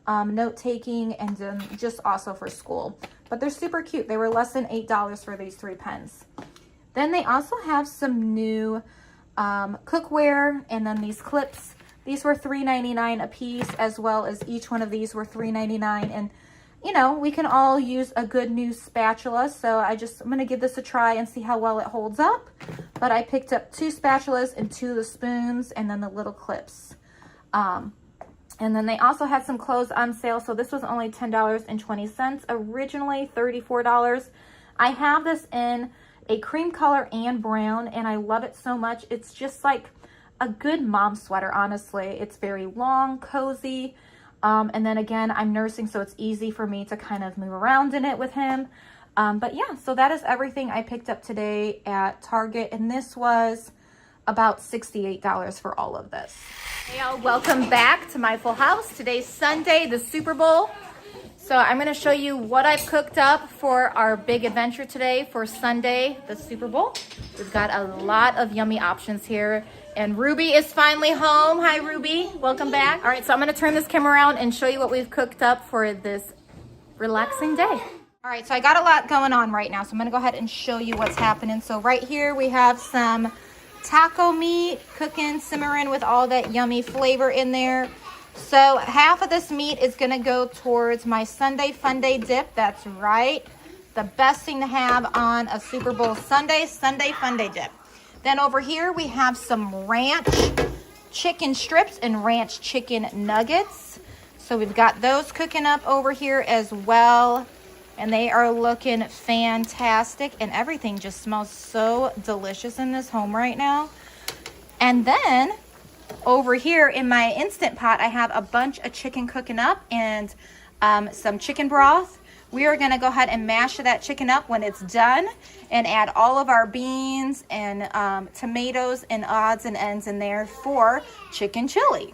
A: note taking, and just also for school. But they're super cute. They were less than $8 for these 3 pens. Then they also have some new cookware, and then these clips. These were $3.99 a piece, as well as each one of these were $3.99. And you know, we can all use a good new spatula. So I'm going to give this a try and see how well it holds up. But I picked up 2 spatulas and 2 of the spoons and then the little clips. And then they also had some clothes on sale. So this was only $10.20, originally $34. I have this in a cream color and brown, and I love it so much. It's just like a good mom sweater, honestly. It's very long, cozy. And then again, I'm nursing, so it's easy for me to kind of move around in it with him. But yeah, so that is everything I picked up today at Target, and this was about $68 for all of this. Hey y'all, welcome back to my full house. Today's Sunday, the Super Bowl. So I'm going to show you what I've cooked up for our big adventure today for Sunday, the Super Bowl. We've got a lot of yummy options here. And Ruby is finally home. Hi, Ruby. Welcome back. All right, so I'm going to turn this camera around and show you what we've cooked up for this relaxing day. All right, so I got a lot going on right now, so I'm going to go ahead and show you what's happening. So right here we have some taco meat cooking, simmering with all that yummy flavor in there. So half of this meat is going to go towards my Sunday Fun Day dip. That's right. The best thing to have on a Super Bowl Sunday, Sunday Fun Day dip. Then over here we have some ranch chicken strips and ranch chicken nuggets. So we've got those cooking up over here as well. And they are looking fantastic. And everything just smells so delicious in this home right now. And then Over here in my Instant Pot, I have a bunch of chicken cooking up and some chicken broth. We are going to go ahead and mash that chicken up when it's done and add all of our beans and tomatoes and odds and ends in there for chicken chili.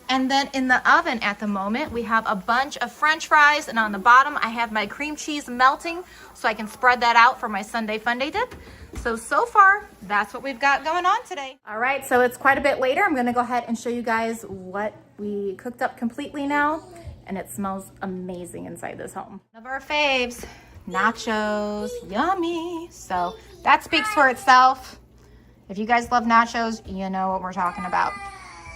A: And then in the oven at the moment, we have a bunch of French fries, and on the bottom I have my cream cheese melting so I can spread that out for my Sunday Funday dip. So far, that's what we've got going on today. All right, so it's quite a bit later. I'm gonna go ahead and show you guys what we cooked up completely now, and it smells amazing inside this home. One of our faves, nachos, yummy. So that speaks for itself. If you guys love nachos, you know what we're talking about.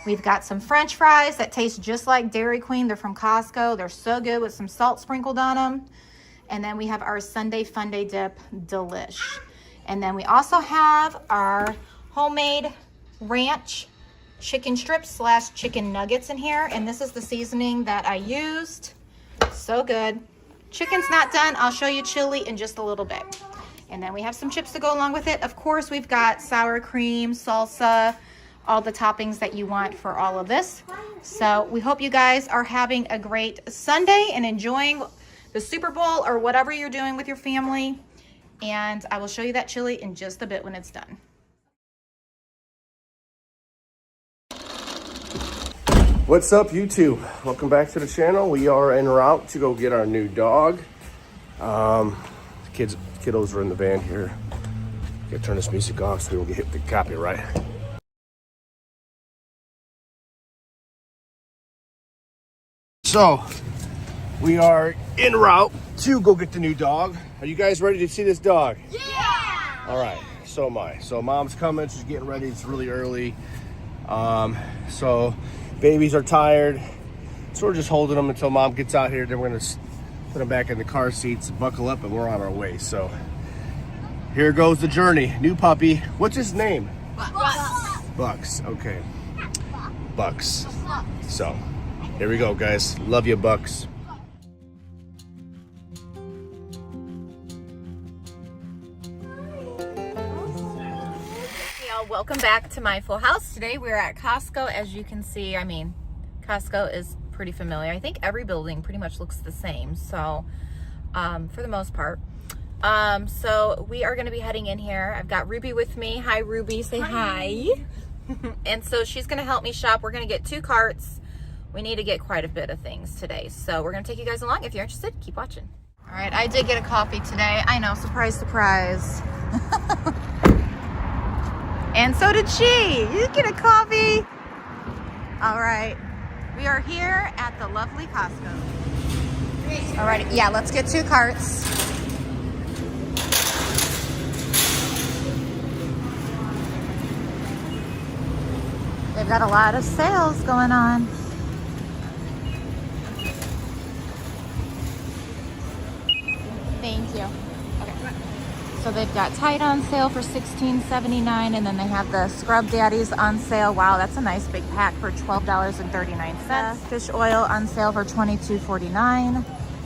A: We've got some French fries that taste just like Dairy Queen. They're from Costco. They're so good with some salt sprinkled on them. And then we have our Sunday Funday dip, delish. And then we also have our homemade ranch chicken strips / chicken nuggets in here. And this is the seasoning that I used. So good. Chicken's not done. I'll show you chili in just a little bit. And then we have some chips to go along with it. Of course, we've got sour cream, salsa, all the toppings that you want for all of this. So we hope you guys are having a great Sunday and enjoying the Super Bowl or whatever you're doing with your family. And I will show you that chili in just a bit when it's done.
D: What's up, YouTube? Welcome back to the channel. We are en route to go get our new dog. Kiddos are in the van here. Gotta turn this music off so we don't get hit with the copyright. So, we are en route to go get the new dog. Are you guys ready to see this dog?
B: Yeah!
D: All right, so am I. So mom's coming, she's getting ready, it's really early. So babies are tired. So we're just holding them until mom gets out here. Then we're gonna put them back in the car seats, buckle up, and we're on our way. So here goes the journey. New puppy. What's his name?
B: Bucks.
D: Bucks, okay. Bucks. So, here we go, guys. Love you, Bucks.
A: Hey y'all, welcome back to my full house. Today we're at Costco. As you can see, I mean, Costco is pretty familiar. I think every building pretty much looks the same. So, for the most part. So we are going to be heading in here. I've got Ruby with me. Hi, Ruby. Say hi. And so she's going to help me shop. We're going to get 2 carts. We need to get quite a bit of things today. So we're going to take you guys along. If you're interested, keep watching. All right, I did get a coffee today. I know, surprise, surprise. And so did she. You get a coffee. All right, we are here at the lovely Costco. All right, yeah, let's get 2 carts. They've got a lot of sales going on. Thank you. Okay. So they've got Tide on sale for $16.79, and then they have the Scrub Daddies on sale. Wow, that's a nice big pack for $12.39. Fish oil on sale for $22.49.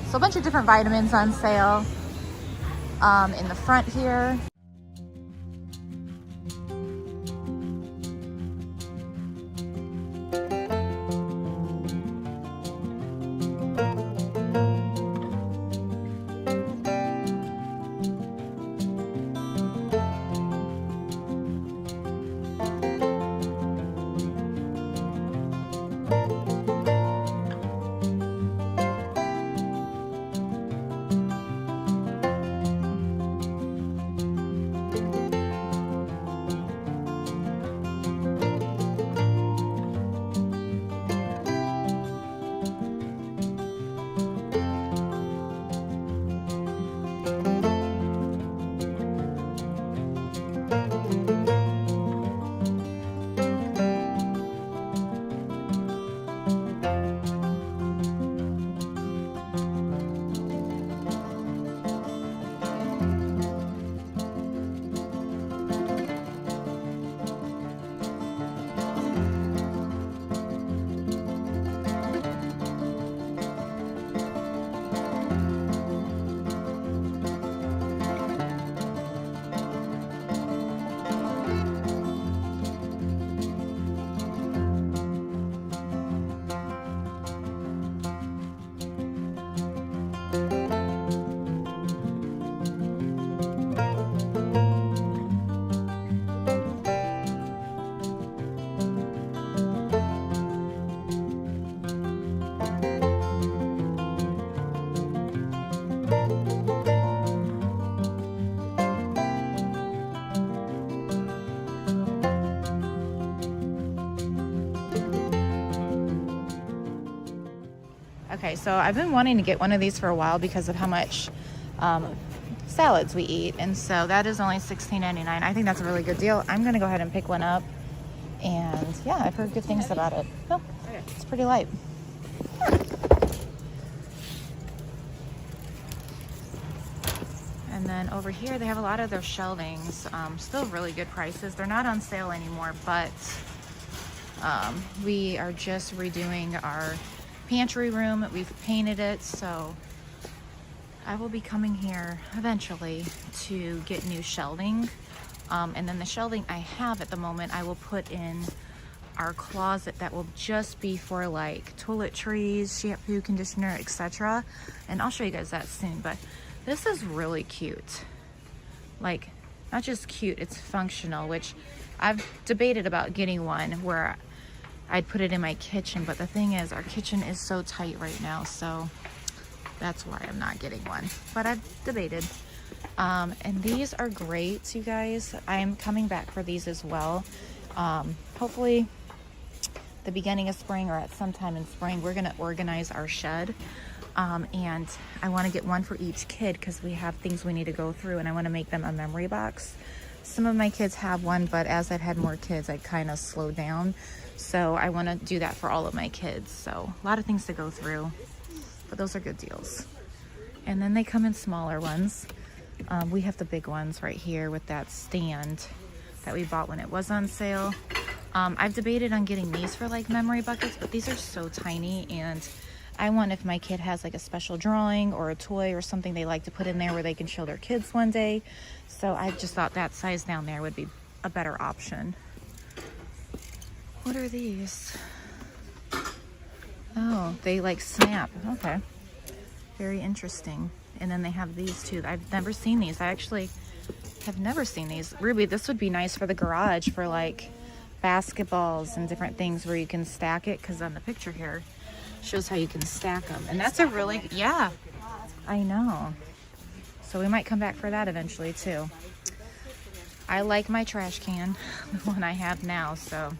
A: So a bunch of different vitamins on sale in the front here. Okay, so I've been wanting to get one of these for a while because of how much salads we eat. And so that is only $16.99. I think that's a really good deal. I'm going to go ahead and pick one up. And yeah, I've heard good things about it. Oh, it's pretty light. And then over here, they have a lot of their shelvings. Still really good prices. They're not on sale anymore, but we are just redoing our pantry room. We've painted it, so I will be coming here eventually to get new shelving. And then the shelving I have at the moment, I will put in our closet that will just be for like toiletries, shampoo, conditioner, etc. And I'll show you guys that soon, but this is really cute. Like, not just cute, it's functional, which I've debated about getting one where I'd put it in my kitchen, but the thing is, our kitchen is so tight right now, so that's why I'm not getting one. But I've debated. And these are great, you guys. I am coming back for these as well. Hopefully the beginning of spring or at some time in spring, we're gonna organize our shed. And I want to get one for each kid because we have things we need to go through, and I want to make them a memory box. Some of my kids have one, but as I've had more kids, I kind of slowed down. So I want to do that for all of my kids. So a lot of things to go through, but those are good deals. And then they come in smaller ones. We have the big ones right here with that stand that we bought when it was on sale. I've debated on getting these for like memory buckets, but these are so tiny, and I want, if my kid has like a special drawing or a toy or something they like to put in there where they can show their kids one day. So I just thought that size down there would be a better option. What are these? Oh, they like snap. Okay. Very interesting. And then they have these too. I've never seen these. I actually have never seen these. Ruby, this would be nice for the garage for like basketballs and different things where you can stack it, because on the picture here shows how you can stack them. And that's a really, yeah, I know. So we might come back for that eventually too. I like my trash can, the one I have now, so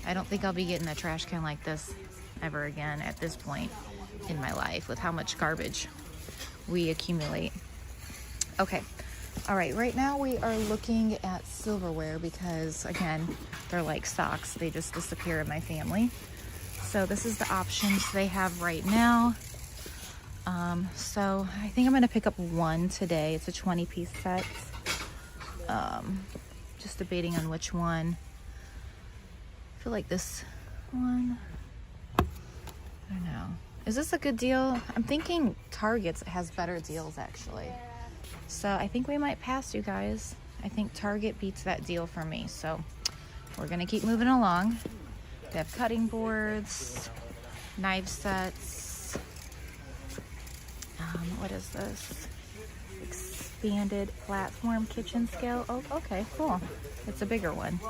A: I don't think I'll be getting a trash can like this ever again at this point in my life with how much garbage we accumulate. Okay, all right, right now we are looking at silverware because, again, they're like socks. They just disappear in my family. So this is the options they have right now. So I think I'm gonna pick up one today. It's a 20-piece set. Just debating on which one. I feel like this one, I don't know. Is this a good deal? I'm thinking Target's has better deals actually. So I think we might pass, you guys. I think Target beats that deal for me. So we're gonna keep moving along. They have cutting boards, knife sets. What is this? Expanded platform kitchen scale. Oh, okay, cool. It's a bigger one.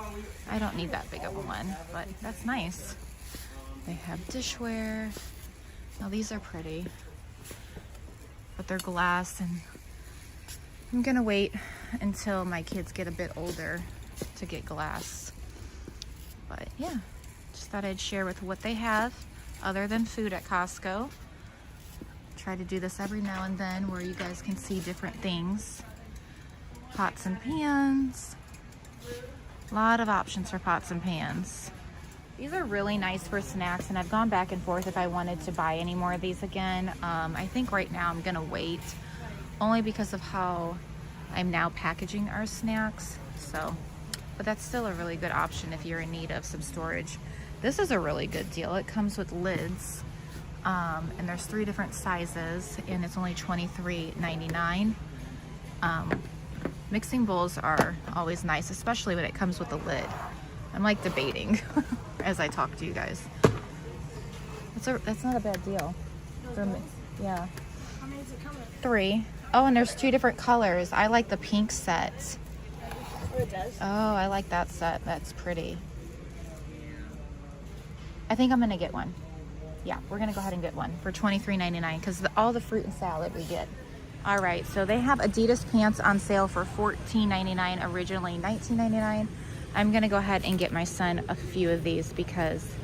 A: I don't need that big of a one, but that's nice. They have dishware. Now these are pretty, but they're glass, and I'm gonna wait until my kids get a bit older to get glass. But yeah, just thought I'd share with what they have other than food at Costco. Try to do this every now and then where you guys can see different things. Pots and pans. A lot of options for pots and pans. These are really nice for snacks, and I've gone back and forth if I wanted to buy any more of these again. I think right now I'm gonna wait, only because of how I'm now packaging our snacks. So, but that's still a really good option if you're in need of some storage. This is a really good deal. It comes with lids, and there's 3 different sizes, and it's only $23.99. Mixing bowls are always nice, especially when it comes with a lid. I'm like debating as I talk to you guys. That's not a bad deal for me. Yeah.
B: How many does it come with?
A: 3. Oh, and there's 2 different colors. I like the pink set.
B: Oh, it does?
A: Oh, I like that set. That's pretty. I think I'm gonna get one. Yeah, we're gonna go ahead and get one for $23.99 because all the fruit and salad we get. All right, so they have Adidas pants on sale for $14.99, originally $19.99. I'm gonna go ahead and get my son a few of these because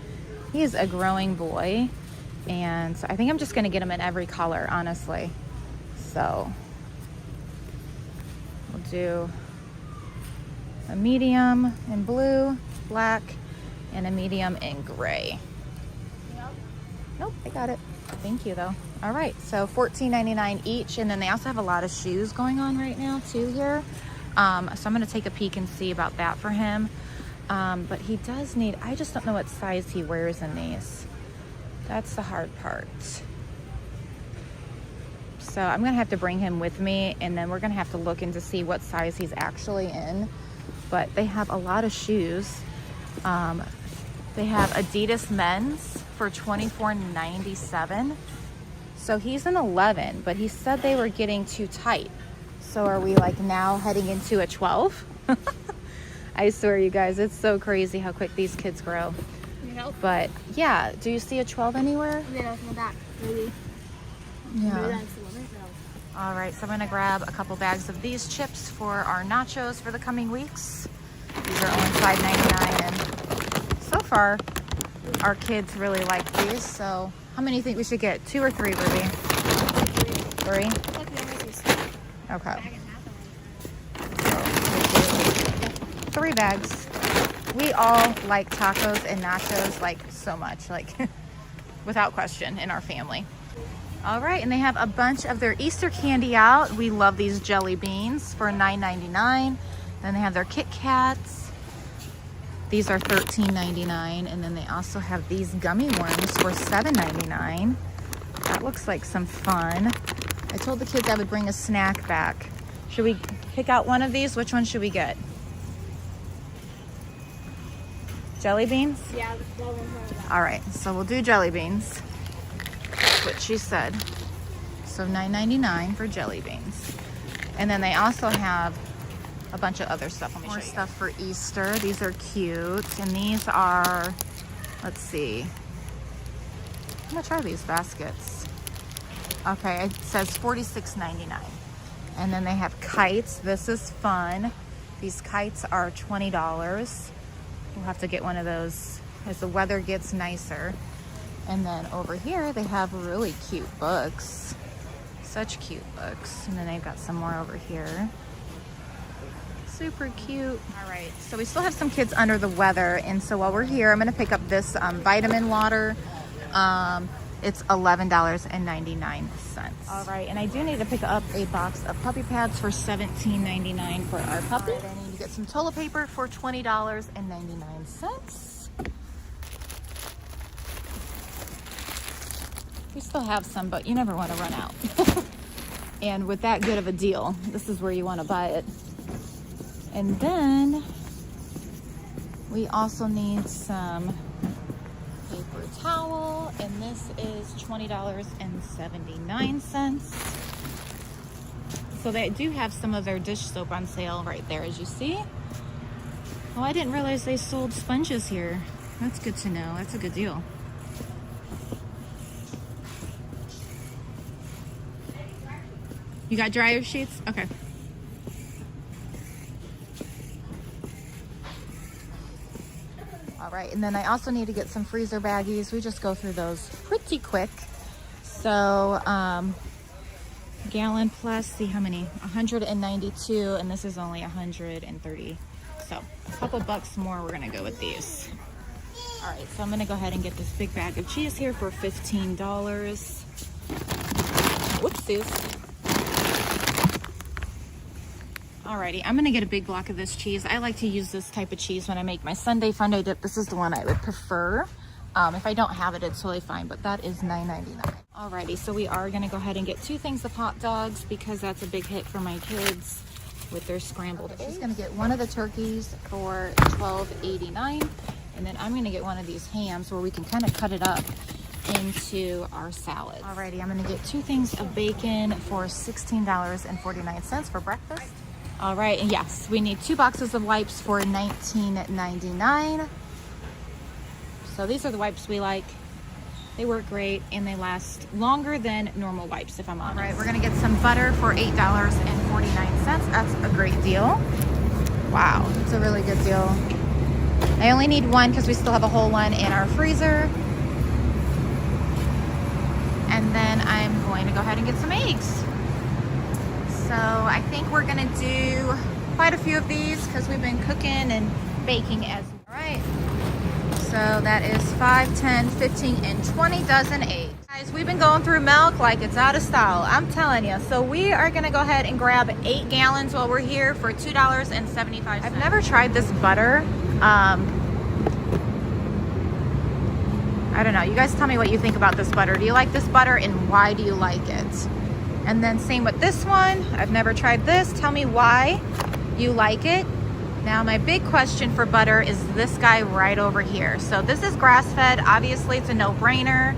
A: he is a growing boy And so I think I'm just gonna get them in every color, honestly. So we'll do a medium in blue, black, and a medium in gray. Nope, I got it. Thank you though. All right, so $14.99 each, and then they also have a lot of shoes going on right now too here. So I'm gonna take a peek and see about that for him. But he does need, I just don't know what size he wears in these. That's the hard part. So I'm gonna have to bring him with me, and then we're gonna have to look into see what size he's actually in. But they have a lot of shoes. They have Adidas men's for $24.97. So he's an 11, but he said they were getting too tight. So are we like now heading into a 12? I swear, you guys, it's so crazy how quick these kids grow.
B: Nope.
A: But yeah, do you see a 12 anywhere?
B: Yeah, in the back, maybe.
A: Yeah. All right, so I'm gonna grab a couple bags of these chips for our nachos for the coming weeks. These are only $5.99, and so far, our kids really like these. So how many do you think we should get? 2 or 3, Ruby? 3? Okay. So 3 bags. We all like tacos and nachos like so much, like without question in our family. All right, and they have a bunch of their Easter candy out. We love these jelly beans for $9.99. Then they have their Kit Kats. These are $13.99, and then they also have these gummy worms for $7.99. That looks like some fun. I told the kids I would bring a snack back. Should we pick out one of these? Which one should we get? Jelly beans?
B: Yeah, that one's one of them.
A: All right, so we'll do jelly beans. That's what she said. So $9.99 for jelly beans. And then they also have a bunch of other stuff. More stuff for Easter. These are cute. And these are, let's see. How much are these baskets? Okay, it says $46.99. And then they have kites. This is fun. These kites are $20. We'll have to get one of those as the weather gets nicer. And then over here, they have really cute books. Such cute books. And then they've got some more over here. Super cute. All right, so we still have some kids under the weather. And so while we're here, I'm gonna pick up this vitamin water. It's $11.99. All right, and I do need to pick up a box of puppy pads for $17.99 for our puppy. Right, I need to get some toilet paper for $20.99. We still have some, but you never want to run out. And with that good of a deal, this is where you want to buy it. And then we also need some paper towel, and this is $20.79. So they do have some of their dish soap on sale right there, as you see. Oh, I didn't realize they sold sponges here. That's good to know. That's a good deal. You got dryer sheets? Okay. All right, and then I also need to get some freezer baggies. We just go through those pretty quick. So, gallon plus, see how many? 192, and this is only 130. So, a couple bucks more, we're gonna go with these. All right, so I'm gonna go ahead and get this big bag of cheese here for $15. Whoopsies. Alrighty, I'm gonna get a big block of this cheese. I like to use this type of cheese when I make my Sunday Funday dip. This is the one I would prefer. If I don't have it, it's totally fine, but that is $9.99. Alrighty, so we are gonna go ahead and get 2 things of hot dogs because that's a big hit for my kids with their scrambled eggs. She's gonna get one of the turkeys for $12.89, and then I'm gonna get one of these hams where we can kind of cut it up into our salad. Alrighty, I'm gonna get 2 things of bacon for $16.49 for breakfast. All right, and yes, we need 2 boxes of wipes for $19.99. So these are the wipes we like. They work great and they last longer than normal wipes, if I'm honest. All right, we're gonna get some butter for $8.49. That's a great deal. Wow, it's a really good deal. I only need 1 because we still have a whole one in our freezer. And then I'm going to go ahead and get some eggs. So I think we're gonna do quite a few of these because we've been cooking and baking as well. All right. So that is 5, 10, 15, and 20 dozen eggs. Guys, we've been going through milk like it's out of style. I'm telling you. So we are gonna go ahead and grab 8 gallons while we're here for $2.75. I've never tried this butter. I don't know. You guys tell me what you think about this butter. Do you like this butter and why do you like it? And then same with this one. I've never tried this. Tell me why you like it. Now my big question for butter is this guy right over here. So this is grass-fed. Obviously it's a no-brainer.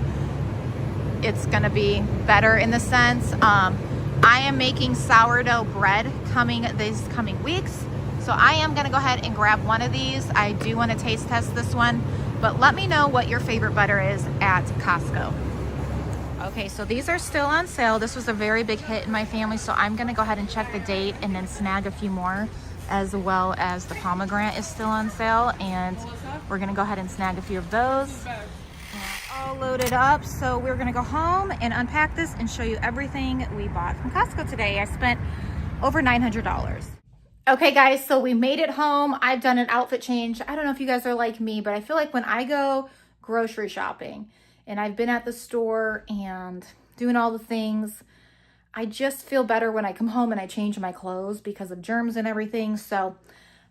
A: It's gonna be better in the sense. I am making sourdough bread these coming weeks. So I am gonna go ahead and grab one of these. I do wanna taste test this one, but let me know what your favorite butter is at Costco. Okay, so these are still on sale. This was a very big hit in my family, so I'm gonna go ahead and check the date and then snag a few more, as well as the pomegranate is still on sale, and we're gonna go ahead and snag a few of those. All loaded up, so we're gonna go home and unpack this and show you everything we bought from Costco today. I spent over $900. Okay guys, so we made it home. I've done an outfit change. I don't know if you guys are like me, but I feel like when I go grocery shopping and I've been at the store and doing all the things, I just feel better when I come home and I change my clothes because of germs and everything. So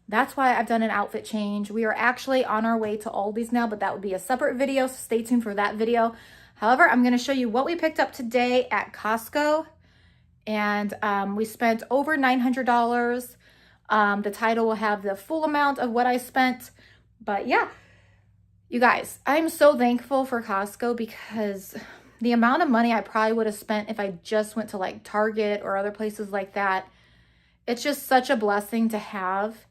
A: that's why I've done an outfit change. We are actually on our way to Aldi's now, but that would be a separate video, so stay tuned for that video. However, I'm gonna show you what we picked up today at Costco. And we spent over $900. The title will have the full amount of what I spent. But yeah, you guys, I'm so thankful for Costco because the amount of money I probably would have spent if I just went to like Target or other places like that, it's just such a blessing to have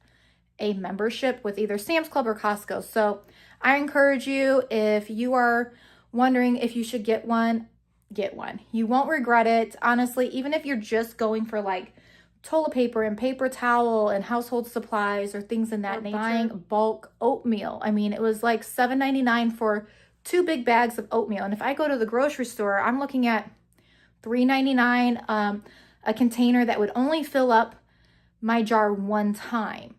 A: a membership with either Sam's Club or Costco. So I encourage you, if you are wondering if you should get one, get one. You won't regret it. Honestly, even if you're just going for like toilet paper and paper towel and household supplies or things in that nature. Buying bulk oatmeal. I mean, it was like $7.99 for 2 big bags of oatmeal. And if I go to the grocery store, I'm looking at $3.99, a container that would only fill up my jar one time.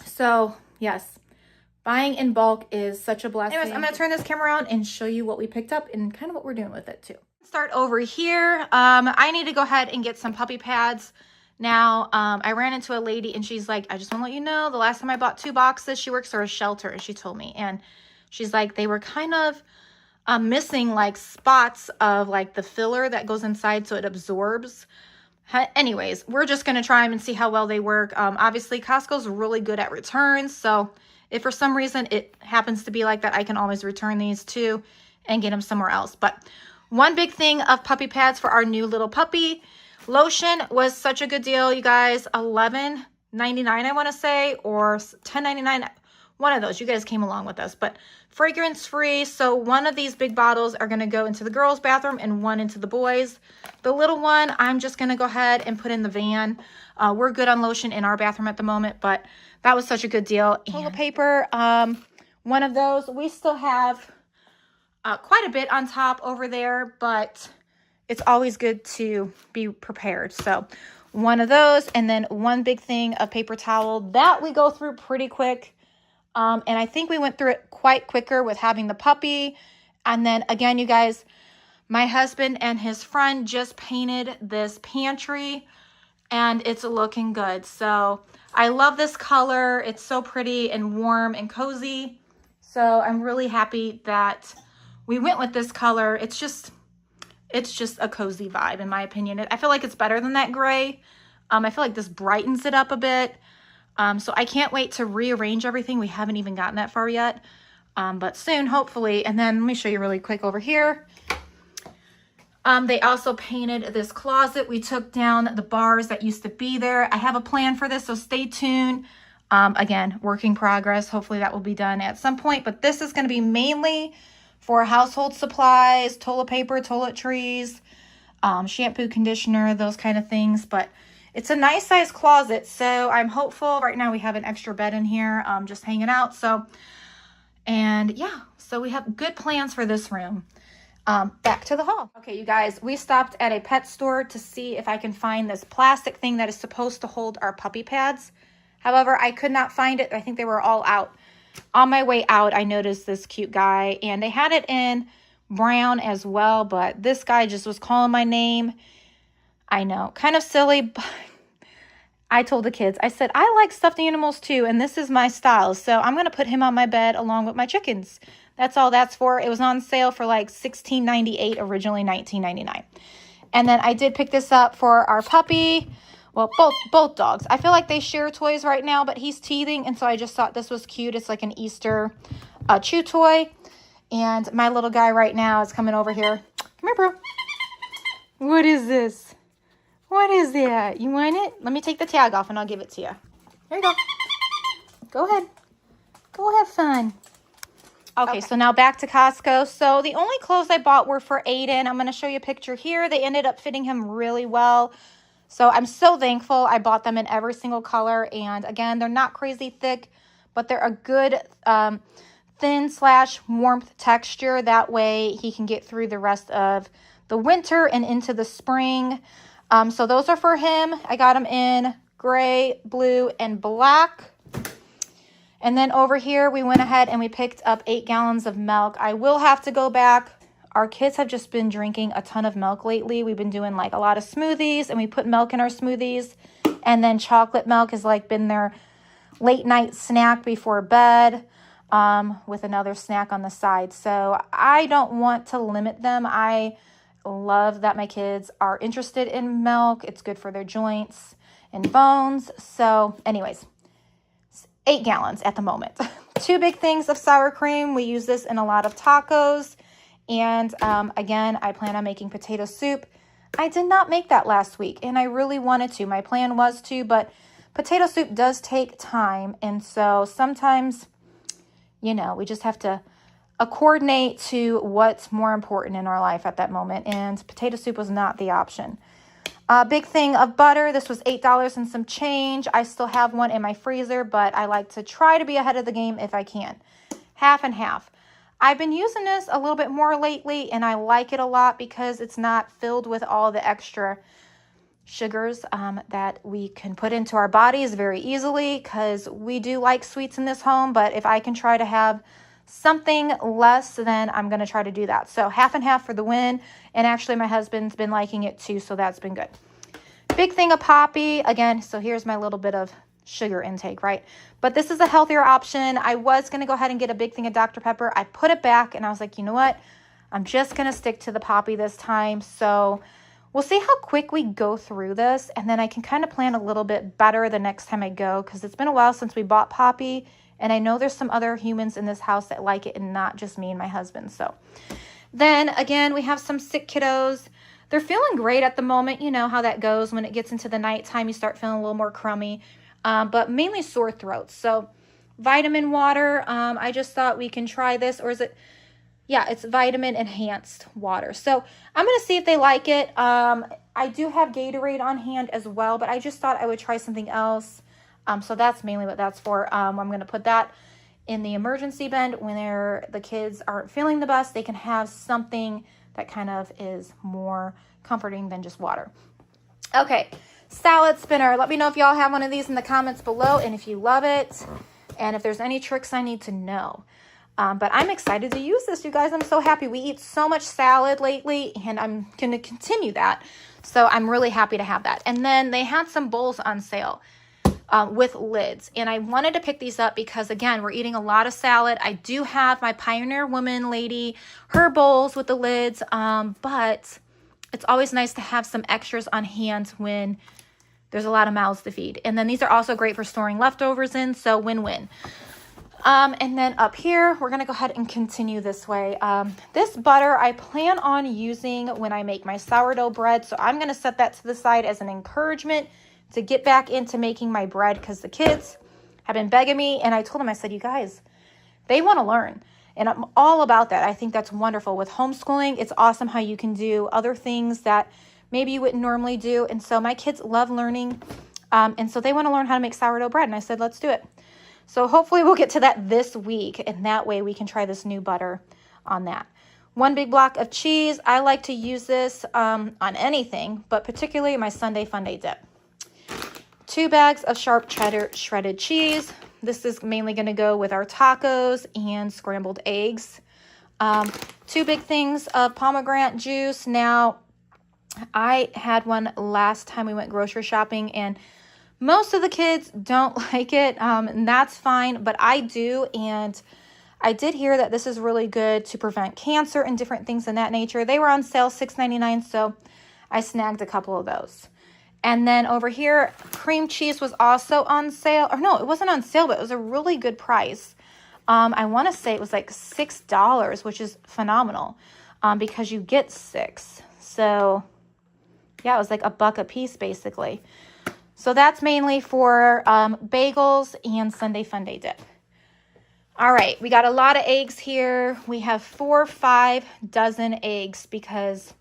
A: So yes, buying in bulk is such a blessing. Anyways, I'm gonna turn this camera around and show you what we picked up and kind of what we're doing with it too. Start over here. I need to go ahead and get some puppy pads. Now, I ran into a lady and she's like, I just want to let you know, the last time I bought 2 boxes, she works for a shelter, and she told me, and she's like, they were kind of missing like spots of like the filler that goes inside so it absorbs. Anyways, we're just going to try them and see how well they work. Obviously, Costco's really good at returns, so if for some reason it happens to be like that, I can always return these too and get them somewhere else. But one big thing of puppy pads for our new little puppy. Lotion was such a good deal, you guys. $11.99, I want to say, or $10.99. One of those. You guys came along with us, but fragrance free. So one of these big bottles are going to go into the girls' bathroom and one into the boys'. The little one, I'm just going to go ahead and put in the van. We're good on lotion in our bathroom at the moment, but that was such a good deal. Toilet paper, one of those. We still have quite a bit on top over there, but it's always good to be prepared. So one of those, and then one big thing of paper towel that we go through pretty quick. And I think we went through it quite quicker with having the puppy. And then again, you guys, my husband and his friend just painted this pantry and it's looking good. So I love this color. It's so pretty and warm and cozy. So I'm really happy that we went with this color. It's just a cozy vibe, in my opinion. I feel like it's better than that gray. I feel like this brightens it up a bit. So I can't wait to rearrange everything. We haven't even gotten that far yet, but soon, hopefully. And then let me show you really quick over here. They also painted this closet. We took down the bars that used to be there. I have a plan for this, so stay tuned. Again, work in progress. Hopefully that will be done at some point, but this is going to be mainly for household supplies, toilet paper, toiletries, shampoo, conditioner, those kind of things. But it's a nice size closet, so I'm hopeful. Right now we have an extra bed in here, just hanging out. So, and yeah, so we have good plans for this room. back to the haul. Okay, you guys, we stopped at a pet store to see if I can find this plastic thing that is supposed to hold our puppy pads. However, I could not find it. I think they were all out. On my way out, I noticed this cute guy, and they had it in brown as well, but this guy just was calling my name. I know, kind of silly, but I told the kids, I said, I like stuffed animals too, and this is my style, so I'm going to put him on my bed along with my chickens. That's all that's for. It was on sale for like $16.98, originally $19.99. And then I did pick this up for our puppy. Well, both dogs. I feel like they share toys right now, but he's teething, and so I just thought this was cute. It's like an Easter chew toy. And my little guy right now is coming over here. Come here, bro. What is this? What is that? You want it? Let me take the tag off and I'll give it to you. Here you go. Go ahead. Go have fun. Okay, so now back to Costco. So the only clothes I bought were for Aiden. I'm going to show you a picture here. They ended up fitting him really well. So I'm so thankful I bought them in every single color. And again, they're not crazy thick, but they're a good thin / warmth texture. That way he can get through the rest of the winter and into the spring. So those are for him. I got them in gray, blue, and black. And then over here, we went ahead and we picked up 8 gallons of milk. I will have to go back. Our kids have just been drinking a ton of milk lately. We've been doing like a lot of smoothies, and we put milk in our smoothies. And then chocolate milk has like been their late night snack before bed, with another snack on the side. So I don't want to limit them. I love that my kids are interested in milk. It's good for their joints and bones. So anyways, 8 gallons at the moment. 2 big things of sour cream. We use this in a lot of tacos. And again, I plan on making potato soup. I did not make that last week, and I really wanted to. My plan was to, but potato soup does take time. And so sometimes, you know, we just have to coordinate to what's more important in our life at that moment. And potato soup was not the option. Big thing of butter. This was $8 and some change. I still have one in my freezer, but I like to try to be ahead of the game if I can. Half and half. I've been using this a little bit more lately, and I like it a lot because it's not filled with all the extra sugars that we can put into our bodies very easily, because we do like sweets in this home. But if I can try to have something less, then I'm going to try to do that. So half and half for the win. And actually my husband's been liking it too, so that's been good. Big thing of Poppy. Again, so here's my little bit of sugar intake, right? But this is a healthier option. I was going to go ahead and get a big thing of Dr. Pepper. I put it back and I was like, you know what? I'm just going to stick to the Poppy this time. So we'll see how quick we go through this, and then I can kind of plan a little bit better the next time I go, because it's been a while since we bought Poppy. And I know there's some other humans in this house that like it, and not just me and my husband. So then again, we have some sick kiddos. They're feeling great at the moment. You know how that goes. When it gets into the nighttime, you start feeling a little more crummy, but mainly sore throats. So vitamin water, I just thought we can try this. Or is it? Yeah, it's vitamin enhanced water. So I'm going to see if they like it. I do have Gatorade on hand as well, but I just thought I would try something else. So that's mainly what that's for. I'm going to put that in the emergency bin when the kids aren't feeling the best. They can have something that kind of is more comforting than just water. Okay, salad spinner. Let me know if y'all have one of these in the comments below, and if you love it, and if there's any tricks I need to know. But I'm excited to use this, you guys. I'm so happy. We eat so much salad lately, and I'm going to continue that. So I'm really happy to have that. And then they had some bowls on sale. With lids, and I wanted to pick these up because, again, we're eating a lot of salad. I do have my Pioneer Woman lady, her bowls with the lids, but it's always nice to have some extras on hand when there's a lot of mouths to feed. And then these are also great for storing leftovers in, so win-win. And then up here, we're going to go ahead and continue this way. This butter I plan on using when I make my sourdough bread, so I'm going to set that to the side as an encouragement to get back into making my bread, because the kids have been begging me, and I told them, I said, you guys, they want to learn, and I'm all about that. I think that's wonderful. With homeschooling, it's awesome how you can do other things that maybe you wouldn't normally do, and so my kids love learning, and so they want to learn how to make sourdough bread, and I said, let's do it. So hopefully we'll get to that this week, and that way we can try this new butter on that. 1 big block of cheese. I like to use this on anything, but particularly my Sunday Funday dip. 2 bags of sharp cheddar shredded cheese. This is mainly going to go with our tacos and scrambled eggs. 2 big things of pomegranate juice. Now, I had one last time we went grocery shopping, and most of the kids don't like it, and that's fine, but I do, and I did hear that this is really good to prevent cancer and different things in that nature. They were on sale, $6.99, so I snagged a couple of those. And then over here, cream cheese was also on sale. Or no, it wasn't on sale, but it was a really good price. I want to say it was like $6, which is phenomenal because you get 6. So, yeah, it was like $1 a piece, basically. So that's mainly for bagels and Sunday Funday dip. All right, we got a lot of eggs here. We have 4 or 5 dozen eggs because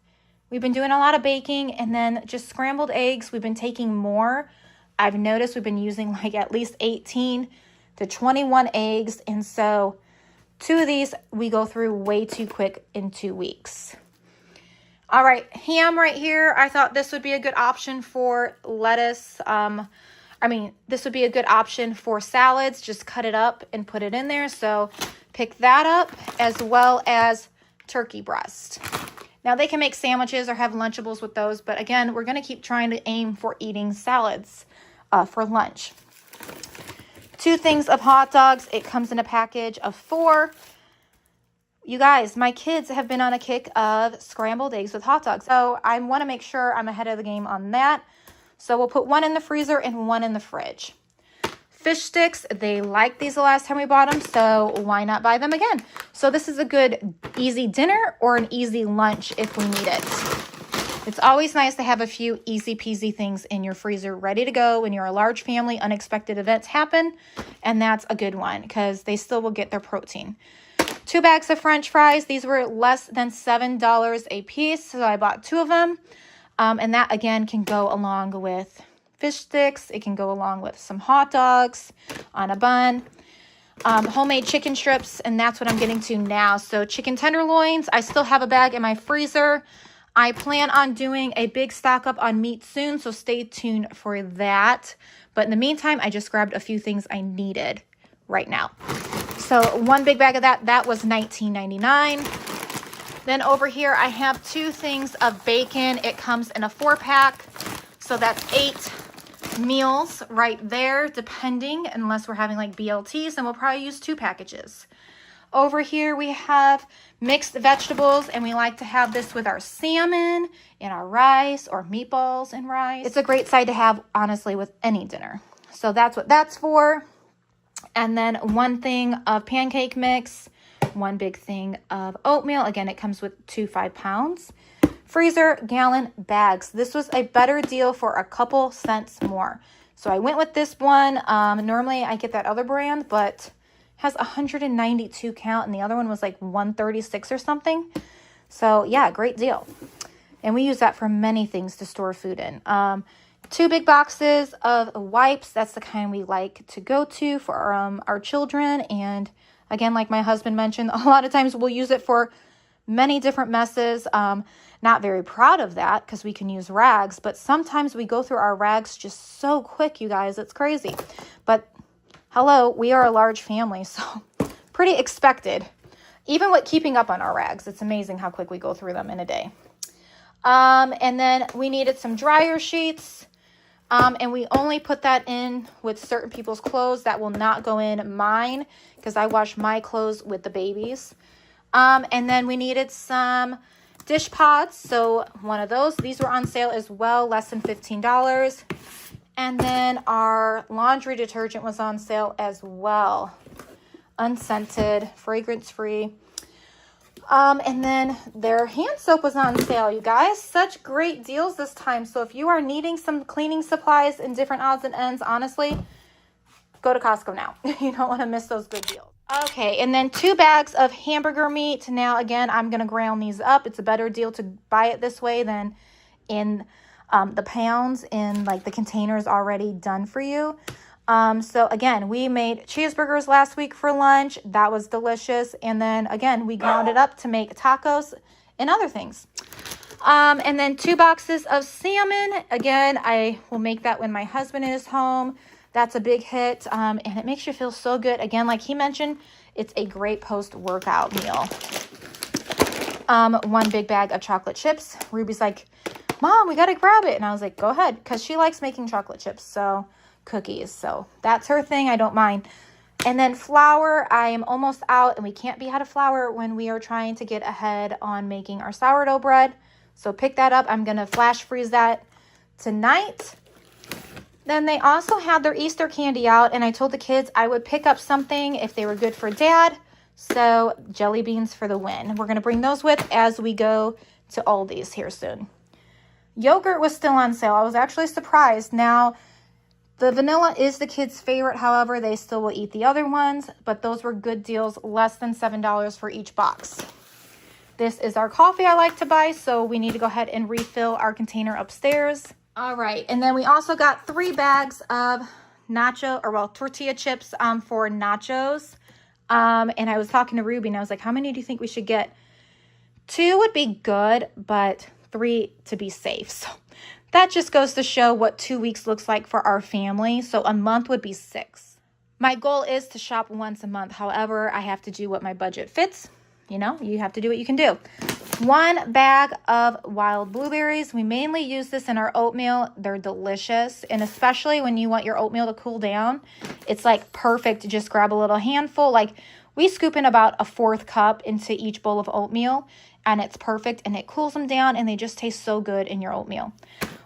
A: we've been doing a lot of baking, and then just scrambled eggs. We've been taking more. I've noticed we've been using like at least 18 to 21 eggs, and so 2 of these we go through way too quick in 2 weeks. All right, ham right here. I thought this would be a good option for lettuce. This would be a good option for salads. Just cut it up and put it in there. So pick that up, as well as turkey breast. Now, they can make sandwiches or have Lunchables with those. But again, we're going to keep trying to aim for eating salads for lunch. 2 things of hot dogs. It comes in a package of 4. You guys, my kids have been on a kick of scrambled eggs with hot dogs. So I want to make sure I'm ahead of the game on that. So we'll put 1 in the freezer and 1 in the fridge. Fish sticks, they liked these the last time we bought them, so why not buy them again? So this is a good easy dinner or an easy lunch if we need it. It's always nice to have a few easy peasy things in your freezer ready to go when you're a large family, unexpected events happen, and that's a good one because they still will get their protein. 2 bags of French fries. These were less than $7 a piece, so I bought 2 of them. And that, again, can go along with fish sticks. It can go along with some hot dogs on a bun. Homemade chicken strips, and that's what I'm getting to now. So chicken tenderloins, I still have a bag in my freezer. I plan on doing a big stock up on meat soon, so stay tuned for that. But in the meantime, I just grabbed a few things I needed right now. So 1 big bag of that was $19.99. Then over here, I have 2 things of bacon. It comes in a 4-pack. So that's 8 meals right there, depending, unless we're having like BLTs, then we'll probably use 2 packages. Over here, we have mixed vegetables, and we like to have this with our salmon and our rice or meatballs and rice. It's a great side to have, honestly, with any dinner. So that's what that's for. And then 1 thing of pancake mix. 1 big thing of oatmeal. Again, it comes with 2 5-pounds. Freezer gallon bags. This was a better deal for a couple cents more. So I went with this one. Normally I get that other brand, but it has 192 count, and the other one was like 136 or something. So yeah, great deal. And we use that for many things to store food in. 2 big boxes of wipes. That's the kind we like to go to for our children. And again, like my husband mentioned, a lot of times we'll use it for many different messes. Not very proud of that because we can use rags, but sometimes we go through our rags just so quick, you guys. It's crazy. But hello, we are a large family, so pretty expected. Even with keeping up on our rags, it's amazing how quick we go through them in a day. And then we needed some dryer sheets. And we only put that in with certain people's clothes. That will not go in mine because I wash my clothes with the babies. And then we needed some dish pods. So 1 of those. These were on sale as well, less than $15. And then our laundry detergent was on sale as well. Unscented, fragrance-free. And then their hand soap was on sale, you guys. Such great deals this time. So if you are needing some cleaning supplies and different odds and ends, honestly, go to Costco now. You don't want to miss those good deals. Okay, and then 2 bags of hamburger meat. Now, again, I'm going to ground these up. It's a better deal to buy it this way than in the pounds in like the containers already done for you. So again, we made cheeseburgers last week for lunch. That was delicious. And then again, we ground it up to make tacos and other things. And then 2 boxes of salmon. Again, I will make that when my husband is home. That's a big hit. And it makes you feel so good. Again, like he mentioned, it's a great post-workout meal. 1 big bag of chocolate chips. Ruby's like, Mom, we got to grab it. And I was like, go ahead. Because she likes making chocolate chips. So cookies. So that's her thing. I don't mind. And then flour, I am almost out. And we can't be out of flour when we are trying to get ahead on making our sourdough bread. So pick that up. I'm going to flash freeze that tonight. Then they also had their Easter candy out. And I told the kids I would pick up something if they were good for Dad. So jelly beans for the win. We're going to bring those with as we go to Aldi's here soon. Yogurt was still on sale. I was actually surprised. Now, the vanilla is the kids' favorite. However, they still will eat the other ones. But those were good deals. Less than $7 for each box. This is our coffee I like to buy, so we need to go ahead and refill our container upstairs. All right, and then we also got 3 bags of tortilla chips for nachos. And I was talking to Ruby, and I was like, how many do you think we should get? 2 would be good, but 3 to be safe. So that just goes to show what 2 weeks looks like for our family. So a month would be 6. My goal is to shop once a month. However, I have to do what my budget fits. You know, you have to do what you can do. 1 bag of wild blueberries. We mainly use this in our oatmeal. They're delicious. And especially when you want your oatmeal to cool down, it's like perfect to just grab a little handful. Like we scoop in about a 1/4 cup into each bowl of oatmeal, and it's perfect and it cools them down and they just taste so good in your oatmeal.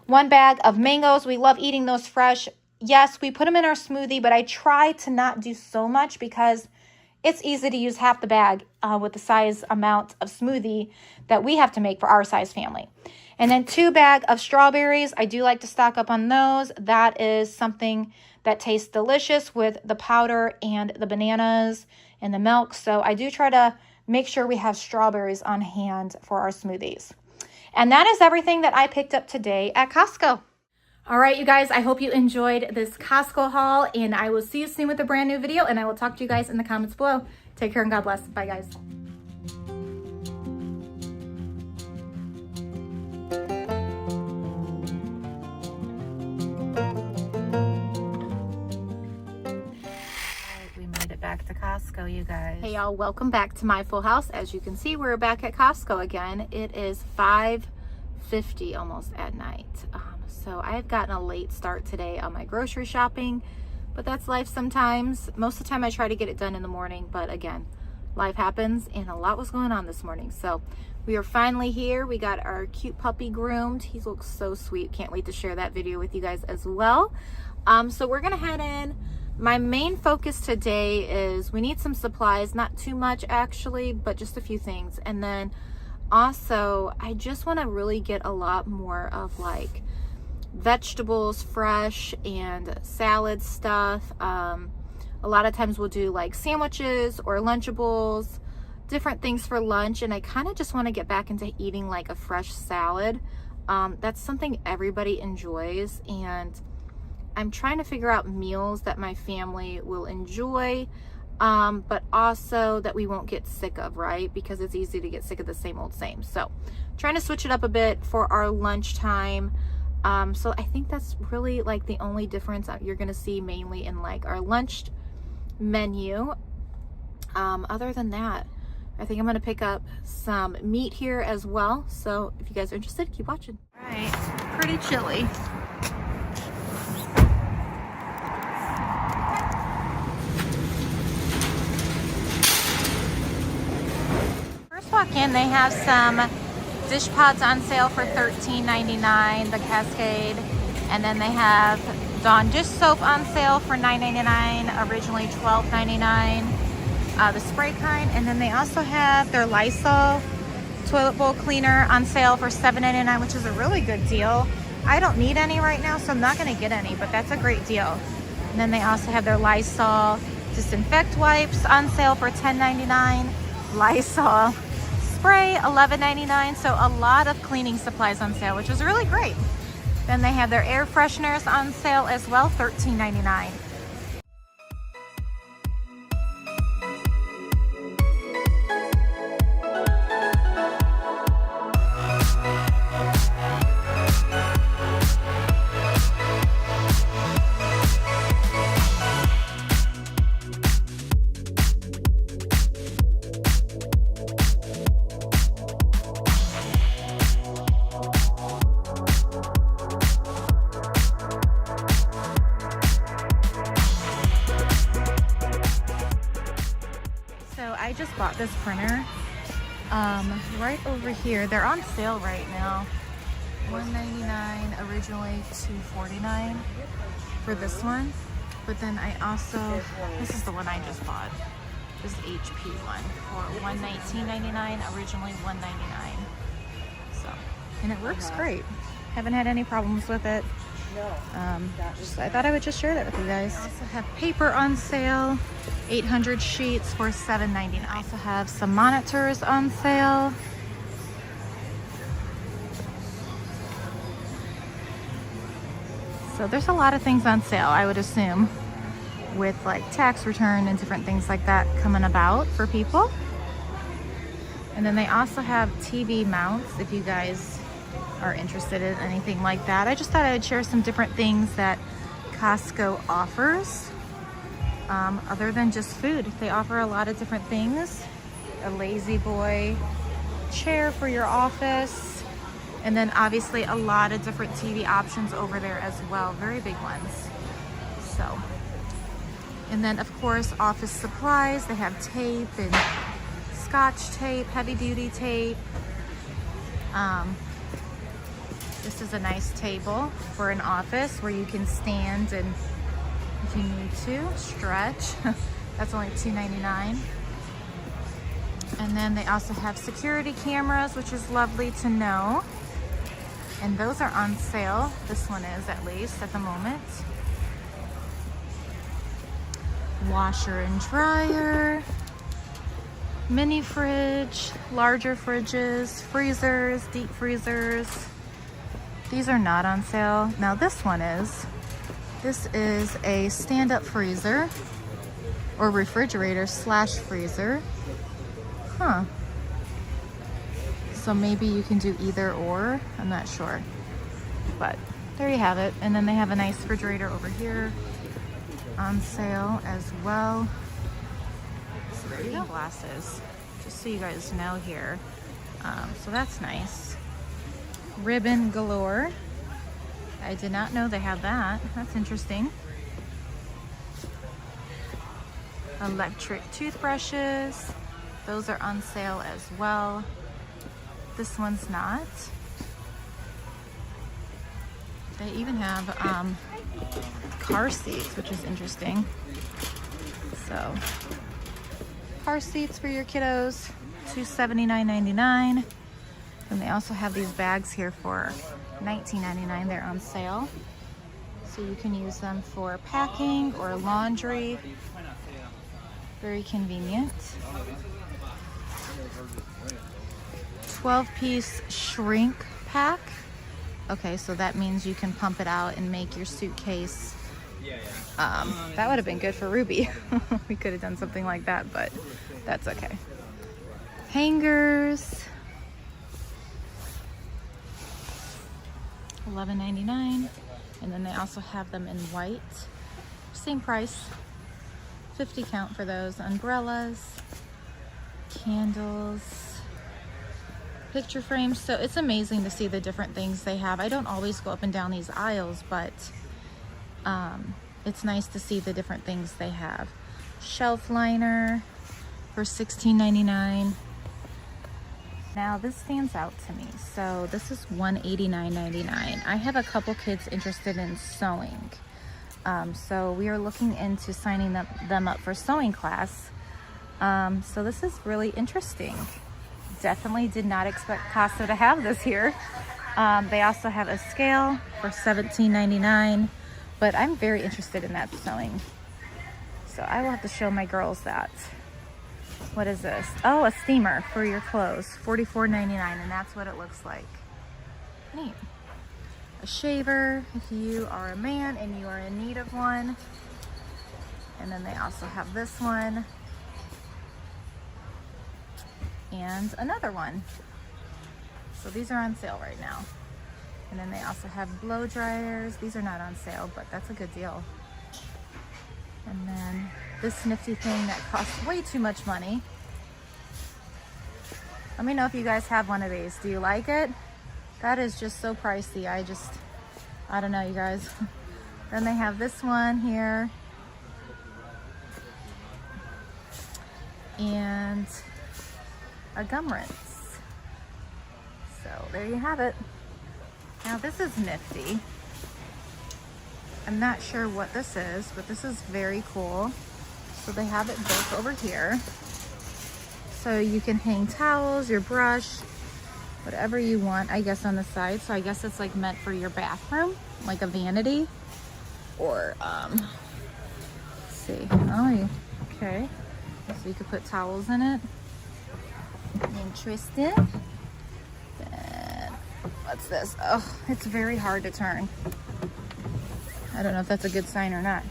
A: 1 bag of mangoes. We love eating those fresh. Yes, we put them in our smoothie, but I try to not do so much because it's easy to use half the bag with the size amount of smoothie that we have to make for our size family. And then 2 bags of strawberries. I do like to stock up on those. That is something that tastes delicious with the powder and the bananas and the milk. So I do try to make sure we have strawberries on hand for our smoothies. And that is everything that I picked up today at Costco. All right, you guys, I hope you enjoyed this Costco haul, and I will see you soon with a brand new video, and I will talk to you guys in the comments below. Take care and God bless. Bye, guys. We made it back to Costco, you guys. Hey, y'all, welcome back to my full house. As you can see, we're back at Costco again. It is 5:50 almost at night. So I've gotten a late start today on my grocery shopping, but that's life sometimes. Most of the time I try to get it done in the morning, but again, life happens and a lot was going on this morning. So we are finally here. We got our cute puppy groomed. He looks so sweet. Can't wait to share that video with you guys as well. So we're gonna head in. My main focus today is we need some supplies, not too much actually, but just a few things. And then also I just want to really get a lot more of like vegetables fresh and salad stuff. A lot of times we'll do like sandwiches or Lunchables, different things for lunch, and I kind of just want to get back into eating like a fresh salad. That's something everybody enjoys, and I'm trying to figure out meals that my family will enjoy, but also that we won't get sick of, right? Because it's easy to get sick of the same old same. So trying to switch it up a bit for our lunchtime. So I think that's really like the only difference that you're gonna see mainly in like our lunch menu. Other than that, I think I'm gonna pick up some meat here as well. So if you guys are interested, keep watching. All right, pretty chilly. First walk in, they have some dish pods on sale for $13.99, the Cascade, and then they have Dawn dish soap on sale for $9.99, originally $12.99, the spray kind, and then they also have their Lysol toilet bowl cleaner on sale for $7.99, which is a really good deal. I don't need any right now, so I'm not going to get any, but that's a great deal. And then they also have their Lysol disinfect wipes on sale for $10.99, Lysol spray $11.99. So a lot of cleaning supplies on sale, which is really great. Then they have their air fresheners on sale as well, $13.99. I just bought this printer right over here. They're on sale right now. $1.99, originally $2.49 for this one. But then I also, this is the one I just bought. This HP one for $119.99, originally $199. So, and it works great. Haven't had any problems with it. I thought I would just share that with you guys. I also have paper on sale, 800 sheets for $7.99. I also have some monitors on sale. So there's a lot of things on sale, I would assume, with like tax return and different things like that coming about for people. And then they also have TV mounts if you guys are interested in anything like that. I just thought I would share some different things that Costco offers other than just food. They offer a lot of different things. A lazy boy chair for your office, and then obviously a lot of different TV options over there as well, very big ones. So, and then of course office supplies. They have tape and scotch tape, heavy duty tape. This is a nice table for an office where you can stand and if you need to stretch. That's only $2.99. And then they also have security cameras, which is lovely to know. And those are on sale. This one is, at least at the moment. Washer and dryer, mini fridge, larger fridges, freezers, deep freezers. These are not on sale. Now this one is. This is a stand-up freezer or refrigerator slash freezer. Huh. So maybe you can do either or. I'm not sure. But there you have it. And then they have a nice refrigerator over here on sale as well. So there you go. Glasses, just so you guys know here. So that's nice. Ribbon galore. I did not know they had that. That's interesting. Electric toothbrushes. Those are on sale as well. This one's not. They even have car seats, which is interesting. So, car seats for your kiddos, $279.99. And they also have these bags here for $19.99. They're on sale. So you can use them for packing or laundry. Very convenient. 12-piece shrink pack. Okay, so that means you can pump it out and make your suitcase. That would have been good for Ruby. We could have done something like that, but that's okay. Hangers. $11.99, and then they also have them in white, same price, 50 count for those. Umbrellas, candles, picture frames. So it's amazing to see the different things they have. I don't always go up and down these aisles, but it's nice to see the different things they have. Shelf liner for $16.99. Now this stands out to me. So this is $189.99. I have a couple kids interested in sewing. So we are looking into signing them up for sewing class. So this is really interesting. Definitely did not expect Costco to have this here. They also have a scale for $17.99, but I'm very interested in that sewing. So I will have to show my girls that. What is this? Oh, a steamer for your clothes, $44.99, and that's what it looks like. Neat. A shaver if you are a man and you are in need of one. And then they also have this one. And another one. So these are on sale right now. And then they also have blow dryers. These are not on sale, but that's a good deal. And then this nifty thing that costs way too much money. Let me know if you guys have one of these. Do you like it? That is just so pricey. I don't know, you guys. Then they have this one here. and a gum rinse. So there you have it. Now this is nifty. I'm not sure what this is, but this is very cool. So they have it built over here. So you can hang towels, your brush, whatever you want, I guess, on the side. So I guess it's like meant for your bathroom, like a vanity. Or, let's see. Oh, okay. So you could put towels in it. Interesting. Then, what's this? Oh, it's very hard to turn. I don't know if that's a good sign or not.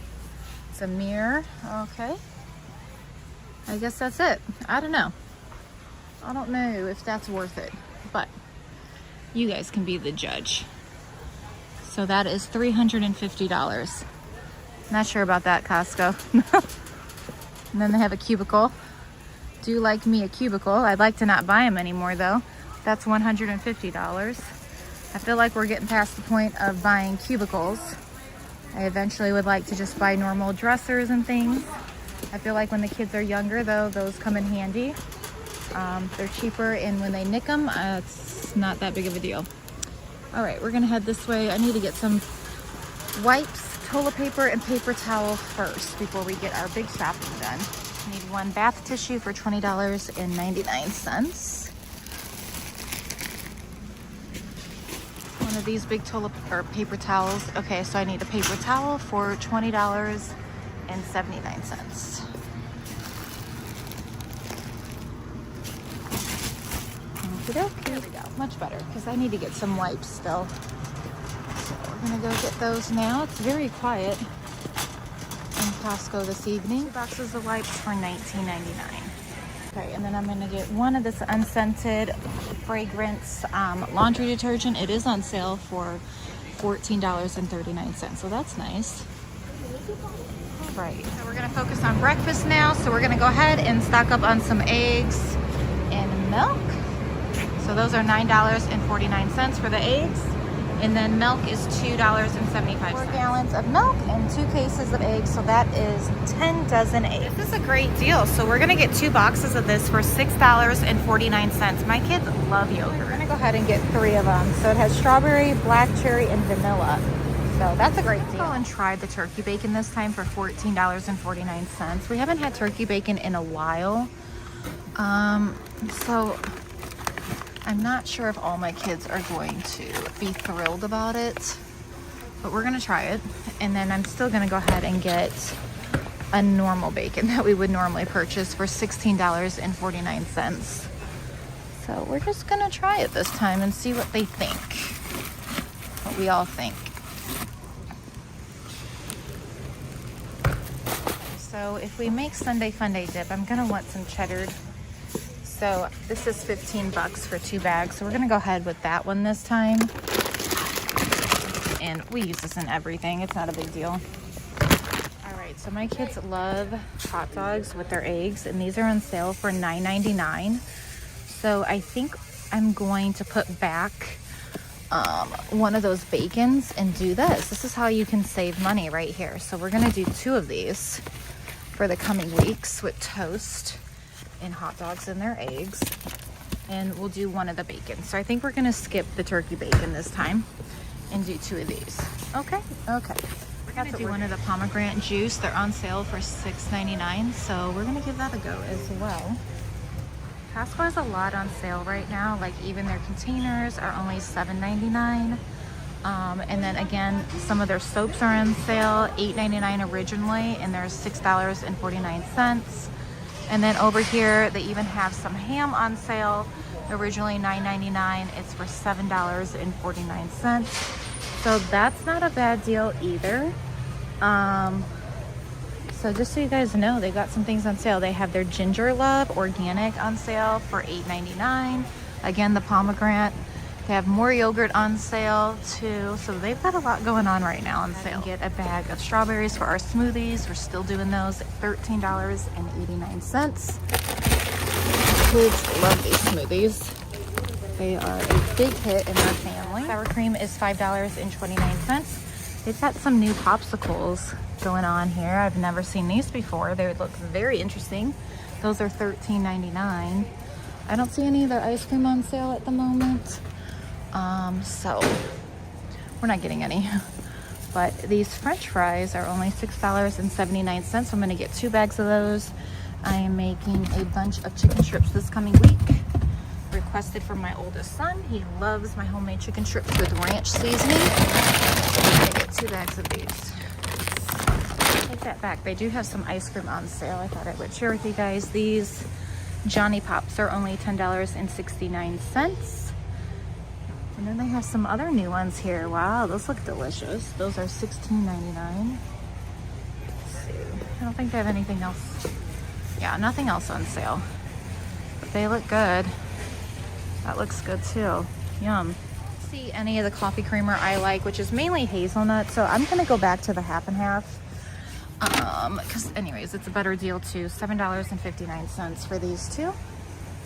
A: It's a mirror. Okay. I guess that's it. I don't know. I don't know if that's worth it, but you guys can be the judge. So that is $350. Not sure about that, Costco. And then they have a cubicle. Do like me a cubicle. I'd like to not buy them anymore though. That's $150. I feel like we're getting past the point of buying cubicles. I eventually would like to just buy normal dressers and things. I feel like when the kids are younger though, those come in handy. They're cheaper, and when they nick them, it's not that big of a deal. All right, we're gonna head this way. I need to get some wipes, toilet paper, and paper towel first before we get our big shopping done. I need one bath tissue for $20.99. One of these big toilet or paper towels. Okay, so I need a paper towel for $20.79. There we go, much better, because I need to get some wipes still. So we're gonna go get those now. It's very quiet in Costco this evening. 2 boxes of wipes for $19.99. Okay, and then I'm gonna get one of this unscented fragrance laundry detergent. It is on sale for $14.39, so that's nice. All right, so we're gonna focus on breakfast now. So we're gonna go ahead and stock up on some eggs and milk. So those are $9.49 for the eggs. And then milk is $2.75. 4 gallons of milk and 2 cases of eggs. So that is 10 dozen eggs. This is a great deal. So we're gonna get 2 boxes of this for $6.49. My kids love yogurt. We're gonna go ahead and get 3 of them. So it has strawberry, black cherry, and vanilla. So that's a great deal. I'll go and try the turkey bacon this time for $14.49. We haven't had turkey bacon in a while. So I'm not sure if all my kids are going to be thrilled about it, but we're gonna try it. And then I'm still gonna go ahead and get a normal bacon that we would normally purchase for $16.49. So we're just gonna try it this time and see what they think, what we all think. So if we make Sunday Funday dip, I'm gonna want some cheddar. So this is 15 bucks for 2 bags. So we're gonna go ahead with that one this time. And we use this in everything. It's not a big deal. All right, so my kids love hot dogs with their eggs, and these are on sale for $9.99. So I think I'm going to put back one of those bacons and do this. This is how you can save money right here. So we're gonna do 2 of these for the coming weeks with toast and hot dogs and their eggs, and we'll do 1 of the bacon. So I think we're gonna skip the turkey bacon this time and do 2 of these. Okay. We're gonna do 1 of the pomegranate juice. They're on sale for $6.99, so we're gonna give that a go as well. Costco has a lot on sale right now. Like even their containers are only $7.99. And then again, some of their soaps are on sale, $8.99 originally, and there's $6.49. And then over here, they even have some ham on sale. Originally $9.99, it's for $7.49. So that's not a bad deal either. So just so you guys know, they got some things on sale. They have their Ginger Love Organic on sale for $8.99. Again, the pomegranate. They have more yogurt on sale too. So they've got a lot going on right now on sale. Get a bag of strawberries for our smoothies. We're still doing those at $13.89. Kids love these smoothies. They are a big hit in our family. Sour cream is $5.29. They've got some new popsicles going on here. I've never seen these before. They would look very interesting. Those are $13.99. I don't see any of their ice cream on sale at the moment. So we're not getting any. But these French fries are only $6.79. So I'm gonna get 2 bags of those. I am making a bunch of chicken strips this coming week. Requested from my oldest son. He loves my homemade chicken strips with ranch seasoning. I'm gonna get 2 bags of these. Take that back. They do have some ice cream on sale. I thought I would share with you guys. These Johnny Pops are only $10.69. And then they have some other new ones here. Wow, those look delicious. Those are $16.99. Let's see. I don't think they have anything else. Yeah, nothing else on sale. But they look good. That looks good too. Yum. See any of the coffee creamer I like, which is mainly hazelnut. So I'm gonna go back to the half and half. Because anyways, it's a better deal too. $7.59 for these 2.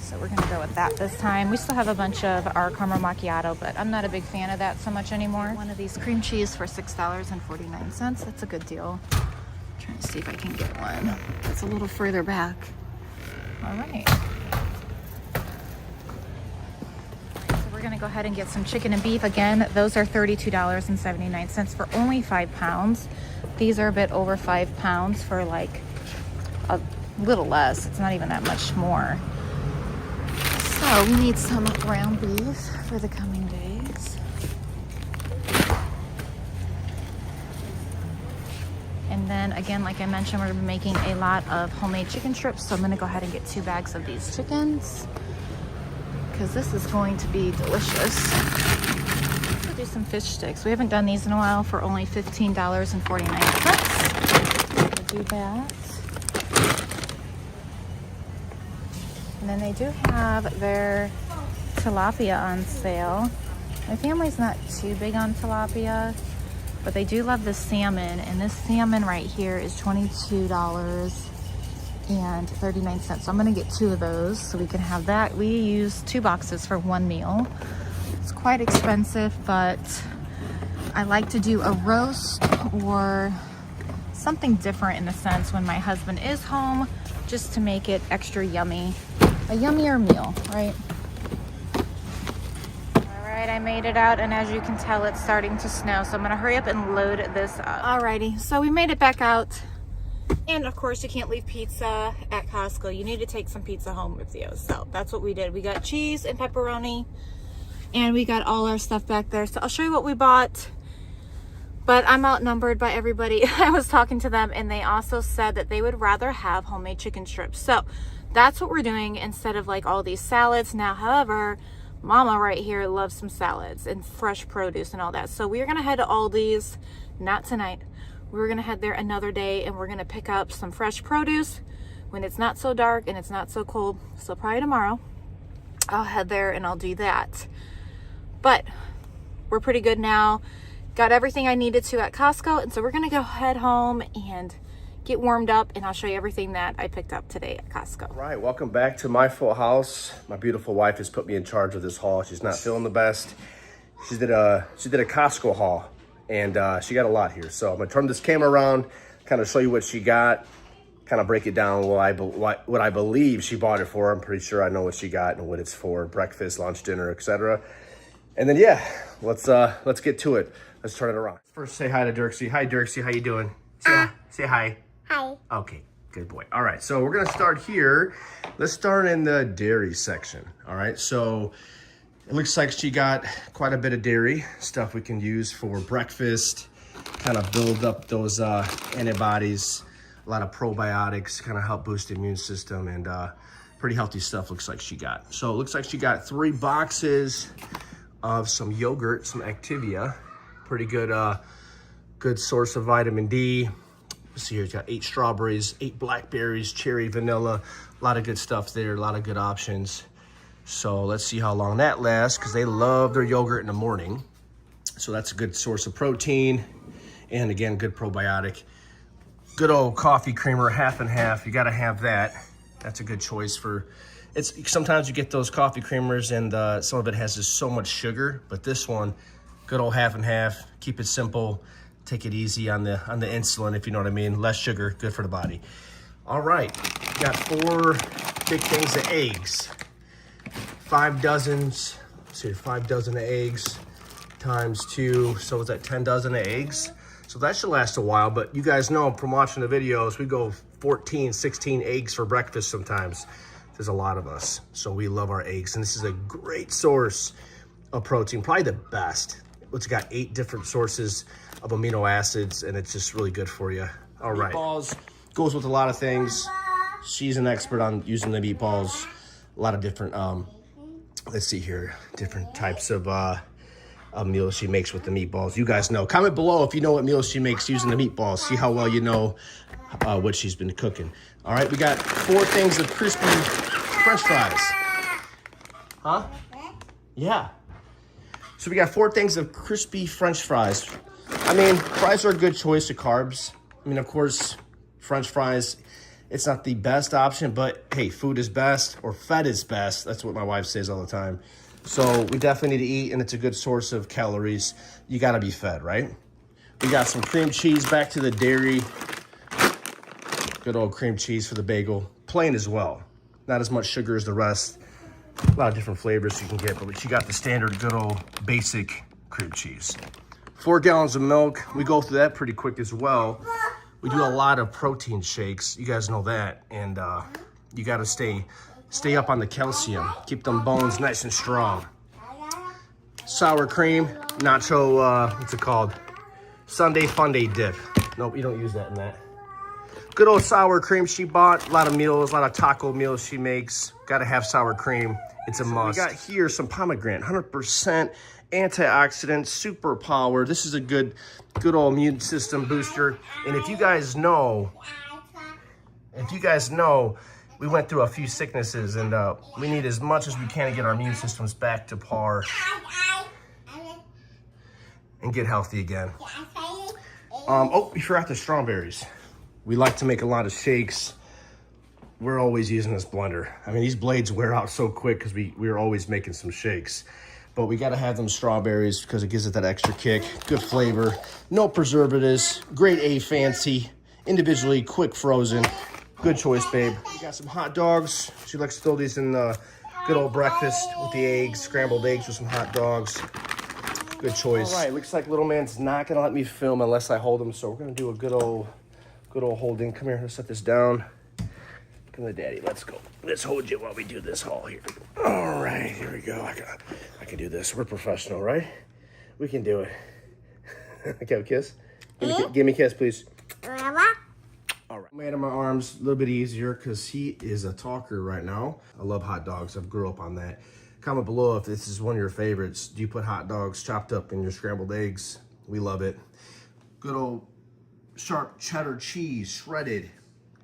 A: So we're gonna go with that this time. We still have a bunch of our caramel macchiato, but I'm not a big fan of that so much anymore. One of these cream cheese for $6.49. That's a good deal. I'm trying to see if I can get one that's a little further back. All right. So we're gonna go ahead and get some chicken and beef. Again, those are $32.79 for only 5 pounds. These are a bit over 5 pounds for like a little less. It's not even that much more. So we need some ground beef for the coming days. And then again, like I mentioned, we're making a lot of homemade chicken strips. So I'm gonna go ahead and get 2 bags of these chickens because this is going to be delicious. We'll do some fish sticks. We haven't done these in a while for only $15.49. We'll do that. And then they do have their tilapia on sale. My family's not too big on tilapia, but they do love the salmon. And this salmon right here is $22.39. So I'm gonna get 2 of those so we can have that. We use 2 boxes for 1 meal. It's quite expensive, but I like to do a roast or something different in the sense when my husband is home, just to make it extra yummy. A yummier meal, right? All right, I made it out, and as you can tell, it's starting to snow, so I'm gonna hurry up and load this up. Alrighty, so we made it back out, and of course you can't leave pizza at Costco. You need to take some pizza home with you, so that's what we did. We got cheese and pepperoni, and we got all our stuff back there. So I'll show you what we bought, but I'm outnumbered by everybody. I was talking to them, and they also said that they would rather have homemade chicken strips. So that's what we're doing instead of like all these salads. Now, however, Mama right here loves some salads and fresh produce and all that. So we're gonna head to Aldi's, not tonight. We're gonna head there another day, and we're gonna pick up some fresh produce when it's not so dark and it's not so cold. So probably tomorrow I'll head there and I'll do that. But we're pretty good now. Got everything I needed to at Costco, and so we're gonna go head home and get warmed up, and I'll show you everything that I picked up today at Costco.
D: All right, welcome back to my full house. My beautiful wife has put me in charge of this haul. She's not feeling the best. She did a Costco haul, and she got a lot here. So I'm gonna turn this camera around, kind of show you what she got, kind of break it down what I believe she bought it for. I'm pretty sure I know what she got and what it's for: breakfast, lunch, dinner, etc. And then yeah, let's get to it. Let's turn it around. First, say hi to Dirksy. Hi, Dirksy. How you doing? Say hi.
B: Hi.
D: Okay, good boy. All right, so we're gonna start here. Let's start in the dairy section. All right, so it looks like she got quite a bit of dairy stuff we can use for breakfast, kind of build up those antibodies, a lot of probiotics, kind of help boost the immune system, and pretty healthy stuff looks like she got. So it looks like she got 3 boxes of some yogurt, some Activia. Pretty good, good source of vitamin D. Let's see here, it's got 8 strawberries, 8 blackberries, cherry, vanilla, a lot of good stuff there, a lot of good options. So let's see how long that lasts, because they love their yogurt in the morning. So that's a good source of protein, and again, good probiotic. Good old coffee creamer, half and half. You got to have that. That's a good choice for. It's sometimes you get those coffee creamers and some of it has just so much sugar, but this one, good old half and half. Keep it simple. Take it easy on the insulin, if you know what I mean. Less sugar, good for the body. All right, got 4 big things of eggs. 5 dozens, let's see, 5 dozen of eggs times 2, so it's at 10 dozen of eggs. So that should last a while, but you guys know from watching the videos, we go 14, 16 eggs for breakfast sometimes. There's a lot of us, so we love our eggs, and this is a great source of protein, probably the best. It's got 8 different sources of amino acids, and it's just really good for you. All right. Meatballs goes with a lot of things. She's an expert on using the meatballs. A lot of different, let's see here, different types of meals she makes with the meatballs. You guys know. Comment below if you know what meals she makes using the meatballs. See how well you know what she's been cooking. All right, we got 4 things of crispy French fries. Huh? Yeah. So we got 4 things of crispy French fries. I mean, fries are a good choice of carbs. I mean, of course, French fries, it's not the best option, but hey, food is best, or fed is best. That's what my wife says all the time. So we definitely need to eat, and it's a good source of calories. You gotta be fed, right? We got some cream cheese, back to the dairy. Good old cream cheese for the bagel. Plain as well. Not as much sugar as the rest. A lot of different flavors you can get, but you got the standard good old basic cream cheese. 4 gallons of milk. We go through that pretty quick as well. We do a lot of protein shakes. You guys know that. And you gotta stay up on the calcium. Keep them bones nice and strong. Sour cream, nacho, what's it called? Sunday Funday dip. Nope, you don't use that in that. Good old sour cream she bought. A lot of meals, a lot of taco meals she makes. Gotta have sour cream. It's a must. We got here some pomegranate, 100% antioxidant, super power. This is a good old immune system booster. And if you guys know, we went through a few sicknesses, and we need as much as we can to get our immune systems back to par and get healthy again. Oh, we forgot the strawberries. We like to make a lot of shakes. We're always using this blender. I mean, these blades wear out so quick because we're always making some shakes. But we gotta have them strawberries because it gives it that extra kick. Good flavor, no preservatives, grade A fancy, individually quick frozen. Good choice, babe. We got some hot dogs. She likes to throw these in the good old breakfast with the eggs, scrambled eggs with some hot dogs. Good choice. All right, looks like little man's not gonna let me film unless I hold him, so we're gonna do a good old holding. Come here, let's set this down. Come to daddy, let's go. Let's hold you while we do this haul here. All right, here we go. I can do this. We're professional, right? We can do it. Okay, a kiss? Give me a kiss, please. All right. Man in my arms, a little bit easier because he is a talker right now. I love hot dogs. I've grew up on that. Comment below if this is one of your favorites. Do you put hot dogs chopped up in your scrambled eggs? We love it. Good old sharp cheddar cheese, shredded.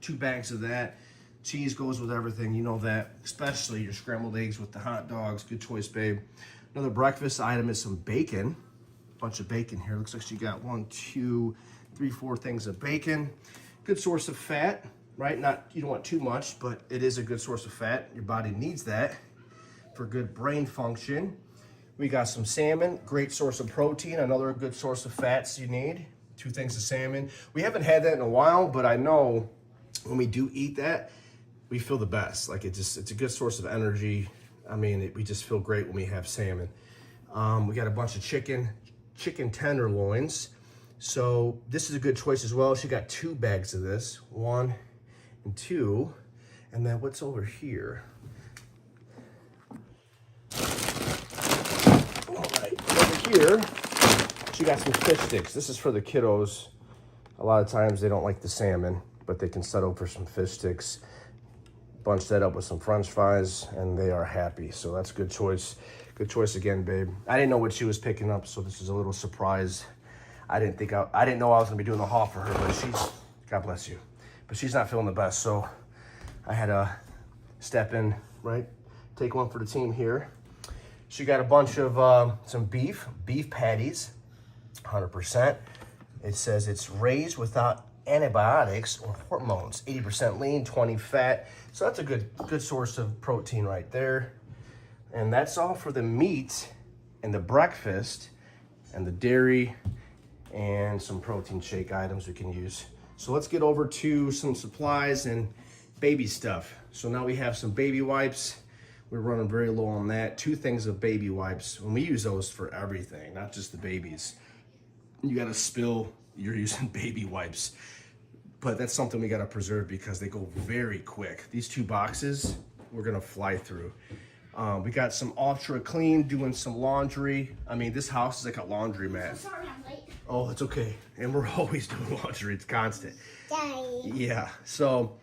D: 2 bags of that. Cheese goes with everything, you know that, especially your scrambled eggs with the hot dogs. Good choice, babe. Another breakfast item is some bacon. Bunch of bacon here. Looks like she got 1, 2, 3, 4 things of bacon. Good source of fat, right? You don't want too much, but it is a good source of fat. Your body needs that for good brain function. We got some salmon, great source of protein, another good source of fats you need. 2 things of salmon. We haven't had that in a while, but I know when we do eat that, we feel the best. Like it's a good source of energy. I mean, we just feel great when we have salmon. We got a bunch of chicken tenderloins. So this is a good choice as well. She got 2 bags of this, 1 and 2. And then what's over here? All right, over here, she got some fish sticks. This is for the kiddos. A lot of times they don't like the salmon, but they can settle for some fish sticks. Bunch that up with some French fries, and they are happy. So that's a good choice. Good choice again, babe. I didn't know what she was picking up, so this is a little surprise. I didn't know I was gonna be doing the haul for her, but God bless you. But she's not feeling the best, so I had to step in, right? Take one for the team here. She got a bunch of some beef patties, 100%. It says it's raised without antibiotics or hormones, 80% lean, 20 fat. So that's a good source of protein right there. And that's all for the meat and the breakfast and the dairy and some protein shake items we can use. So let's get over to some supplies and baby stuff. So now we have some baby wipes. We're running very low on that. 2 things of baby wipes. And we use those for everything, not just the babies. You gotta spill, you're using baby wipes. But that's something we gotta preserve because they go very quick. These 2 boxes, we're gonna fly through. We got some Ultra Clean, doing some laundry. I mean, this house is like a laundromat.
B: Sorry, I'm late.
D: Oh, it's okay. And we're always doing laundry, it's constant.
B: Daddy.
D: Yeah, so,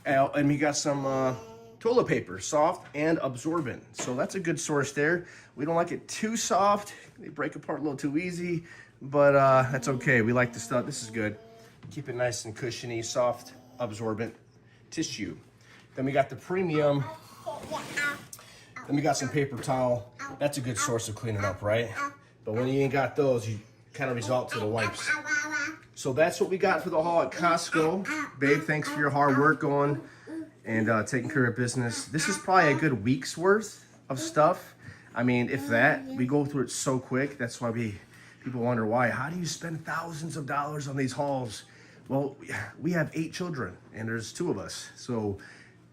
D: and we got some toilet paper, soft and absorbent. So that's a good source there. We don't like it too soft. They break apart a little too easy, but that's okay. We like the stuff. This is good. Keep it nice and cushiony, soft, absorbent tissue. Then we got the premium. Then we got some paper towel. That's a good source of cleaning up, right? But when you ain't got those, you kind of resort to the wipes. So that's what we got for the haul at Costco. Babe, thanks for your hard work going and taking care of business. This is probably a good week's worth of stuff. I mean, if that, we go through it so quick. That's why people wonder why. How do you spend thousands of dollars on these hauls? Well, we have 8 children and there's 2 of us. So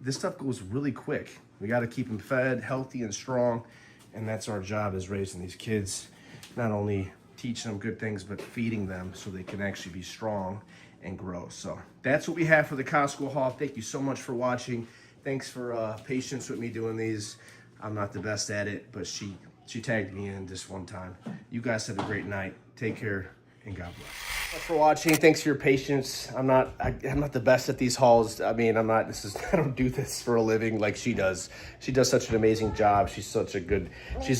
D: this stuff goes really quick. We got to keep them fed, healthy and strong. And that's our job, is raising these kids. Not only teaching them good things, but feeding them so they can actually be strong and grow. So that's what we have for the Costco haul. Thank you so much for watching. Thanks for patience with me doing these. I'm not the best at it, but she tagged me in this one time. You guys have a great night. Take care and God bless. Thanks for watching. Thanks for your patience. I'm not the best at these hauls. I mean, I don't do this for a living like she does. She does such an amazing job. She's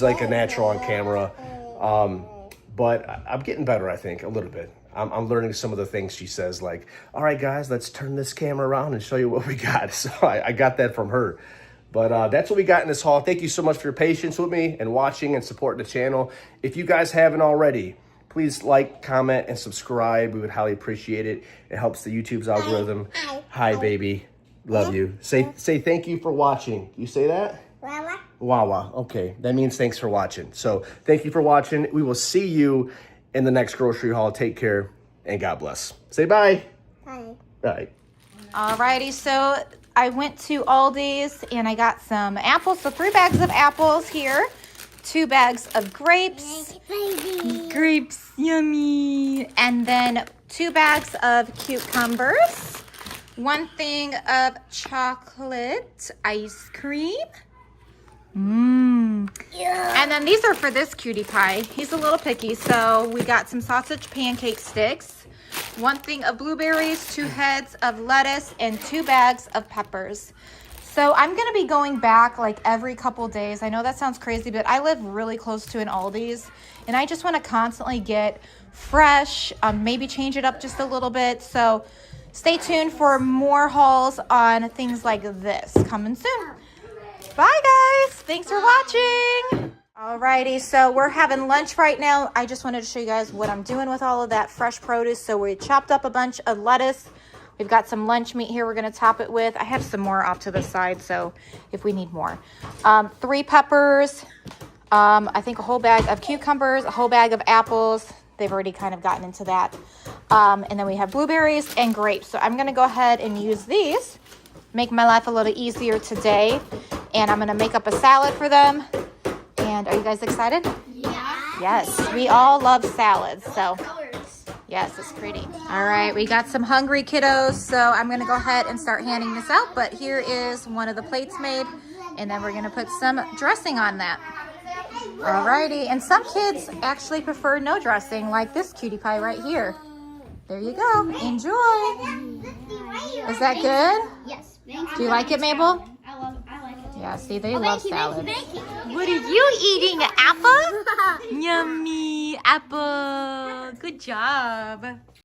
D: like a natural on camera. But I'm getting better, I think, a little bit. I'm learning some of the things she says, like, all right, guys, let's turn this camera around and show you what we got. So I got that from her. But that's what we got in this haul. Thank you so much for your patience with me and watching and supporting the channel. If you guys haven't already, please like, comment, and subscribe. We would highly appreciate it. It helps the YouTube's algorithm. Hi, baby. Love you. Say thank you for watching. You say that?
B: Wawa.
D: Wawa. Okay, that means thanks for watching. So thank you for watching. We will see you in the next grocery haul. Take care and God bless. Say bye.
B: Bye.
D: Bye.
A: Alrighty, so I went to Aldi's and I got some apples. So 3 bags of apples here. 2 bags of grapes. Grapes, yummy. And then 2 bags of cucumbers. 1 thing of chocolate ice cream.
B: Yeah.
A: And then these are for this cutie pie. He's a little picky, so we got some sausage pancake sticks, 1 thing of blueberries, 2 heads of lettuce, and 2 bags of peppers. So I'm gonna be going back like every couple days. I know that sounds crazy, but I live really close to an Aldi's, and I just want to constantly get fresh, maybe change it up just a little bit. So stay tuned for more hauls on things like this coming soon. Bye guys, thanks for watching. Alrighty, so we're having lunch right now. I just wanted to show you guys what I'm doing with all of that fresh produce. So we chopped up a bunch of lettuce. We've got some lunch meat here we're gonna top it with. I have some more off to the side, so if we need more. 3 peppers, I think a whole bag of cucumbers, a whole bag of apples. They've already kind of gotten into that. And then we have blueberries and grapes. So I'm gonna go ahead and use these, make my life a little easier today. And I'm gonna make up a salad for them. And are you guys excited?
B: Yeah.
A: Yes, we all love salads, so
B: Colors.
A: yes, it's pretty. All right, we got some hungry kiddos, so I'm gonna go ahead and start handing this out. But here is one of the plates made, and then we're gonna put some dressing on that. Alrighty, and some kids actually prefer no dressing, like this cutie pie right here. There you go, enjoy. Is that good?
B: Yes.
A: Do you like it, Mabel?
B: I like it.
A: Yeah, see, they love salad.
B: Thank you.
A: What are you eating, apple? Yummy, apple. Good job.